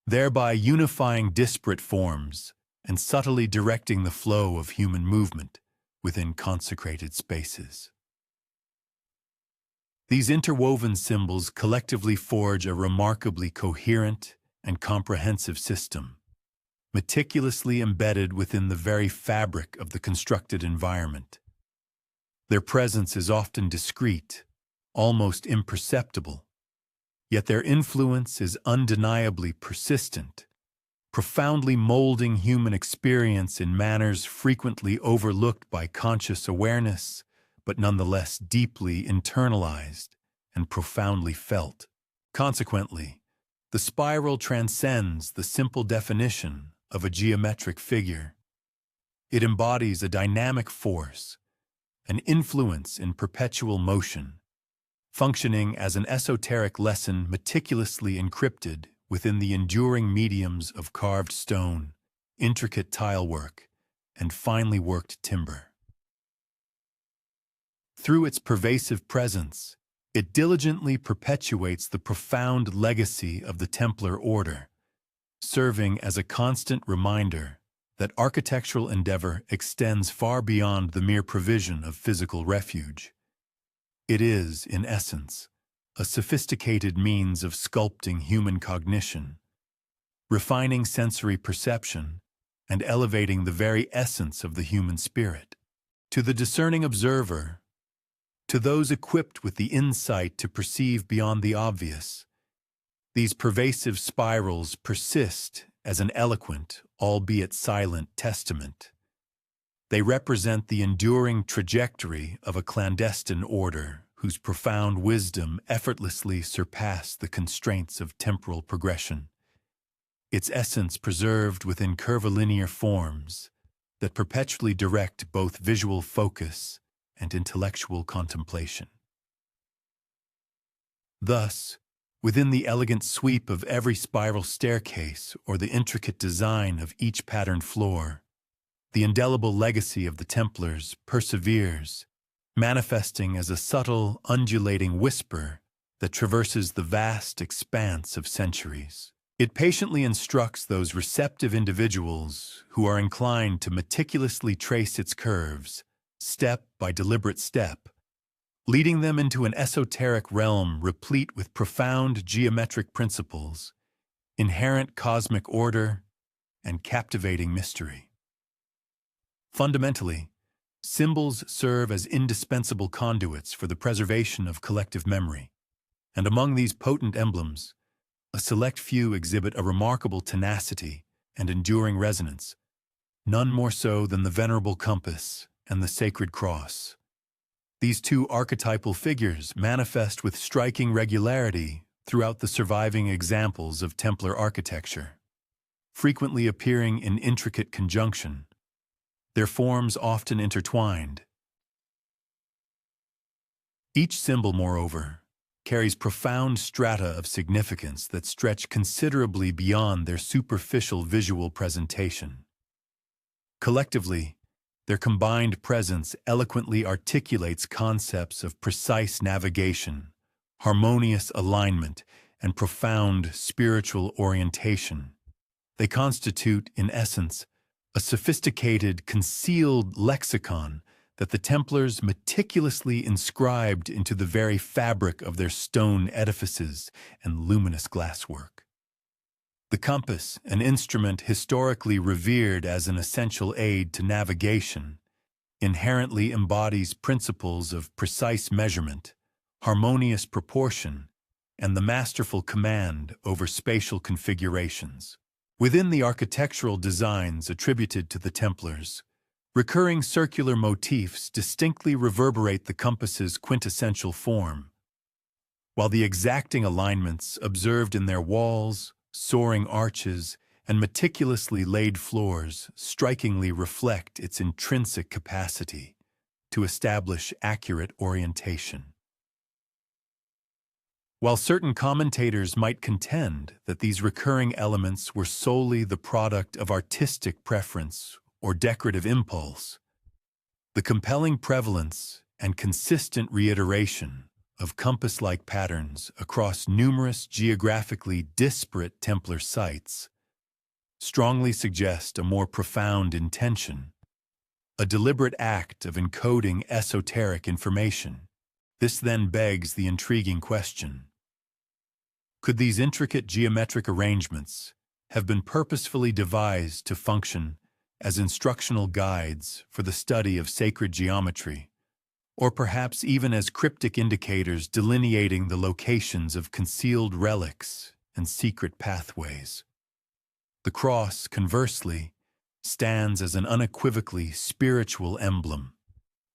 thereby unifying disparate forms and subtly directing the flow of human movement within consecrated spaces. These interwoven symbols collectively forge a remarkably coherent and comprehensive system, meticulously embedded within the very fabric of the constructed environment. Their presence is often discreet, almost imperceptible, yet their influence is undeniably persistent, profoundly molding human experience in manners frequently overlooked by conscious awareness, but nonetheless deeply internalized and profoundly felt. Consequently, the spiral transcends the simple definition of a geometric figure. It embodies a dynamic force, an influence in perpetual motion, functioning as an esoteric lesson meticulously encrypted within the enduring mediums of carved stone, intricate tilework, and finely worked timber. Through its pervasive presence, it diligently perpetuates the profound legacy of the Templar order, serving as a constant reminder that architectural endeavor extends far beyond the mere provision of physical refuge. It is, in essence, a sophisticated means of sculpting human cognition, refining sensory perception, and elevating the very essence of the human spirit. To the discerning observer, to those equipped with the insight to perceive beyond the obvious, these pervasive spirals persist as an eloquent, albeit silent, testament. They represent the enduring trajectory of a clandestine order whose profound wisdom effortlessly surpassed the constraints of temporal progression, its essence preserved within curvilinear forms that perpetually direct both visual focus and intellectual contemplation. Thus, within the elegant sweep of every spiral staircase or the intricate design of each patterned floor, the indelible legacy of the Templars perseveres, manifesting as a subtle, undulating whisper that traverses the vast expanse of centuries. It patiently instructs those receptive individuals who are inclined to meticulously trace its curves, step by deliberate step, leading them into an esoteric realm replete with profound geometric principles, inherent cosmic order, and captivating mystery. Fundamentally, symbols serve as indispensable conduits for the preservation of collective memory, and among these potent emblems, a select few exhibit a remarkable tenacity and enduring resonance, none more so than the venerable compass and the sacred cross. These two archetypal figures manifest with striking regularity throughout the surviving examples of Templar architecture, frequently appearing in intricate conjunction, their forms often intertwined. Each symbol, moreover, carries profound strata of significance that stretch considerably beyond their superficial visual presentation. Collectively, their combined presence eloquently articulates concepts of precise navigation, harmonious alignment, and profound spiritual orientation. They constitute, in essence, a sophisticated, concealed lexicon that the Templars meticulously inscribed into the very fabric of their stone edifices and luminous glasswork. The compass, an instrument historically revered as an essential aid to navigation, inherently embodies principles of precise measurement, harmonious proportion, and the masterful command over spatial configurations. Within the architectural designs attributed to the Templars, recurring circular motifs distinctly reverberate the compass's quintessential form, while the exacting alignments observed in their walls, soaring arches, and meticulously laid floors strikingly reflect its intrinsic capacity to establish accurate orientation. While certain commentators might contend that these recurring elements were solely the product of artistic preference or decorative impulse, the compelling prevalence and consistent reiteration of compass-like patterns across numerous geographically disparate Templar sites strongly suggest a more profound intention, a deliberate act of encoding esoteric information. This then begs the intriguing question: could these intricate geometric arrangements have been purposefully devised to function as instructional guides for the study of sacred geometry, or perhaps even as cryptic indicators delineating the locations of concealed relics and secret pathways? The cross, conversely, stands as an unequivocally spiritual emblem,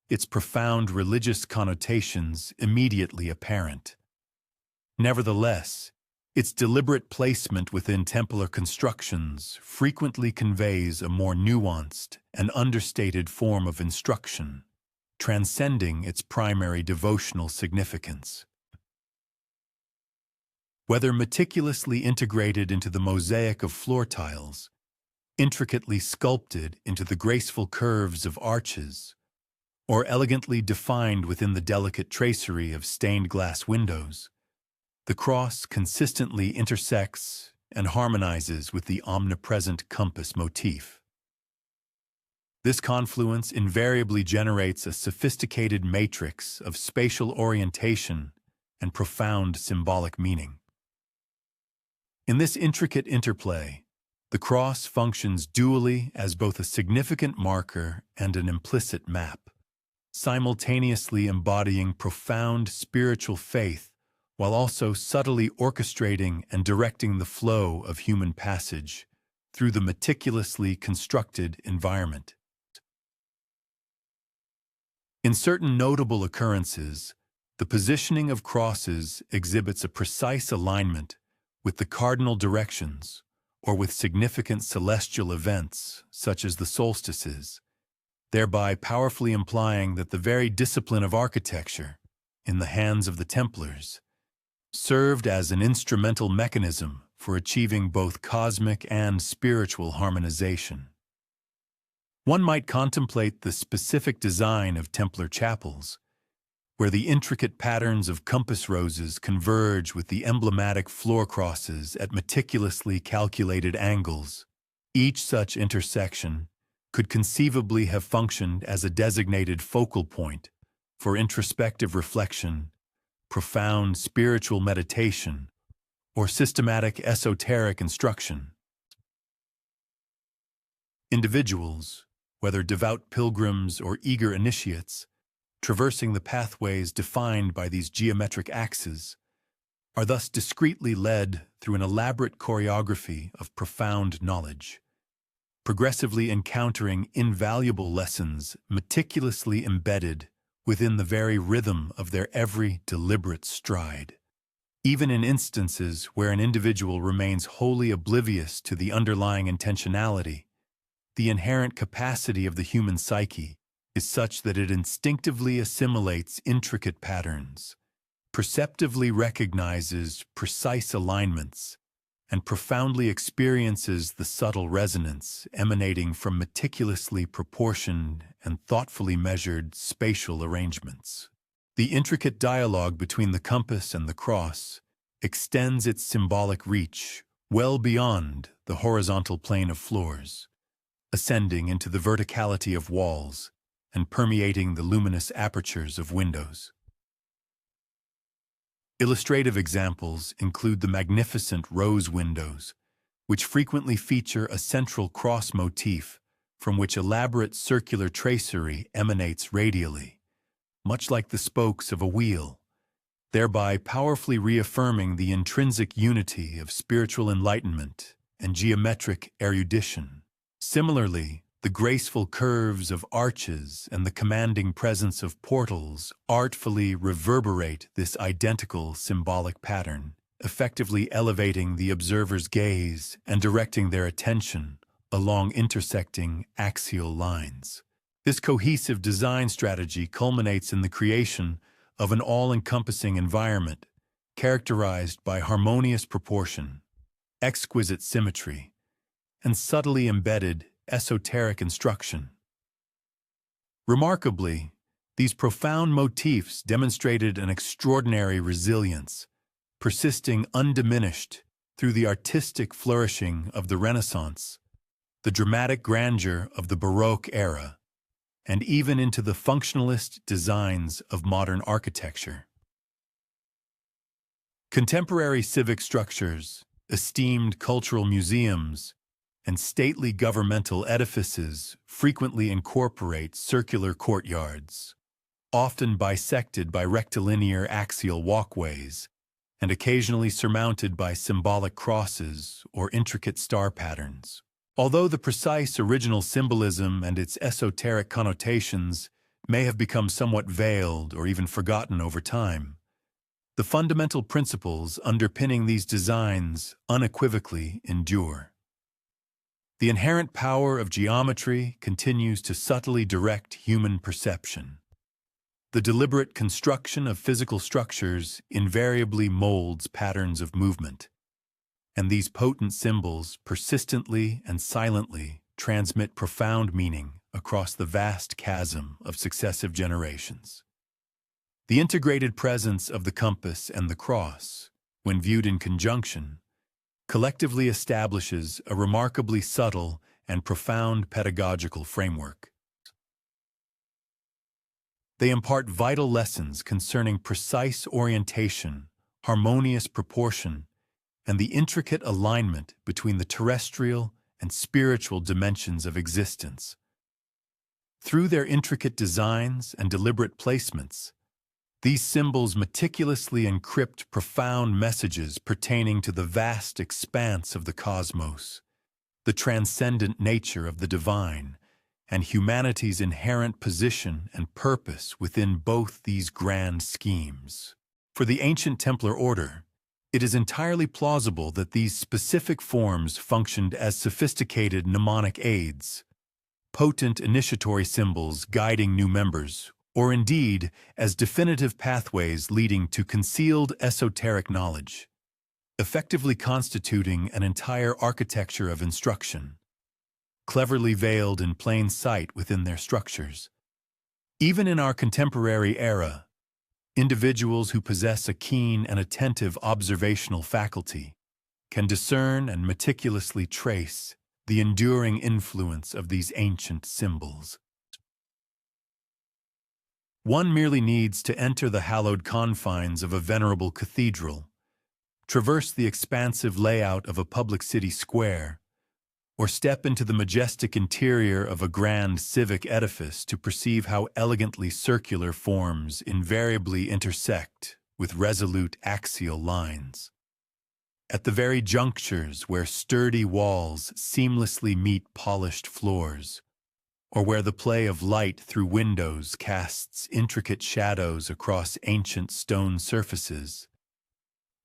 its profound religious connotations immediately apparent. Nevertheless, its deliberate placement within Templar constructions frequently conveys a more nuanced and understated form of instruction, transcending its primary devotional significance. Whether meticulously integrated into the mosaic of floor tiles, intricately sculpted into the graceful curves of arches, or elegantly defined within the delicate tracery of stained glass windows, the cross consistently intersects and harmonizes with the omnipresent compass motif. This confluence invariably generates a sophisticated matrix of spatial orientation and profound symbolic meaning. In this intricate interplay, the cross functions dually as both a significant marker and an implicit map, simultaneously embodying profound spiritual faith while also subtly orchestrating and directing the flow of human passage through the meticulously constructed environment. In certain notable occurrences, the positioning of crosses exhibits a precise alignment with the cardinal directions or with significant celestial events such as the solstices, thereby powerfully implying that the very discipline of architecture, in the hands of the Templars, served as an instrumental mechanism for achieving both cosmic and spiritual harmonization. One might contemplate the specific design of Templar chapels, where the intricate patterns of compass roses converge with the emblematic floor crosses at meticulously calculated angles. Each such intersection could conceivably have functioned as a designated focal point for introspective reflection, profound spiritual meditation, or systematic esoteric instruction. Individuals, whether devout pilgrims or eager initiates, traversing the pathways defined by these geometric axes, are thus discreetly led through an elaborate choreography of profound knowledge, progressively encountering invaluable lessons meticulously embedded within the very rhythm of their every deliberate stride. Even in instances where an individual remains wholly oblivious to the underlying intentionality, the inherent capacity of the human psyche is such that it instinctively assimilates intricate patterns, perceptively recognizes precise alignments, and profoundly experiences the subtle resonance emanating from meticulously proportioned and thoughtfully measured spatial arrangements. The intricate dialogue between the compass and the cross extends its symbolic reach well beyond the horizontal plane of floors, ascending into the verticality of walls and permeating the luminous apertures of windows. Illustrative examples include the magnificent rose windows, which frequently feature a central cross motif from which elaborate circular tracery emanates radially, much like the spokes of a wheel, thereby powerfully reaffirming the intrinsic unity of spiritual enlightenment and geometric erudition. Similarly, the graceful curves of arches and the commanding presence of portals artfully reverberate this identical symbolic pattern, effectively elevating the observer's gaze and directing their attention along intersecting axial lines. This cohesive design strategy culminates in the creation of an all-encompassing environment characterized by harmonious proportion, exquisite symmetry, and subtly embedded esoteric instruction. Remarkably, these profound motifs demonstrated an extraordinary resilience, persisting undiminished through the artistic flourishing of the Renaissance, the dramatic grandeur of the Baroque era, and even into the functionalist designs of modern architecture. Contemporary civic structures, esteemed cultural museums, and stately governmental edifices frequently incorporate circular courtyards, often bisected by rectilinear axial walkways, and occasionally surmounted by symbolic crosses or intricate star patterns. Although the precise original symbolism and its esoteric connotations may have become somewhat veiled or even forgotten over time, the fundamental principles underpinning these designs unequivocally endure. The inherent power of geometry continues to subtly direct human perception. The deliberate construction of physical structures invariably molds patterns of movement, and these potent symbols persistently and silently transmit profound meaning across the vast chasm of successive generations. The integrated presence of the compass and the cross, when viewed in conjunction, collectively establishes a remarkably subtle and profound pedagogical framework. They impart vital lessons concerning precise orientation, harmonious proportion, and the intricate alignment between the terrestrial and spiritual dimensions of existence. Through their intricate designs and deliberate placements, these symbols meticulously encrypt profound messages pertaining to the vast expanse of the cosmos, the transcendent nature of the divine, and humanity's inherent position and purpose within both these grand schemes. For the ancient Templar order, it is entirely plausible that these specific forms functioned as sophisticated mnemonic aids, potent initiatory symbols guiding new members, or indeed as definitive pathways leading to concealed esoteric knowledge, effectively constituting an entire architecture of instruction, cleverly veiled in plain sight within their structures. Even in our contemporary era, individuals who possess a keen and attentive observational faculty can discern and meticulously trace the enduring influence of these ancient symbols. One merely needs to enter the hallowed confines of a venerable cathedral, traverse the expansive layout of a public city square, or step into the majestic interior of a grand civic edifice to perceive how elegantly circular forms invariably intersect with resolute axial lines. At the very junctures where sturdy walls seamlessly meet polished floors, or where the play of light through windows casts intricate shadows across ancient stone surfaces,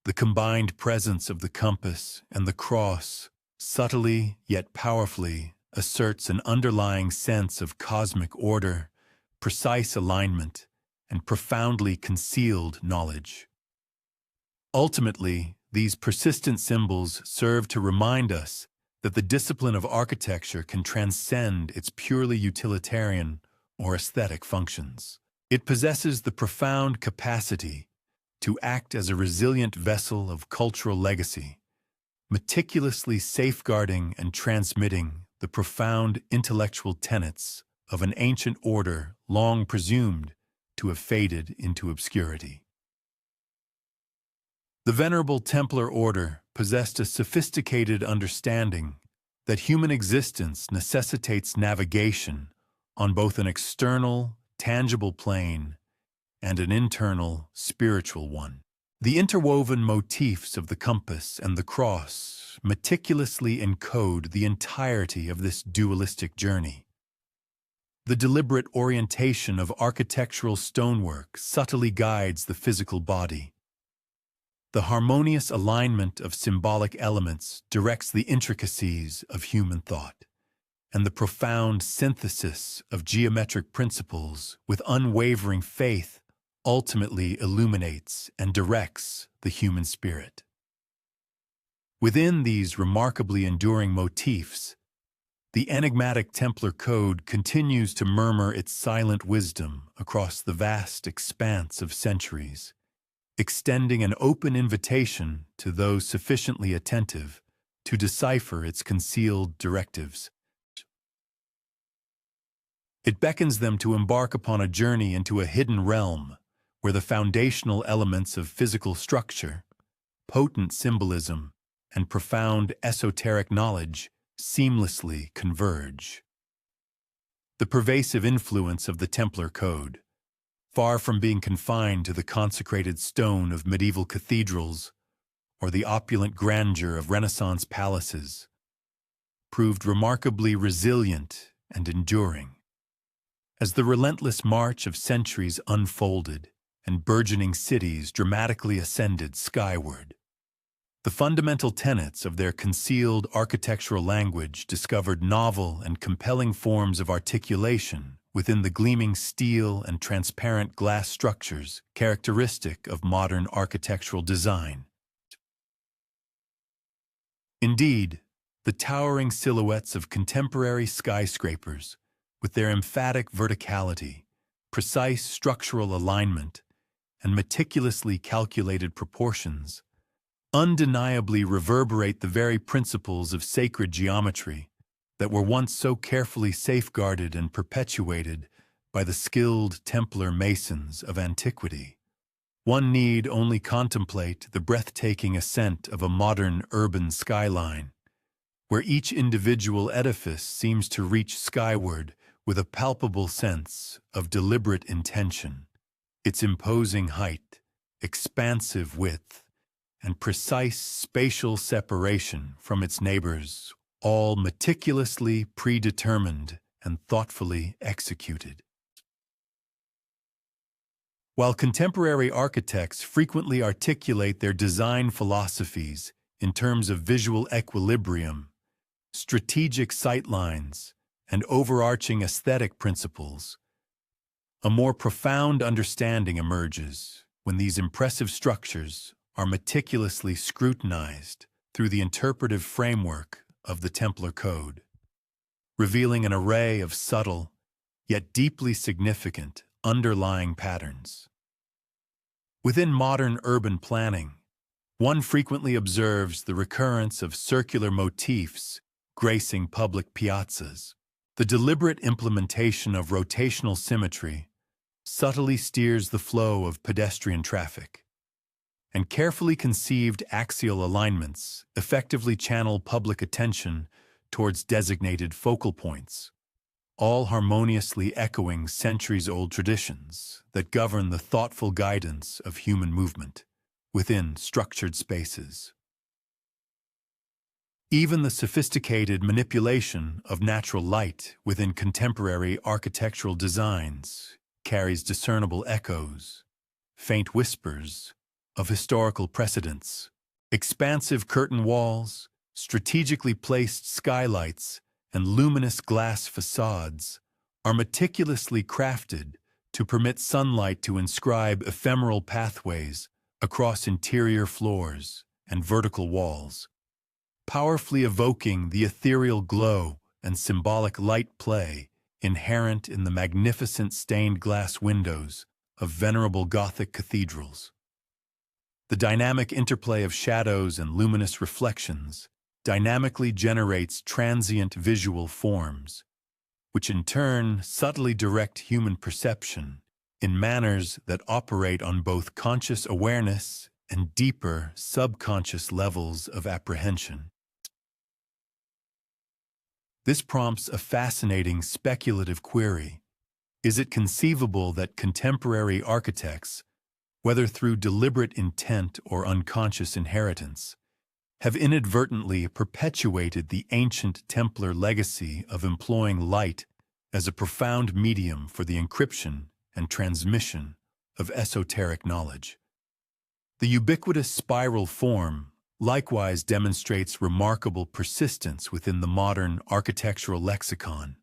the combined presence of the compass and the cross subtly yet powerfully asserts an underlying sense of cosmic order, precise alignment, and profoundly concealed knowledge. Ultimately, these persistent symbols serve to remind us that the discipline of architecture can transcend its purely utilitarian or aesthetic functions. It possesses the profound capacity to act as a resilient vessel of cultural legacy, meticulously safeguarding and transmitting the profound intellectual tenets of an ancient order long presumed to have faded into obscurity. The Venerable Templar Order possessed a sophisticated understanding that human existence necessitates navigation on both an external, tangible plane and an internal, spiritual one. The interwoven motifs of the compass and the cross meticulously encode the entirety of this dualistic journey. The deliberate orientation of architectural stonework subtly guides the physical body. The harmonious alignment of symbolic elements directs the intricacies of human thought, and the profound synthesis of geometric principles with unwavering faith ultimately illuminates and directs the human spirit. Within these remarkably enduring motifs, the enigmatic Templar Code continues to murmur its silent wisdom across the vast expanse of centuries, extending an open invitation to those sufficiently attentive to decipher its concealed directives. It beckons them to embark upon a journey into a hidden realm where the foundational elements of physical structure, potent symbolism, and profound esoteric knowledge seamlessly converge. The pervasive influence of the Templar Code, far from being confined to the consecrated stone of medieval cathedrals or the opulent grandeur of Renaissance palaces, proved remarkably resilient and enduring. As the relentless march of centuries unfolded and burgeoning cities dramatically ascended skyward, the fundamental tenets of their concealed architectural language discovered novel and compelling forms of articulation within the gleaming steel and transparent glass structures characteristic of modern architectural design. Indeed, the towering silhouettes of contemporary skyscrapers, with their emphatic verticality, precise structural alignment, and meticulously calculated proportions, undeniably reverberate the very principles of sacred geometry that were once so carefully safeguarded and perpetuated by the skilled Templar masons of antiquity. One need only contemplate the breathtaking ascent of a modern urban skyline, where each individual edifice seems to reach skyward with a palpable sense of deliberate intention. Its imposing height, expansive width, and precise spatial separation from its neighbors, all meticulously predetermined and thoughtfully executed. While contemporary architects frequently articulate their design philosophies in terms of visual equilibrium, strategic sightlines, and overarching aesthetic principles, a more profound understanding emerges when these impressive structures are meticulously scrutinized through the interpretive framework of the Templar Code, revealing an array of subtle, yet deeply significant, underlying patterns. Within modern urban planning, one frequently observes the recurrence of circular motifs gracing public piazzas. The deliberate implementation of rotational symmetry subtly steers the flow of pedestrian traffic, and carefully conceived axial alignments effectively channel public attention towards designated focal points, all harmoniously echoing centuries-old traditions that govern the thoughtful guidance of human movement within structured spaces. Even the sophisticated manipulation of natural light within contemporary architectural designs carries discernible echoes, faint whispers of historical precedents. Expansive curtain walls, strategically placed skylights, and luminous glass facades are meticulously crafted to permit sunlight to inscribe ephemeral pathways across interior floors and vertical walls, powerfully evoking the ethereal glow and symbolic light play inherent in the magnificent stained glass windows of venerable Gothic cathedrals. The dynamic interplay of shadows and luminous reflections dynamically generates transient visual forms, which in turn subtly direct human perception in manners that operate on both conscious awareness and deeper subconscious levels of apprehension. This prompts a fascinating speculative query. Is it conceivable that contemporary architects, whether through deliberate intent or unconscious inheritance, have inadvertently perpetuated the ancient Templar legacy of employing light as a profound medium for the encryption and transmission of esoteric knowledge? The ubiquitous spiral form likewise demonstrates remarkable persistence within the modern architectural lexicon.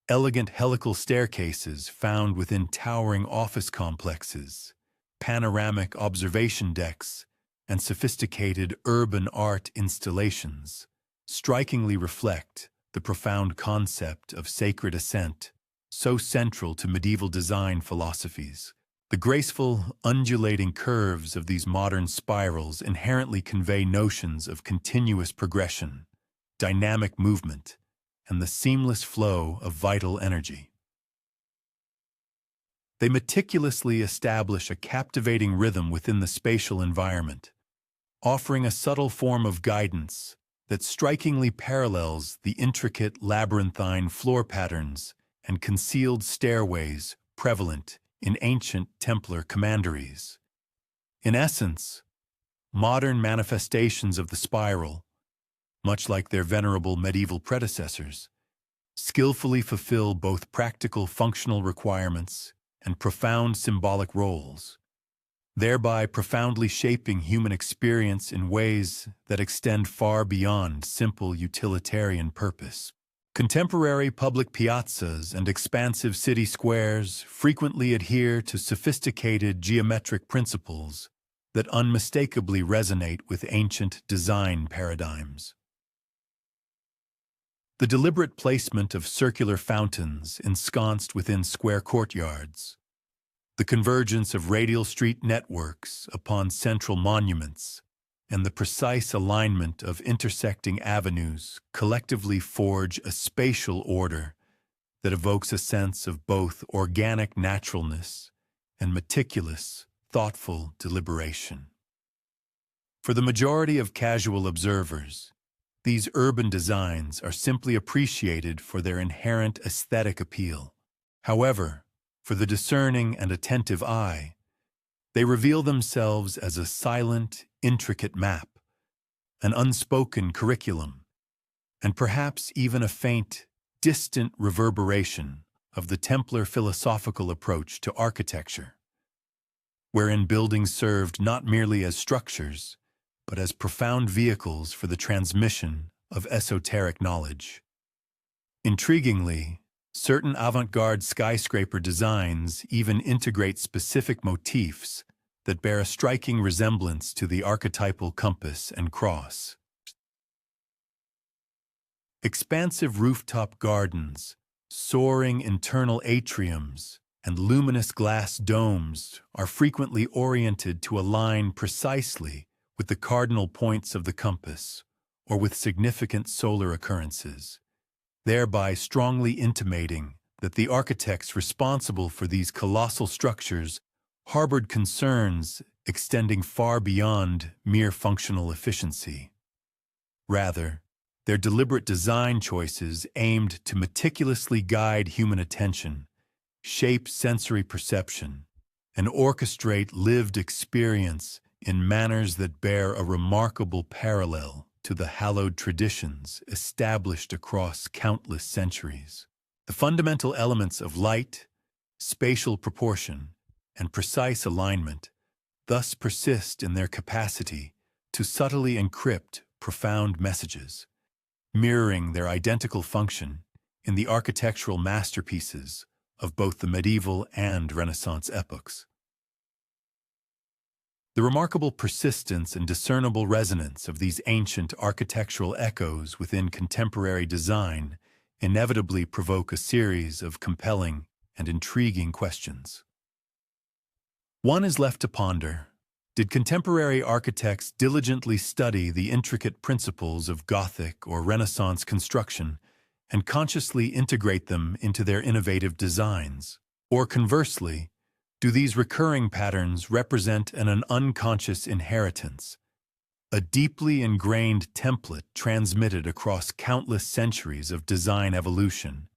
Elegant helical staircases found within towering office complexes, panoramic observation decks, and sophisticated urban art installations strikingly reflect the profound concept of sacred ascent, so central to medieval design philosophies. The graceful, undulating curves of these modern spirals inherently convey notions of continuous progression, dynamic movement, and the seamless flow of vital energy. They meticulously establish a captivating rhythm within the spatial environment, offering a subtle form of guidance that strikingly parallels the intricate labyrinthine floor patterns and concealed stairways prevalent in ancient Templar commanderies. In essence, modern manifestations of the spiral, much like their venerable medieval predecessors, skillfully fulfill both practical functional requirements and profound symbolic roles, thereby profoundly shaping human experience in ways that extend far beyond simple utilitarian purpose. Contemporary public piazzas and expansive city squares frequently adhere to sophisticated geometric principles that unmistakably resonate with ancient design paradigms. The deliberate placement of circular fountains ensconced within square courtyards, the convergence of radial street networks upon central monuments, and the precise alignment of intersecting avenues collectively forge a spatial order that evokes a sense of both organic naturalness and meticulous, thoughtful deliberation. For the majority of casual observers, these urban designs are simply appreciated for their inherent aesthetic appeal. However, for the discerning and attentive eye, they reveal themselves as a silent, intricate map, an unspoken curriculum, and perhaps even a faint, distant reverberation of the Templar philosophical approach to architecture, wherein buildings served not merely as structures, but as profound vehicles for the transmission of esoteric knowledge. Intriguingly, certain avant-garde skyscraper designs even integrate specific motifs that bear a striking resemblance to the archetypal compass and cross. Expansive rooftop gardens, soaring internal atriums, and luminous glass domes are frequently oriented to align precisely with the cardinal points of the compass or with significant solar occurrences, thereby strongly intimating that the architects responsible for these colossal structures harbored concerns extending far beyond mere functional efficiency. Rather, their deliberate design choices aimed to meticulously guide human attention, shape sensory perception, and orchestrate lived experience in manners that bear a remarkable parallel to the hallowed traditions established across countless centuries. The fundamental elements of light, spatial proportion, and precise alignment thus persist in their capacity to subtly encrypt profound messages, mirroring their identical function in the architectural masterpieces of both the medieval and Renaissance epochs. The remarkable persistence and discernible resonance of these ancient architectural echoes within contemporary design inevitably provoke a series of compelling and intriguing questions. One is left to ponder: did contemporary architects diligently study the intricate principles of Gothic or Renaissance construction and consciously integrate them into their innovative designs? Or conversely, do these recurring patterns represent an unconscious inheritance, a deeply ingrained template transmitted across countless centuries of design evolution,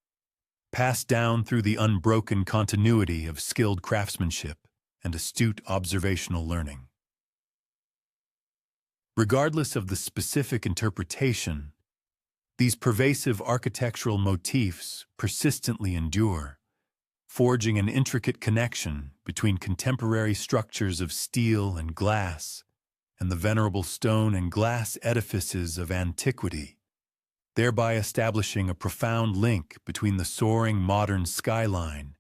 passed down through the unbroken continuity of skilled craftsmanship and astute observational learning? Regardless of the specific interpretation, these pervasive architectural motifs persistently endure, forging an intricate connection between contemporary structures of steel and glass and the venerable stone and glass edifices of antiquity, thereby establishing a profound link between the soaring modern skyline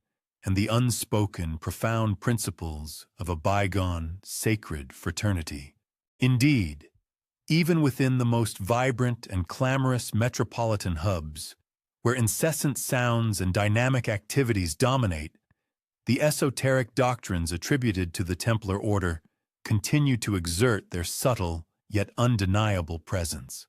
and the unspoken profound principles of a bygone sacred fraternity. Indeed, even within the most vibrant and clamorous metropolitan hubs, where incessant sounds and dynamic activities dominate, the esoteric doctrines attributed to the Templar order continue to exert their subtle yet undeniable presence.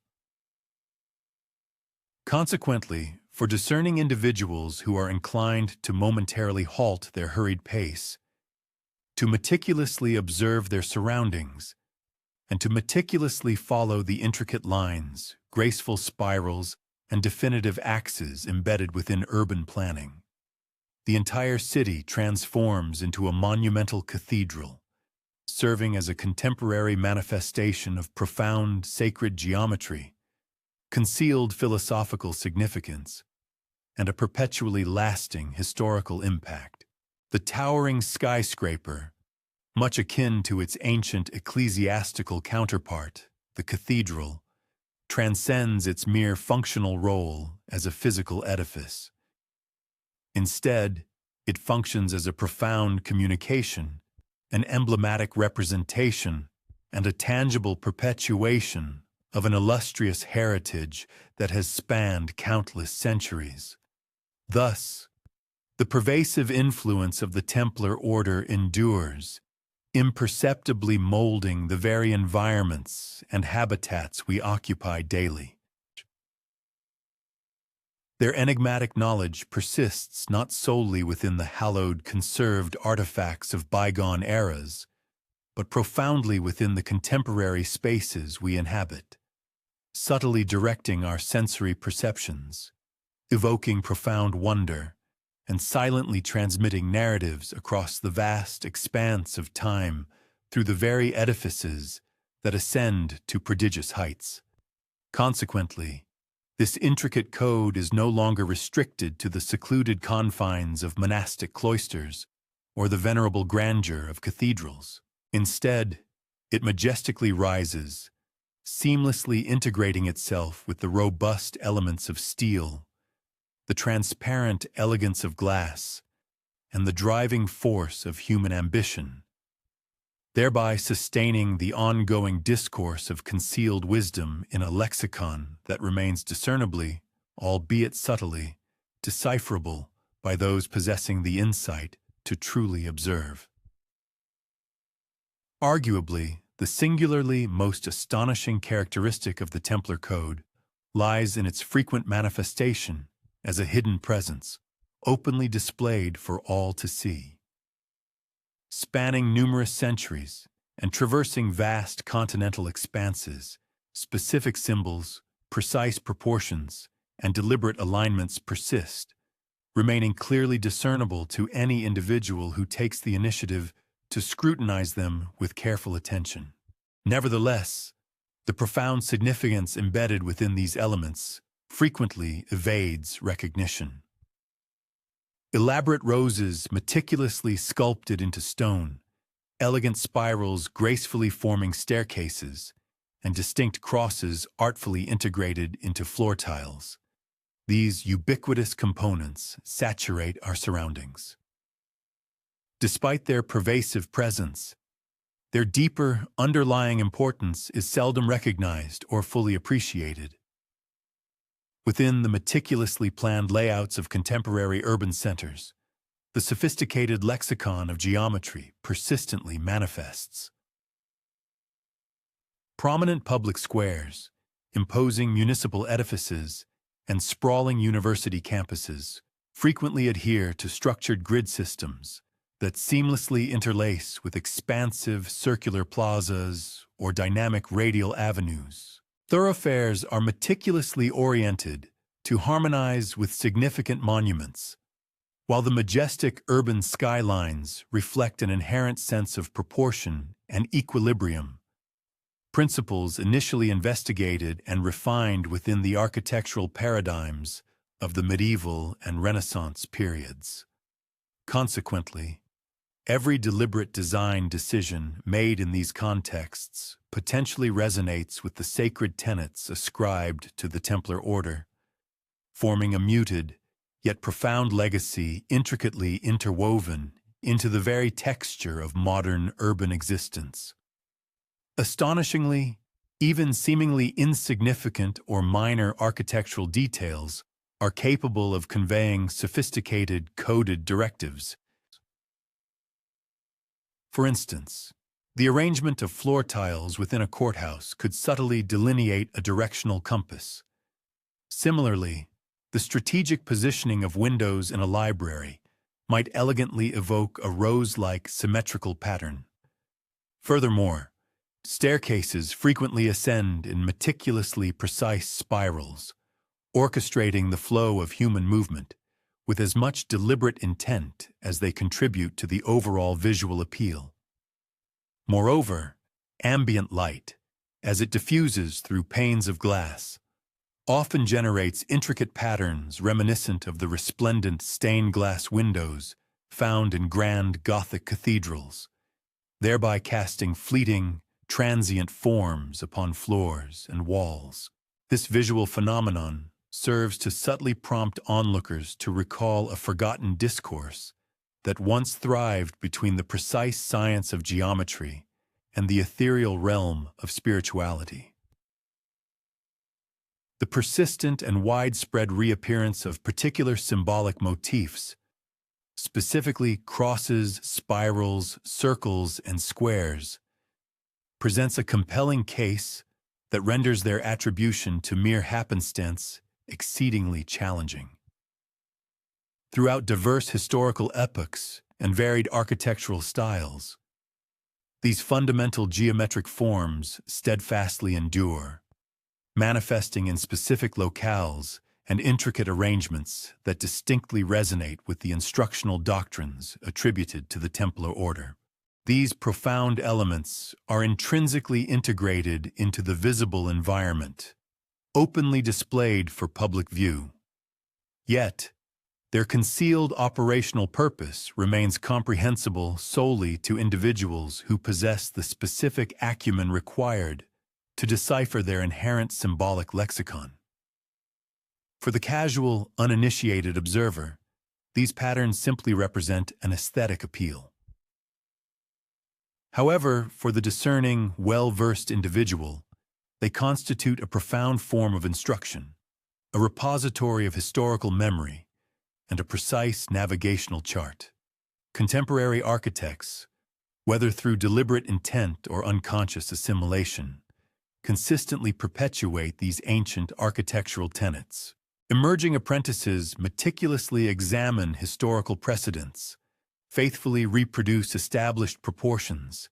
Consequently, For discerning individuals who are inclined to momentarily halt their hurried pace, to meticulously observe their surroundings, and to meticulously follow the intricate lines, graceful spirals, and definitive axes embedded within urban planning. The entire city transforms into a monumental cathedral, serving as a contemporary manifestation of profound sacred geometry, concealed philosophical significance, and a perpetually lasting historical impact. The towering skyscraper, much akin to its ancient ecclesiastical counterpart, the cathedral, transcends its mere functional role as a physical edifice. Instead, it functions as a profound communication, an emblematic representation, and a tangible perpetuation of an illustrious heritage that has spanned countless centuries. Thus, the pervasive influence of the Templar order endures, imperceptibly molding the very environments and habitats we occupy daily. Their enigmatic knowledge persists not solely within the hallowed, conserved artifacts of bygone eras, but profoundly within the contemporary spaces we inhabit, subtly directing our sensory perceptions, evoking profound wonder, and silently transmitting narratives across the vast expanse of time through the very edifices that ascend to prodigious heights. Consequently, this intricate code is no longer restricted to the secluded confines of monastic cloisters or the venerable grandeur of cathedrals. Instead, it majestically rises, seamlessly integrating itself with the robust elements of steel, the transparent elegance of glass, and the driving force of human ambition, thereby sustaining the ongoing discourse of concealed wisdom in a lexicon that remains discernibly, albeit subtly, decipherable by those possessing the insight to truly observe. Arguably, the singularly most astonishing characteristic of the Templar Code lies in its frequent manifestation as a hidden presence, openly displayed for all to see. Spanning numerous centuries and traversing vast continental expanses, specific symbols, precise proportions, and deliberate alignments persist, remaining clearly discernible to any individual who takes the initiative to scrutinize them with careful attention. Nevertheless, the profound significance embedded within these elements frequently evades recognition. Elaborate roses meticulously sculpted into stone, elegant spirals gracefully forming staircases, and distinct crosses artfully integrated into floor tiles. These ubiquitous components saturate our surroundings. Despite their pervasive presence, their deeper, underlying importance is seldom recognized or fully appreciated. Within the meticulously planned layouts of contemporary urban centers, the sophisticated lexicon of geometry persistently manifests. Prominent public squares, imposing municipal edifices, and sprawling university campuses frequently adhere to structured grid systems that seamlessly interlace with expansive circular plazas or dynamic radial avenues. Thoroughfares are meticulously oriented to harmonize with significant monuments, while the majestic urban skylines reflect an inherent sense of proportion and equilibrium, principles initially investigated and refined within the architectural paradigms of the medieval and Renaissance periods. Consequently, every deliberate design decision made in these contexts potentially resonates with the sacred tenets ascribed to the Templar order, forming a muted, yet profound legacy intricately interwoven into the very texture of modern urban existence. Astonishingly, even seemingly insignificant or minor architectural details are capable of conveying sophisticated coded directives. For instance, the arrangement of floor tiles within a courthouse could subtly delineate a directional compass. Similarly, The strategic positioning of windows in a library might elegantly evoke a rose-like symmetrical pattern. Furthermore, staircases frequently ascend in meticulously precise spirals, orchestrating the flow of human movement with as much deliberate intent as they contribute to the overall visual appeal. Moreover, ambient light, as it diffuses through panes of glass, often generates intricate patterns reminiscent of the resplendent stained glass windows found in grand Gothic cathedrals, thereby casting fleeting, transient forms upon floors and walls. This visual phenomenon serves to subtly prompt onlookers to recall a forgotten discourse that once thrived between the precise science of geometry and the ethereal realm of spirituality. The persistent and widespread reappearance of particular symbolic motifs, specifically crosses, spirals, circles, and squares, presents a compelling case that renders their attribution to mere happenstance exceedingly challenging. Throughout diverse historical epochs and varied architectural styles, these fundamental geometric forms steadfastly endure, manifesting in specific locales and intricate arrangements that distinctly resonate with the instructional doctrines attributed to the Templar order. These profound elements are intrinsically integrated into the visible environment, openly displayed for public view. Yet, their concealed operational purpose remains comprehensible solely to individuals who possess the specific acumen required to decipher their inherent symbolic lexicon. For the casual, uninitiated observer, these patterns simply represent an aesthetic appeal. However, for the discerning, well-versed individual, they constitute a profound form of instruction, a repository of historical memory, and a precise navigational chart. Contemporary architects, whether through deliberate intent or unconscious assimilation, consistently perpetuate these ancient architectural tenets. Emerging apprentices meticulously examine historical precedents, faithfully reproduce established proportions,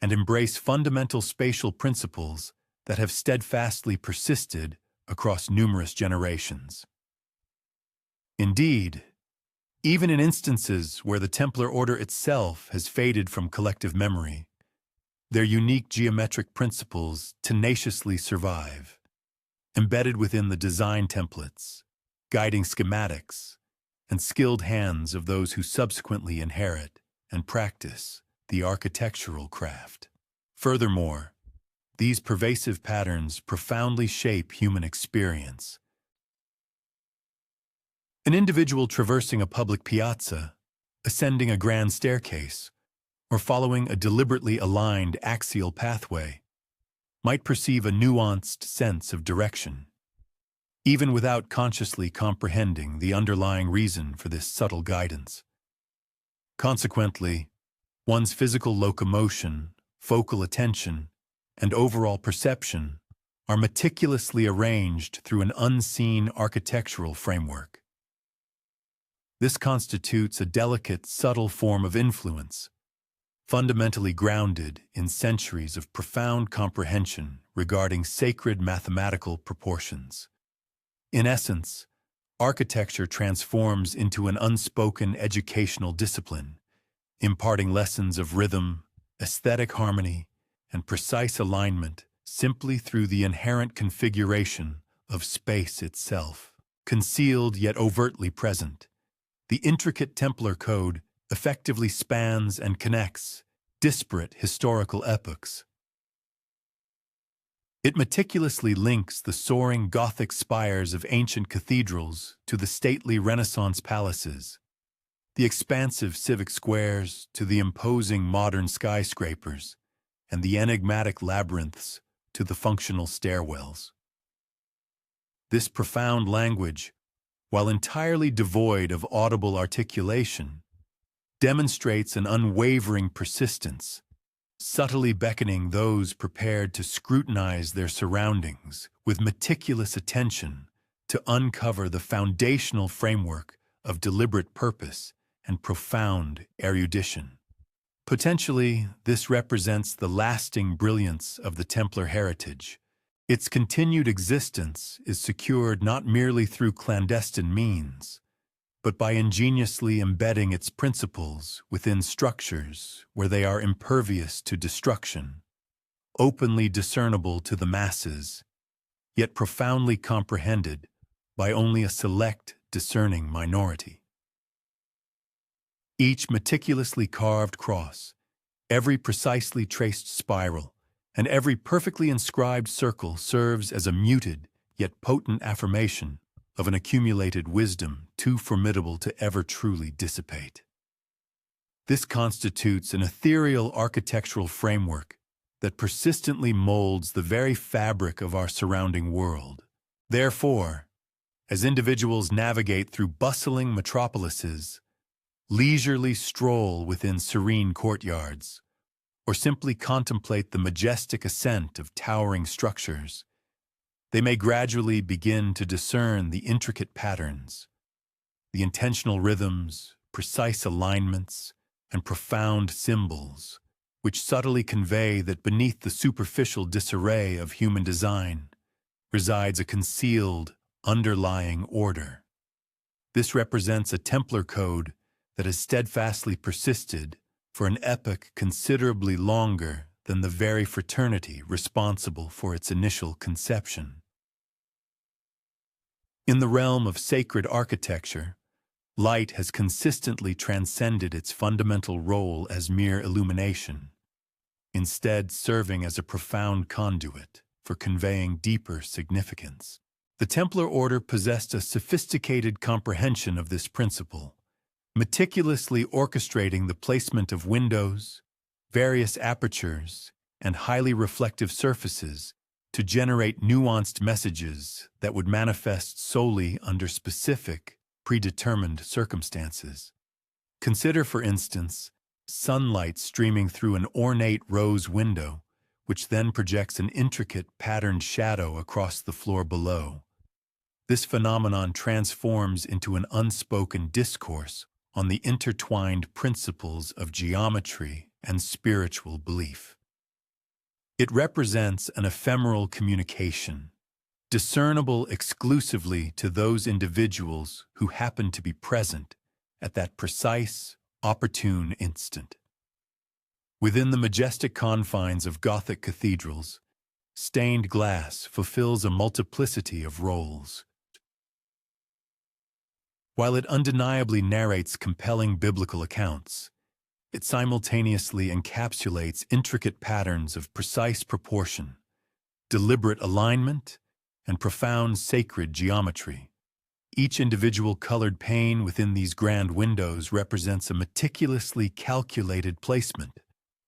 and embrace fundamental spatial principles that have steadfastly persisted across numerous generations. Indeed, even in instances where the Templar order itself has faded from collective memory, their unique geometric principles tenaciously survive, embedded within the design templates, guiding schematics, and skilled hands of those who subsequently inherit and practice the architectural craft. Furthermore, these pervasive patterns profoundly shape human experience. An individual traversing a public piazza, ascending a grand staircase, or following a deliberately aligned axial pathway might perceive a nuanced sense of direction, even without consciously comprehending the underlying reason for this subtle guidance. Consequently, one's physical locomotion, focal attention, and overall perception are meticulously arranged through an unseen architectural framework. This constitutes a delicate, subtle form of influence, fundamentally grounded in centuries of profound comprehension regarding sacred mathematical proportions. In essence, architecture transforms into an unspoken educational discipline, imparting lessons of rhythm, aesthetic harmony, and precise alignment simply through the inherent configuration of space itself. Concealed yet overtly present, the intricate Templar code effectively spans and connects disparate historical epochs. It meticulously links the soaring Gothic spires of ancient cathedrals to the stately Renaissance palaces, the expansive civic squares to the imposing modern skyscrapers, and the enigmatic labyrinths to the functional stairwells. This profound language, while entirely devoid of audible articulation, demonstrates an unwavering persistence, subtly beckoning those prepared to scrutinize their surroundings with meticulous attention to uncover the foundational framework of deliberate purpose and profound erudition. Potentially, this represents the lasting brilliance of the Templar heritage. Its continued existence is secured not merely through clandestine means, but by ingeniously embedding its principles within structures where they are impervious to destruction, openly discernible to the masses, yet profoundly comprehended by only a select, discerning minority. Each meticulously carved cross, every precisely traced spiral, and every perfectly inscribed circle serves as a muted yet potent affirmation of an accumulated wisdom too formidable to ever truly dissipate. This constitutes an ethereal architectural framework that persistently molds the very fabric of our surrounding world. Therefore, as individuals navigate through bustling metropolises, leisurely stroll within serene courtyards, or simply contemplate the majestic ascent of towering structures, they may gradually begin to discern the intricate patterns, the intentional rhythms, precise alignments, and profound symbols, which subtly convey that beneath the superficial disarray of human design resides a concealed, underlying order. This represents a Templar code that has steadfastly persisted for an epoch considerably longer than the very fraternity responsible for its initial conception. In the realm of sacred architecture, light has consistently transcended its fundamental role as mere illumination, instead serving as a profound conduit for conveying deeper significance. The Templar order possessed a sophisticated comprehension of this principle, meticulously orchestrating the placement of windows, various apertures, and highly reflective surfaces to generate nuanced messages that would manifest solely under specific, predetermined circumstances. Consider, for instance, sunlight streaming through an ornate rose window, which then projects an intricate patterned shadow across the floor below. This phenomenon transforms into an unspoken discourse on the intertwined principles of geometry and spiritual belief. It represents an ephemeral communication, discernible exclusively to those individuals who happen to be present at that precise, opportune instant. Within the majestic confines of Gothic cathedrals, stained glass fulfills a multiplicity of roles. While it undeniably narrates compelling biblical accounts, it simultaneously encapsulates intricate patterns of precise proportion, deliberate alignment, and profound sacred geometry. Each individual colored pane within these grand windows represents a meticulously calculated placement,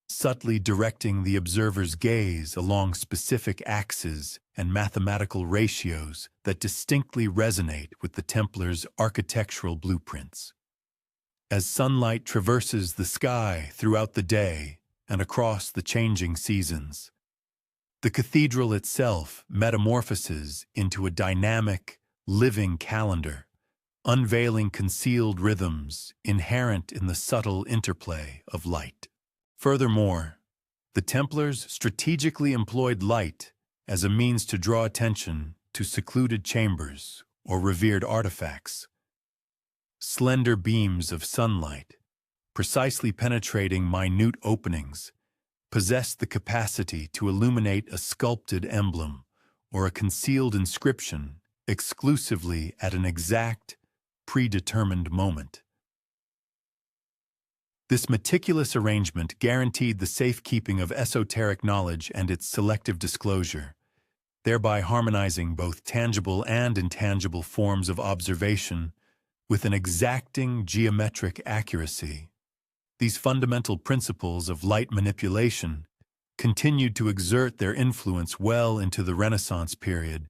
subtly directing the observer's gaze along specific axes and mathematical ratios that distinctly resonate with the Templars' architectural blueprints. As sunlight traverses the sky throughout the day and across the changing seasons, the cathedral itself metamorphoses into a dynamic, living calendar, unveiling concealed rhythms inherent in the subtle interplay of light. Furthermore, the Templars strategically employed light as a means to draw attention to secluded chambers or revered artifacts. Slender beams of sunlight, precisely penetrating minute openings, possessed the capacity to illuminate a sculpted emblem or a concealed inscription exclusively at an exact, predetermined moment. This meticulous arrangement guaranteed the safekeeping of esoteric knowledge and its selective disclosure, thereby harmonizing both tangible and intangible forms of observation with an exacting geometric accuracy. These fundamental principles of light manipulation continued to exert their influence well into the Renaissance period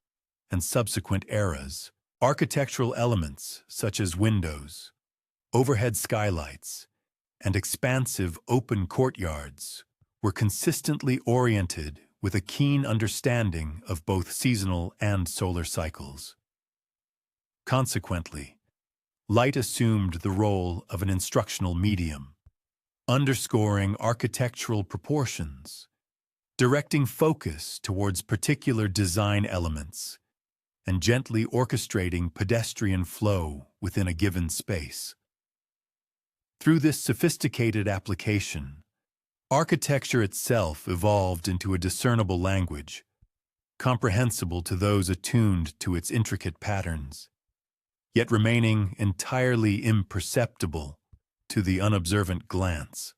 and subsequent eras. Architectural elements such as windows, overhead skylights, and expansive open courtyards were consistently oriented with a keen understanding of both seasonal and solar cycles. Consequently, light assumed the role of an instructional medium, underscoring architectural proportions, directing focus towards particular design elements, and gently orchestrating pedestrian flow within a given space. Through this sophisticated application, architecture itself evolved into a discernible language, comprehensible to those attuned to its intricate patterns, yet remaining entirely imperceptible to the unobservant glance.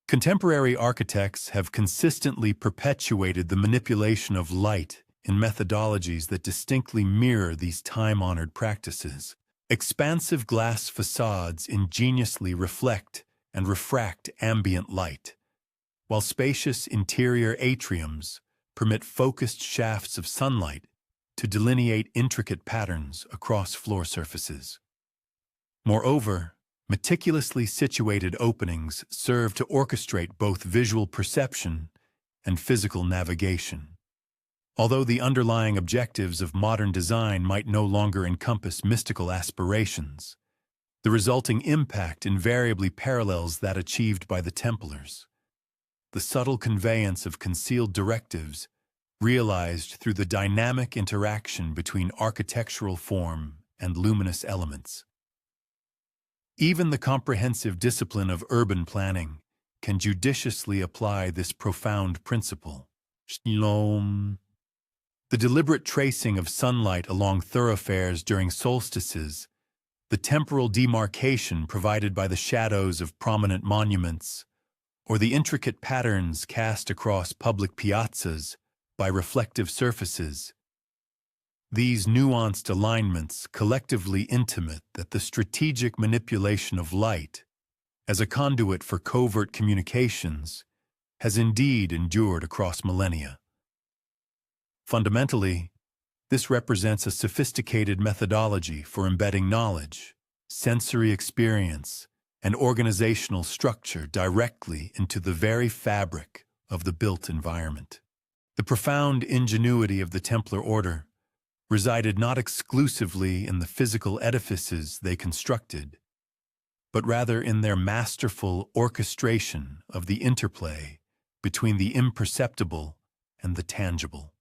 Contemporary architects have consistently perpetuated the manipulation of light in methodologies that distinctly mirror these time-honored practices. Expansive glass facades ingeniously reflect and refract ambient light, while spacious interior atriums permit focused shafts of sunlight to delineate intricate patterns across floor surfaces. Moreover, meticulously situated openings serve to orchestrate both visual perception and physical navigation. Although the underlying objectives of modern design might no longer encompass mystical aspirations, the resulting impact invariably parallels that achieved by the Templars. The subtle conveyance of concealed directives realized through the dynamic interaction between architectural form and luminous elements. Even the comprehensive discipline of urban planning can judiciously apply this profound principle. The deliberate tracing of sunlight along thoroughfares during solstices, the temporal demarcation provided by the shadows of prominent monuments, or the intricate patterns cast across public piazzas by reflective surfaces. These nuanced alignments collectively intimate that the strategic manipulation of light, as a conduit for covert communications, has indeed endured across millennia. Fundamentally, this represents a sophisticated methodology for embedding knowledge, sensory experience, and organizational structure directly into the very fabric of the built environment. The profound ingenuity of the Templar Order resided not exclusively in the physical edifices they constructed, but rather in their masterful orchestration of the interplay between the imperceptible and the tangible.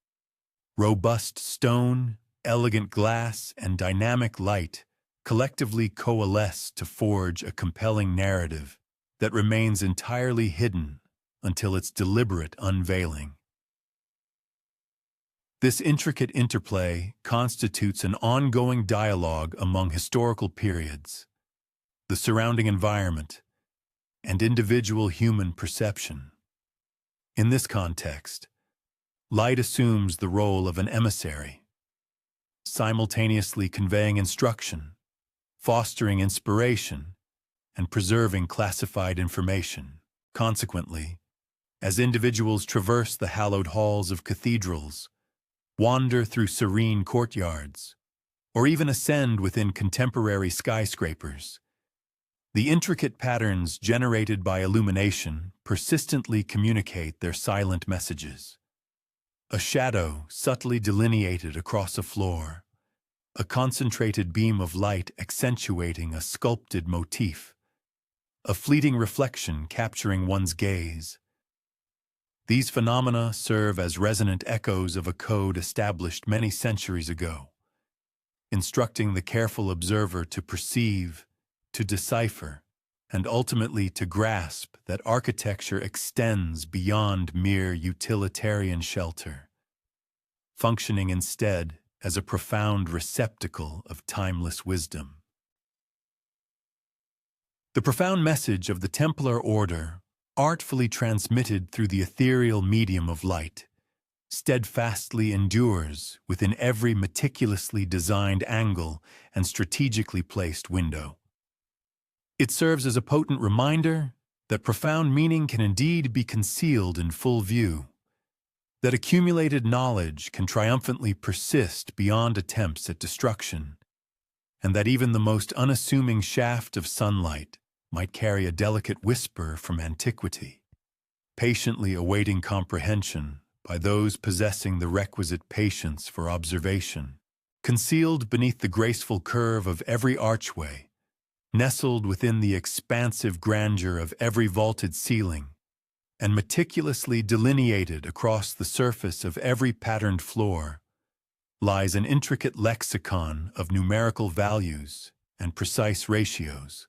Robust stone, elegant glass, and dynamic light collectively coalesce to forge a compelling narrative that remains entirely hidden until its deliberate unveiling. This intricate interplay constitutes an ongoing dialogue among historical periods, the surrounding environment, and individual human perception. In this context, light assumes the role of an emissary, simultaneously conveying instruction, fostering inspiration, and preserving classified information. Consequently, as individuals traverse the hallowed halls of cathedrals, wander through serene courtyards, or even ascend within contemporary skyscrapers, the intricate patterns generated by illumination persistently communicate their silent messages. A shadow subtly delineated across a floor, a concentrated beam of light accentuating a sculpted motif, a fleeting reflection capturing one's gaze. These phenomena serve as resonant echoes of a code established many centuries ago, instructing the careful observer to perceive, to decipher, and ultimately to grasp that architecture extends beyond mere utilitarian shelter, functioning instead as a profound receptacle of timeless wisdom. The profound message of the Templar Order, artfully transmitted through the ethereal medium of light, steadfastly endures within every meticulously designed angle and strategically placed window. It serves as a potent reminder that profound meaning can indeed be concealed in full view, that accumulated knowledge can triumphantly persist beyond attempts at destruction, and that even the most unassuming shaft of sunlight might carry a delicate whisper from antiquity, patiently awaiting comprehension by those possessing the requisite patience for observation. Concealed beneath the graceful curve of every archway, nestled within the expansive grandeur of every vaulted ceiling, and meticulously delineated across the surface of every patterned floor, lies an intricate lexicon of numerical values and precise ratios,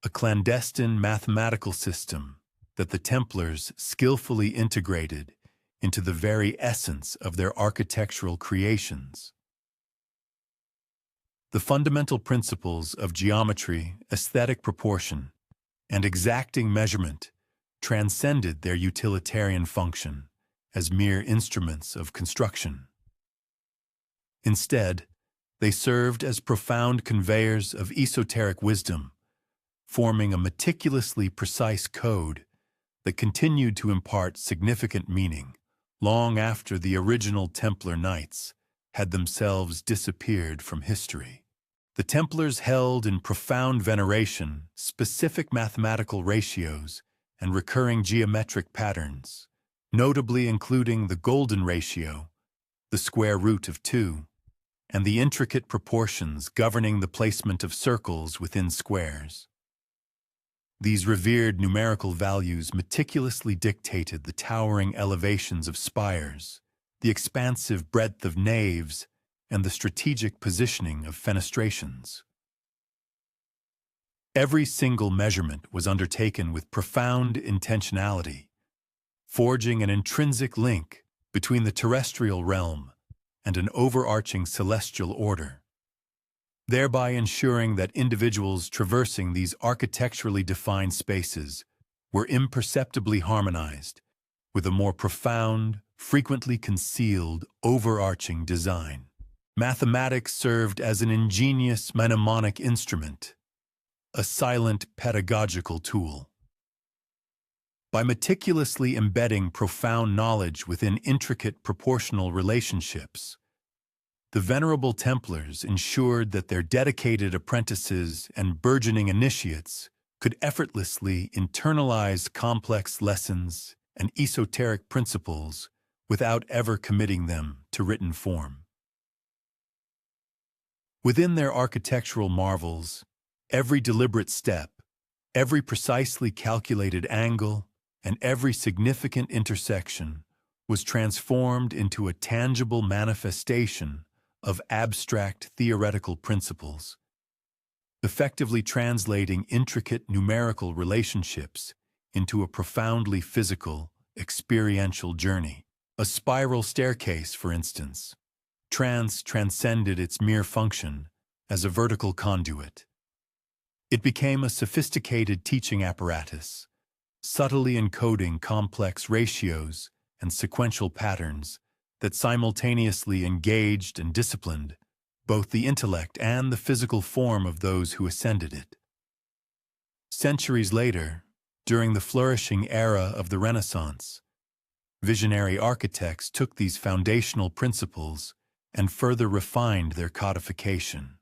a clandestine mathematical system that the Templars skillfully integrated into the very essence of their architectural creations. The fundamental principles of geometry, aesthetic proportion, and exacting measurement transcended their utilitarian function as mere instruments of construction. Instead, they served as profound conveyors of esoteric wisdom, forming a meticulously precise code that continued to impart significant meaning long after the original Templar Knights had themselves disappeared from history. The Templars held in profound veneration specific mathematical ratios and recurring geometric patterns, notably including the golden ratio, the square root of 2, and the intricate proportions governing the placement of circles within squares. These revered numerical values meticulously dictated the towering elevations of spires, the expansive breadth of naves, and the strategic positioning of fenestrations. Every single measurement was undertaken with profound intentionality, forging an intrinsic link between the terrestrial realm and an overarching celestial order, thereby ensuring that individuals traversing these architecturally defined spaces were imperceptibly harmonized with a more profound, frequently concealed, overarching design. Mathematics served as an ingenious mnemonic instrument, a silent pedagogical tool. By meticulously embedding profound knowledge within intricate proportional relationships, the venerable Templars ensured that their dedicated apprentices and burgeoning initiates could effortlessly internalize complex lessons and esoteric principles without ever committing them to written form. Within their architectural marvels, every deliberate step, every precisely calculated angle, and every significant intersection was transformed into a tangible manifestation of abstract theoretical principles, effectively translating intricate numerical relationships into a profoundly physical, experiential journey. A spiral staircase, for instance, transcended its mere function as a vertical conduit. It became a sophisticated teaching apparatus, subtly encoding complex ratios and sequential patterns that simultaneously engaged and disciplined both the intellect and the physical form of those who ascended it. Centuries later, during the flourishing era of the Renaissance, visionary architects took these foundational principles and further refined their codification.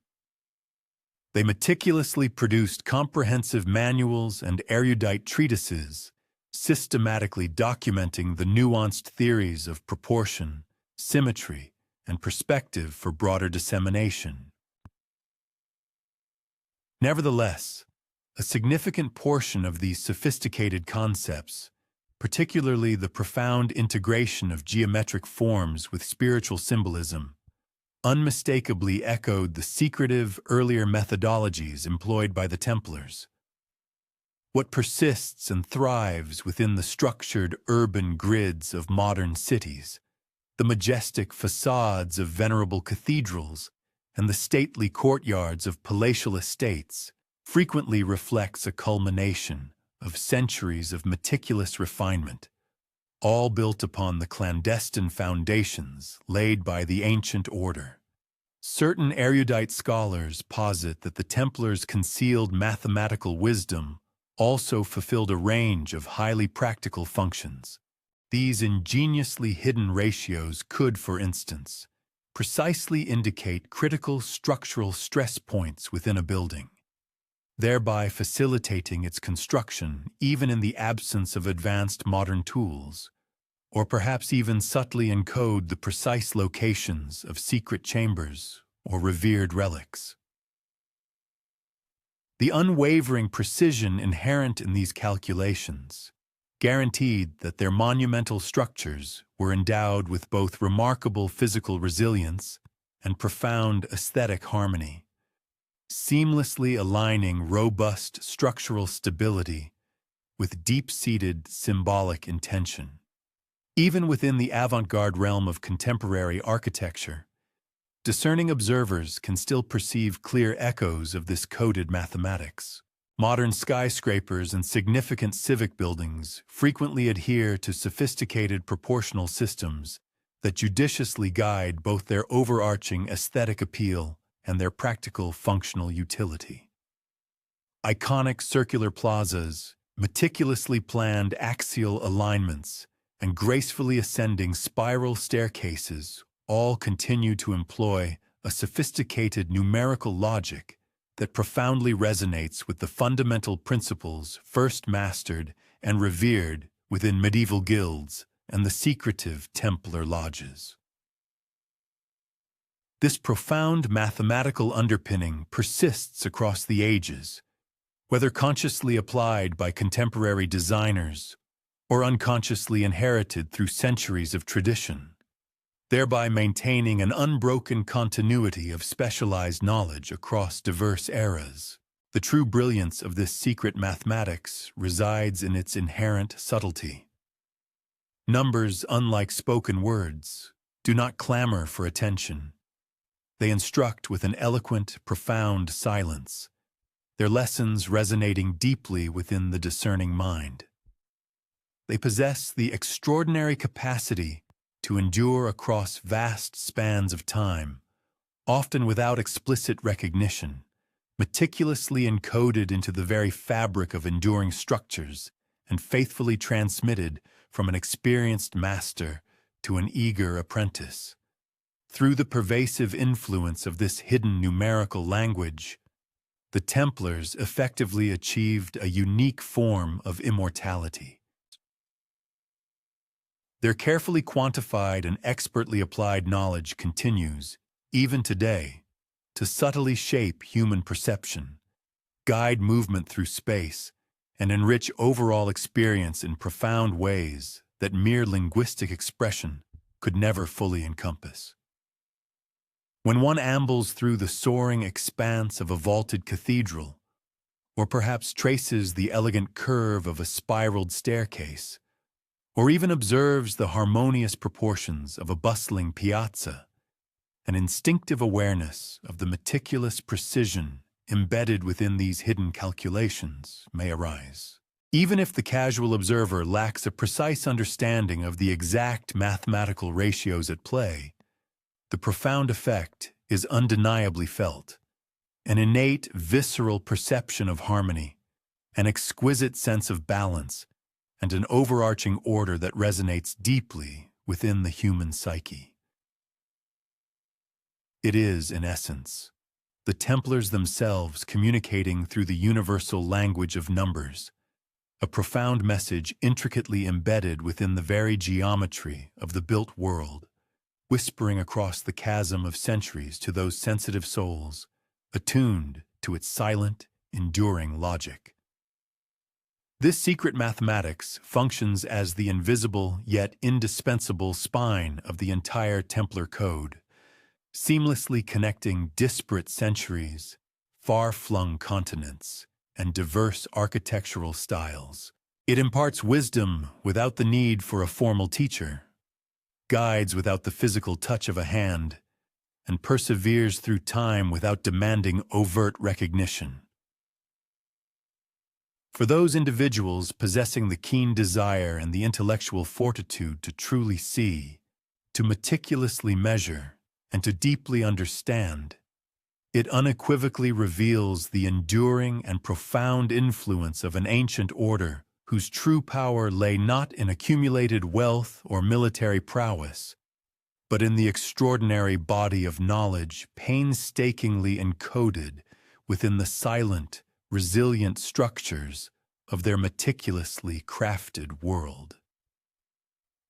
They meticulously produced comprehensive manuals and erudite treatises, systematically documenting the nuanced theories of proportion, symmetry, and perspective for broader dissemination. Nevertheless, a significant portion of these sophisticated concepts, particularly the profound integration of geometric forms with spiritual symbolism, unmistakably echoed the secretive earlier methodologies employed by the Templars. What persists and thrives within the structured urban grids of modern cities, the majestic facades of venerable cathedrals, and the stately courtyards of palatial estates, frequently reflects a culmination of centuries of meticulous refinement, all built upon the clandestine foundations laid by the ancient order. Certain erudite scholars posit that the Templars' concealed mathematical wisdom also fulfilled a range of highly practical functions. These ingeniously hidden ratios could, for instance, precisely indicate critical structural stress points within a building, thereby facilitating its construction even in the absence of advanced modern tools, or perhaps even subtly encode the precise locations of secret chambers or revered relics. The unwavering precision inherent in these calculations guaranteed that their monumental structures were endowed with both remarkable physical resilience and profound aesthetic harmony, seamlessly aligning robust structural stability with deep-seated symbolic intention. Even within the avant-garde realm of contemporary architecture, discerning observers can still perceive clear echoes of this coded mathematics. Modern skyscrapers and significant civic buildings frequently adhere to sophisticated proportional systems that judiciously guide both their overarching aesthetic appeal and their practical functional utility. Iconic circular plazas, meticulously planned axial alignments, and gracefully ascending spiral staircases all continue to employ a sophisticated numerical logic that profoundly resonates with the fundamental principles first mastered and revered within medieval guilds and the secretive Templar lodges. This profound mathematical underpinning persists across the ages, whether consciously applied by contemporary designers or unconsciously inherited through centuries of tradition, thereby maintaining an unbroken continuity of specialized knowledge across diverse eras. The true brilliance of this secret mathematics resides in its inherent subtlety. Numbers, unlike spoken words, do not clamor for attention. They instruct with an eloquent, profound silence, their lessons resonating deeply within the discerning mind. They possess the extraordinary capacity to endure across vast spans of time, often without explicit recognition, meticulously encoded into the very fabric of enduring structures and faithfully transmitted from an experienced master to an eager apprentice. Through the pervasive influence of this hidden numerical language, the Templars effectively achieved a unique form of immortality. Their carefully quantified and expertly applied knowledge continues, even today, to subtly shape human perception, guide movement through space, and enrich overall experience in profound ways that mere linguistic expression could never fully encompass. When one ambles through the soaring expanse of a vaulted cathedral, or perhaps traces the elegant curve of a spiraled staircase, or even observes the harmonious proportions of a bustling piazza, an instinctive awareness of the meticulous precision embedded within these hidden calculations may arise. Even if the casual observer lacks a precise understanding of the exact mathematical ratios at play, the profound effect is undeniably felt. An innate, visceral perception of harmony, an exquisite sense of balance, and an overarching order that resonates deeply within the human psyche. It is, in essence, the Templars themselves communicating through the universal language of numbers, a profound message intricately embedded within the very geometry of the built world, whispering across the chasm of centuries to those sensitive souls, attuned to its silent, enduring logic. This secret mathematics functions as the invisible yet indispensable spine of the entire Templar code, seamlessly connecting disparate centuries, far-flung continents, and diverse architectural styles. It imparts wisdom without the need for a formal teacher, guides without the physical touch of a hand, and perseveres through time without demanding overt recognition. For those individuals possessing the keen desire and the intellectual fortitude to truly see, to meticulously measure, and to deeply understand, it unequivocally reveals the enduring and profound influence of an ancient order whose true power lay not in accumulated wealth or military prowess, but in the extraordinary body of knowledge painstakingly encoded within the silent, resilient structures of their meticulously crafted world.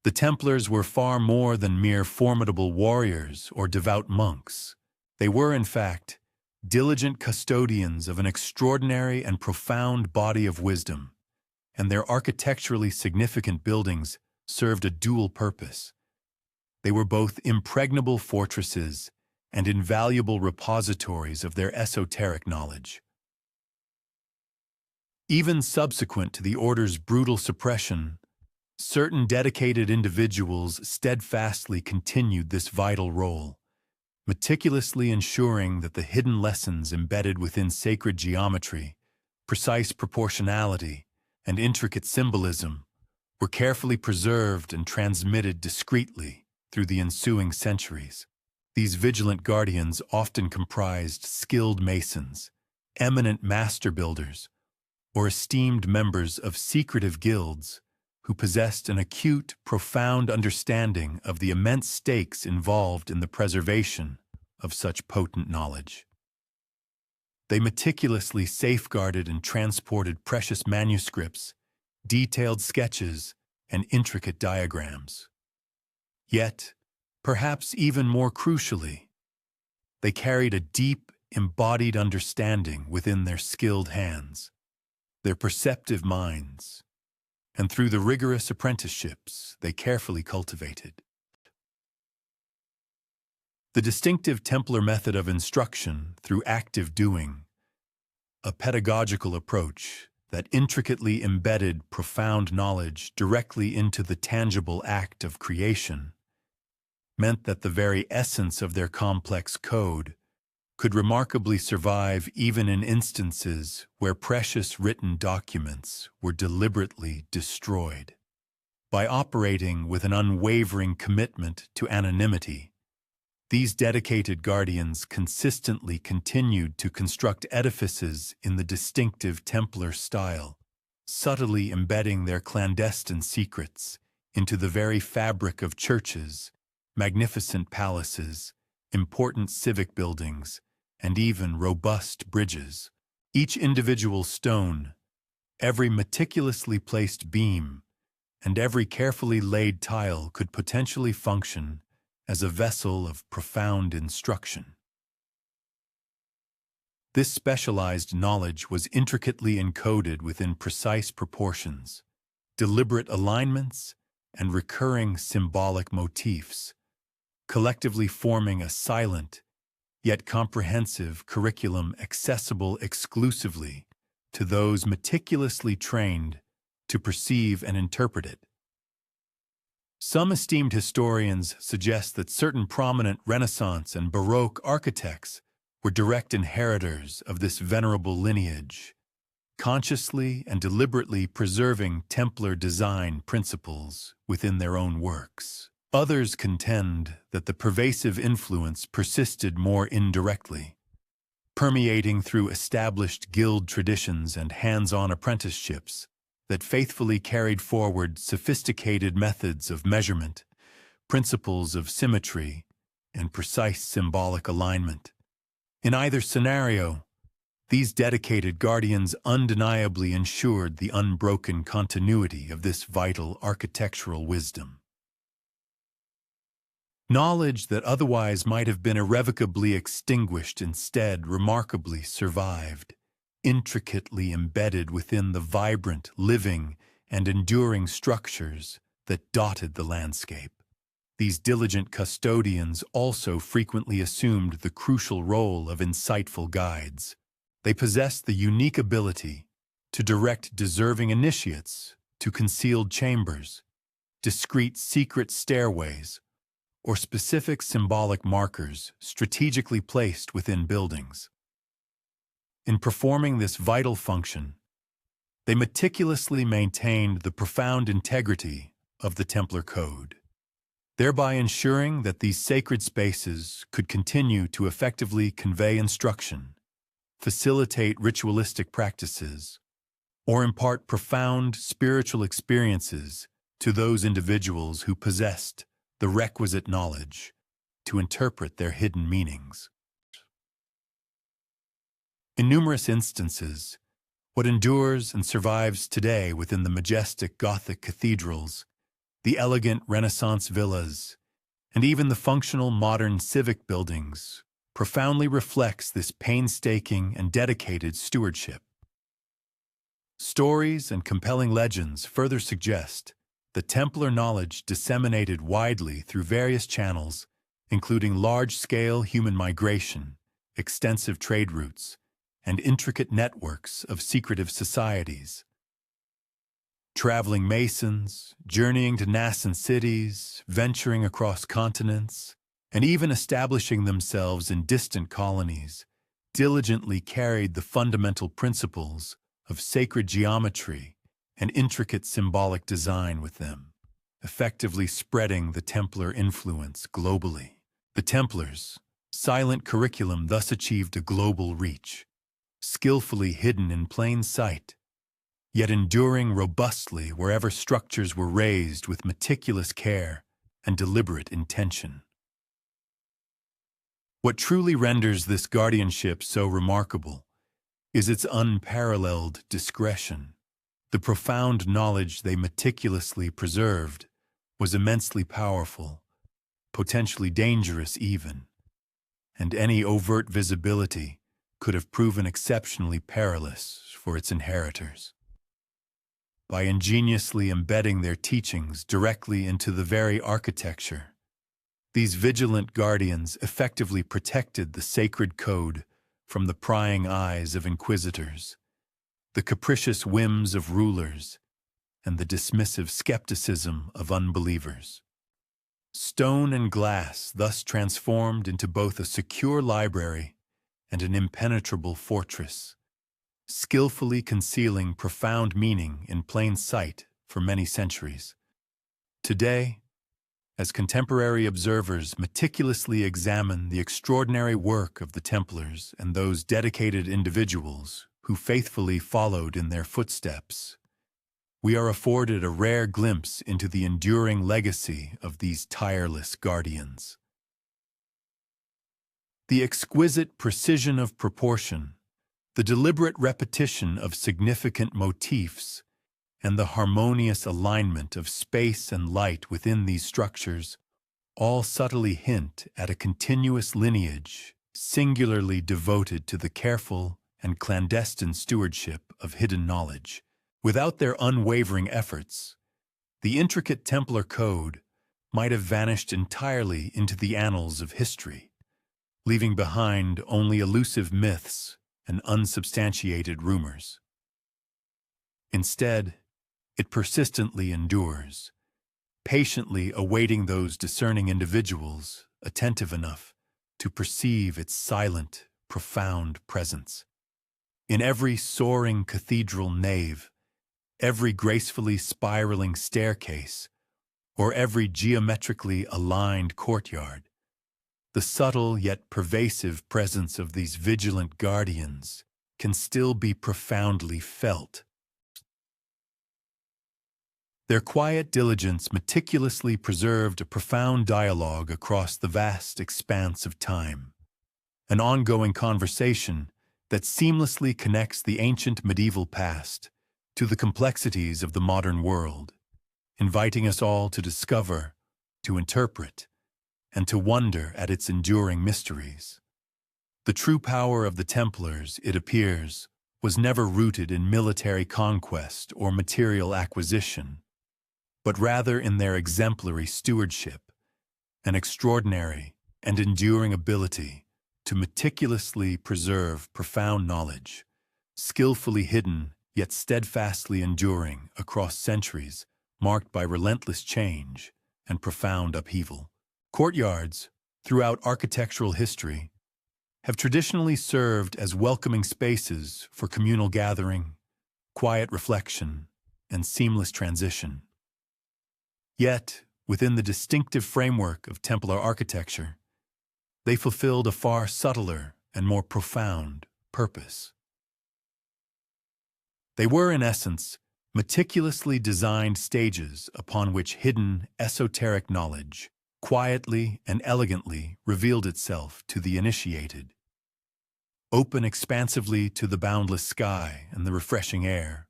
The Templars were far more than mere formidable warriors or devout monks. They were, in fact, diligent custodians of an extraordinary and profound body of wisdom, and their architecturally significant buildings served a dual purpose. They were both impregnable fortresses and invaluable repositories of their esoteric knowledge. Even subsequent to the order's brutal suppression, certain dedicated individuals steadfastly continued this vital role, meticulously ensuring that the hidden lessons embedded within sacred geometry, precise proportionality, and intricate symbolism were carefully preserved and transmitted discreetly through the ensuing centuries. These vigilant guardians often comprised skilled masons, eminent master builders, or esteemed members of secretive guilds who possessed an acute, profound understanding of the immense stakes involved in the preservation of such potent knowledge. They meticulously safeguarded and transported precious manuscripts, detailed sketches, and intricate diagrams. Yet, perhaps even more crucially, they carried a deep, embodied understanding within their skilled hands, their perceptive minds, and through the rigorous apprenticeships they carefully cultivated. The distinctive Templar method of instruction through active doing, a pedagogical approach that intricately embedded profound knowledge directly into the tangible act of creation, meant that the very essence of their complex code could remarkably survive even in instances where precious written documents were deliberately destroyed. By operating with an unwavering commitment to anonymity, these dedicated guardians consistently continued to construct edifices in the distinctive Templar style, subtly embedding their clandestine secrets into the very fabric of churches, magnificent palaces, important civic buildings, and even robust bridges. Each individual stone, every meticulously placed beam, and every carefully laid tile could potentially function as a vessel of profound instruction. This specialized knowledge was intricately encoded within precise proportions, deliberate alignments, and recurring symbolic motifs, collectively forming a silent, yet comprehensive curriculum accessible exclusively to those meticulously trained to perceive and interpret it. Some esteemed historians suggest that certain prominent Renaissance and Baroque architects were direct inheritors of this venerable lineage, consciously and deliberately preserving Templar design principles within their own works. Others contend that the pervasive influence persisted more indirectly, permeating through established guild traditions and hands-on apprenticeships that faithfully carried forward sophisticated methods of measurement, principles of symmetry, and precise symbolic alignment. In either scenario, these dedicated guardians undeniably ensured the unbroken continuity of this vital architectural wisdom. Knowledge that otherwise might have been irrevocably extinguished instead remarkably survived, intricately embedded within the vibrant, living, and enduring structures that dotted the landscape. These diligent custodians also frequently assumed the crucial role of insightful guides. They possessed the unique ability to direct deserving initiates to concealed chambers, discreet secret stairways, or specific symbolic markers strategically placed within buildings. In performing this vital function, they meticulously maintained the profound integrity of the Templar Code, thereby ensuring that these sacred spaces could continue to effectively convey instruction, facilitate ritualistic practices, or impart profound spiritual experiences to those individuals who possessed the requisite knowledge to interpret their hidden meanings. In numerous instances, what endures and survives today within the majestic Gothic cathedrals, the elegant Renaissance villas, and even the functional modern civic buildings profoundly reflects this painstaking and dedicated stewardship. Stories and compelling legends further suggest that Templar knowledge disseminated widely through various channels, including large-scale human migration, extensive trade routes, and intricate networks of secretive societies. Traveling Masons, journeying to nascent cities, venturing across continents, and even establishing themselves in distant colonies, diligently carried the fundamental principles of sacred geometry and intricate symbolic design with them, effectively spreading the Templar influence globally. The Templars' silent curriculum thus achieved a global reach, skillfully hidden in plain sight, yet enduring robustly wherever structures were raised with meticulous care and deliberate intention. What truly renders this guardianship so remarkable is its unparalleled discretion. The profound knowledge they meticulously preserved was immensely powerful, potentially dangerous even, and any overt visibility could have proven exceptionally perilous for its inheritors. By ingeniously embedding their teachings directly into the very architecture, these vigilant guardians effectively protected the sacred code from the prying eyes of inquisitors, the capricious whims of rulers, and the dismissive skepticism of unbelievers. Stone and glass thus transformed into both a secure library and an impenetrable fortress, skillfully concealing profound meaning in plain sight for many centuries. Today, as contemporary observers meticulously examine the extraordinary work of the Templars and those dedicated individuals who faithfully followed in their footsteps, we are afforded a rare glimpse into the enduring legacy of these tireless guardians. The exquisite precision of proportion, the deliberate repetition of significant motifs, and the harmonious alignment of space and light within these structures all subtly hint at a continuous lineage singularly devoted to the careful and clandestine stewardship of hidden knowledge. Without their unwavering efforts, the intricate Templar code might have vanished entirely into the annals of history, leaving behind only elusive myths and unsubstantiated rumors. Instead, it persistently endures, patiently awaiting those discerning individuals attentive enough to perceive its silent, profound presence. In every soaring cathedral nave, every gracefully spiraling staircase, or every geometrically aligned courtyard, the subtle yet pervasive presence of these vigilant guardians can still be profoundly felt. Their quiet diligence meticulously preserved a profound dialogue across the vast expanse of time, an ongoing conversation that seamlessly connects the ancient medieval past to the complexities of the modern world, inviting us all to discover, to interpret, and to wonder at its enduring mysteries. The true power of the Templars, it appears, was never rooted in military conquest or material acquisition, but rather in their exemplary stewardship, an extraordinary and enduring ability to meticulously preserve profound knowledge, skillfully hidden yet steadfastly enduring across centuries marked by relentless change and profound upheaval. Courtyards, throughout architectural history, have traditionally served as welcoming spaces for communal gathering, quiet reflection, and seamless transition. Yet, within the distinctive framework of Templar architecture, they fulfilled a far subtler and more profound purpose. They were, in essence, meticulously designed stages upon which hidden, esoteric knowledge quietly and elegantly revealed itself to the initiated. Open expansively to the boundless sky and the refreshing air,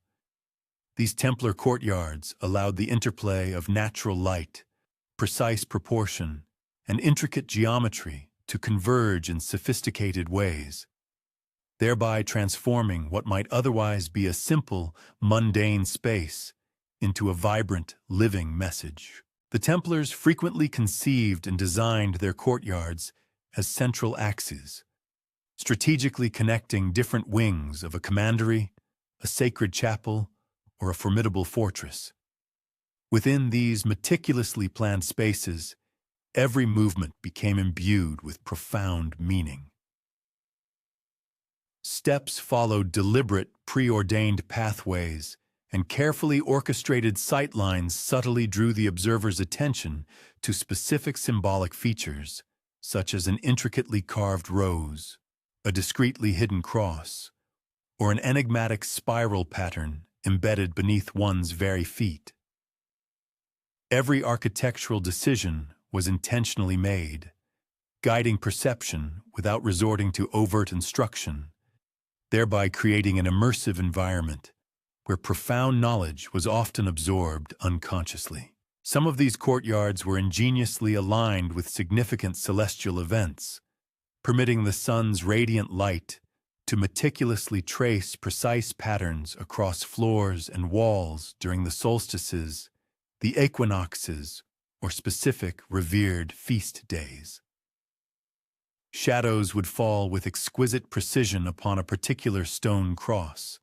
these Templar courtyards allowed the interplay of natural light, precise proportion, and intricate geometry to converge in sophisticated ways, thereby transforming what might otherwise be a simple, mundane space into a vibrant, living message. The Templars frequently conceived and designed their courtyards as central axes, strategically connecting different wings of a commandery, a sacred chapel, or a formidable fortress. Within these meticulously planned spaces, every movement became imbued with profound meaning. Steps followed deliberate, preordained pathways, and carefully orchestrated sightlines subtly drew the observer's attention to specific symbolic features, such as an intricately carved rose, a discreetly hidden cross, or an enigmatic spiral pattern embedded beneath one's very feet. Every architectural decision was intentionally made, guiding perception without resorting to overt instruction, thereby creating an immersive environment where profound knowledge was often absorbed unconsciously. Some of these courtyards were ingeniously aligned with significant celestial events, permitting the sun's radiant light to meticulously trace precise patterns across floors and walls during the solstices, the equinoxes, or specific revered feast days. Shadows would fall with exquisite precision upon a particular stone cross,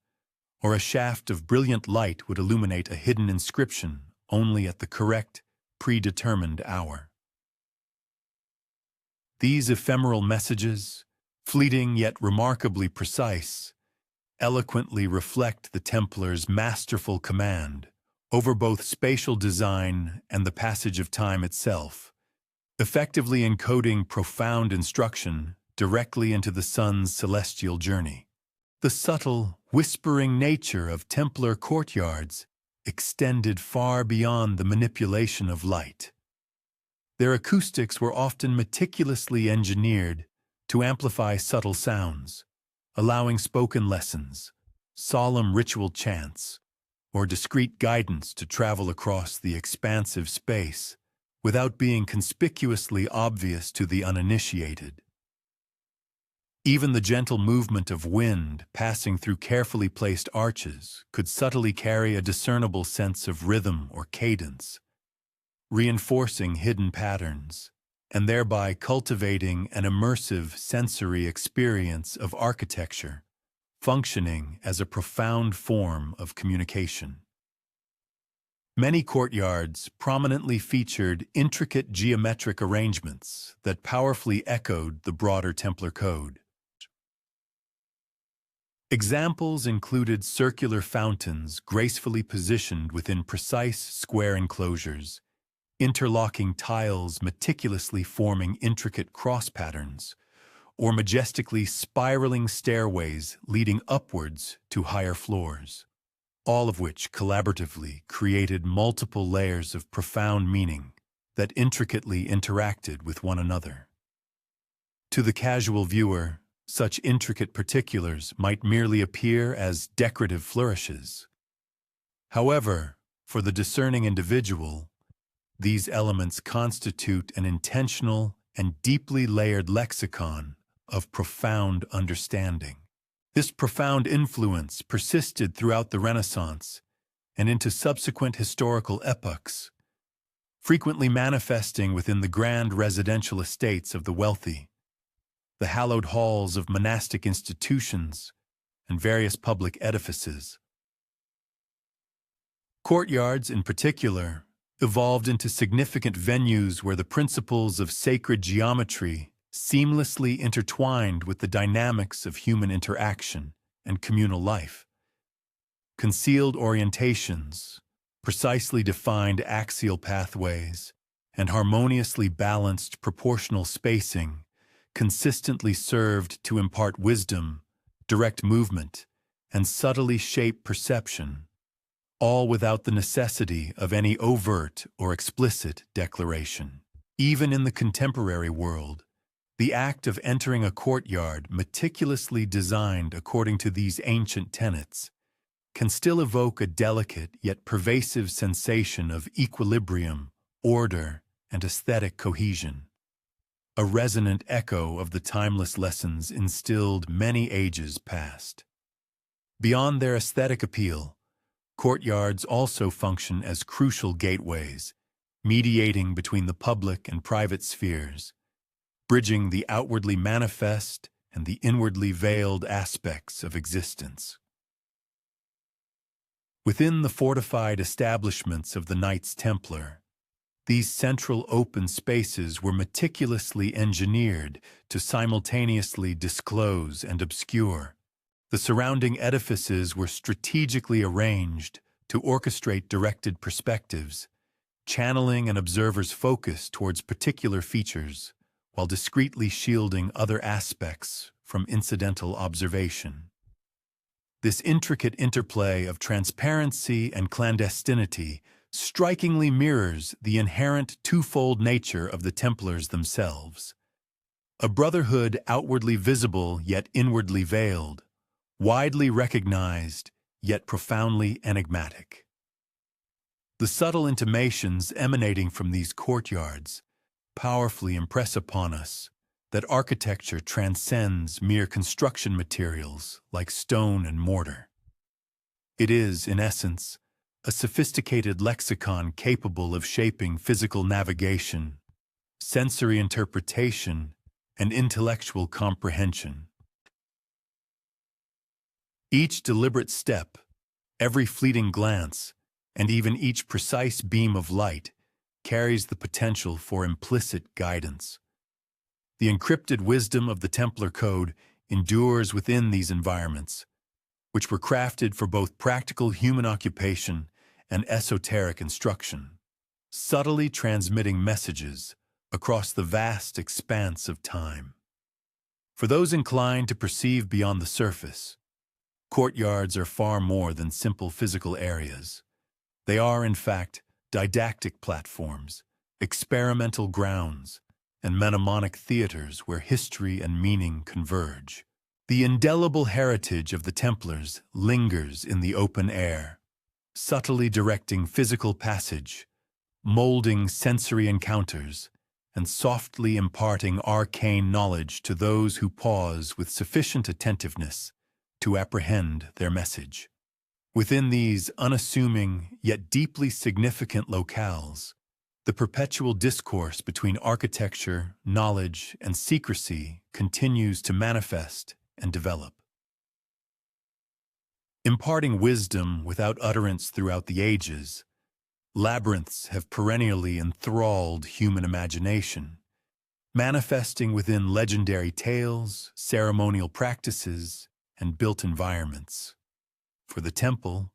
or a shaft of brilliant light would illuminate a hidden inscription only at the correct, predetermined hour. These ephemeral messages, fleeting yet remarkably precise, eloquently reflect the Templars' masterful command over both spatial design and the passage of time itself, effectively encoding profound instruction directly into the sun's celestial journey. The subtle, whispering nature of Templar courtyards extended far beyond the manipulation of light. Their acoustics were often meticulously engineered to amplify subtle sounds, allowing spoken lessons, solemn ritual chants, or discreet guidance to travel across the expansive space without being conspicuously obvious to the uninitiated. Even the gentle movement of wind passing through carefully placed arches could subtly carry a discernible sense of rhythm or cadence, reinforcing hidden patterns, and thereby cultivating an immersive sensory experience of architecture, functioning as a profound form of communication. Many courtyards prominently featured intricate geometric arrangements that powerfully echoed the broader Templar code. Examples included circular fountains gracefully positioned within precise square enclosures, interlocking tiles meticulously forming intricate cross patterns, or majestically spiraling stairways leading upwards to higher floors, all of which collaboratively created multiple layers of profound meaning that intricately interacted with one another. To the casual viewer, such intricate particulars might merely appear as decorative flourishes. However, for the discerning individual, these elements constitute an intentional and deeply layered lexicon of profound understanding. This profound influence persisted throughout the Renaissance and into subsequent historical epochs, frequently manifesting within the grand residential estates of the wealthy, the hallowed halls of monastic institutions, and various public edifices. Courtyards, in particular, evolved into significant venues where the principles of sacred geometry seamlessly intertwined with the dynamics of human interaction and communal life. Concealed orientations, precisely defined axial pathways, and harmoniously balanced proportional spacing consistently served to impart wisdom, direct movement, and subtly shape perception, all without the necessity of any overt or explicit declaration. Even in the contemporary world, the act of entering a courtyard meticulously designed according to these ancient tenets can still evoke a delicate yet pervasive sensation of equilibrium, order, and aesthetic cohesion. a resonant echo of the timeless lessons instilled many ages past. Beyond their aesthetic appeal, courtyards also function as crucial gateways, mediating between the public and private spheres, bridging the outwardly manifest and the inwardly veiled aspects of existence. Within the fortified establishments of the Knights Templar, these central open spaces were meticulously engineered to simultaneously disclose and obscure. The surrounding edifices were strategically arranged to orchestrate directed perspectives, channeling an observer's focus towards particular features while discreetly shielding other aspects from incidental observation. This intricate interplay of transparency and clandestinity strikingly mirrors the inherent twofold nature of the Templars themselves. A brotherhood outwardly visible yet inwardly veiled, widely recognized yet profoundly enigmatic. The subtle intimations emanating from these courtyards powerfully impress upon us that architecture transcends mere construction materials like stone and mortar. It is, in essence, a sophisticated lexicon capable of shaping physical navigation, sensory interpretation, and intellectual comprehension. Each deliberate step, every fleeting glance, and even each precise beam of light carries the potential for implicit guidance. The encrypted wisdom of the Templar Code endures within these environments, which were crafted for both practical human occupation and esoteric instruction, subtly transmitting messages across the vast expanse of time. For those inclined to perceive beyond the surface, courtyards are far more than simple physical areas. They are, in fact, didactic platforms, experimental grounds, and mnemonic theaters where history and meaning converge. The indelible heritage of the Templars lingers in the open air, subtly directing physical passage, molding sensory encounters, and softly imparting arcane knowledge to those who pause with sufficient attentiveness to apprehend their message. Within these unassuming yet deeply significant locales, the perpetual discourse between architecture, knowledge, and secrecy continues to manifest and develop. Imparting wisdom without utterance throughout the ages, labyrinths have perennially enthralled human imagination, manifesting within legendary tales, ceremonial practices, and built environments. For the temple,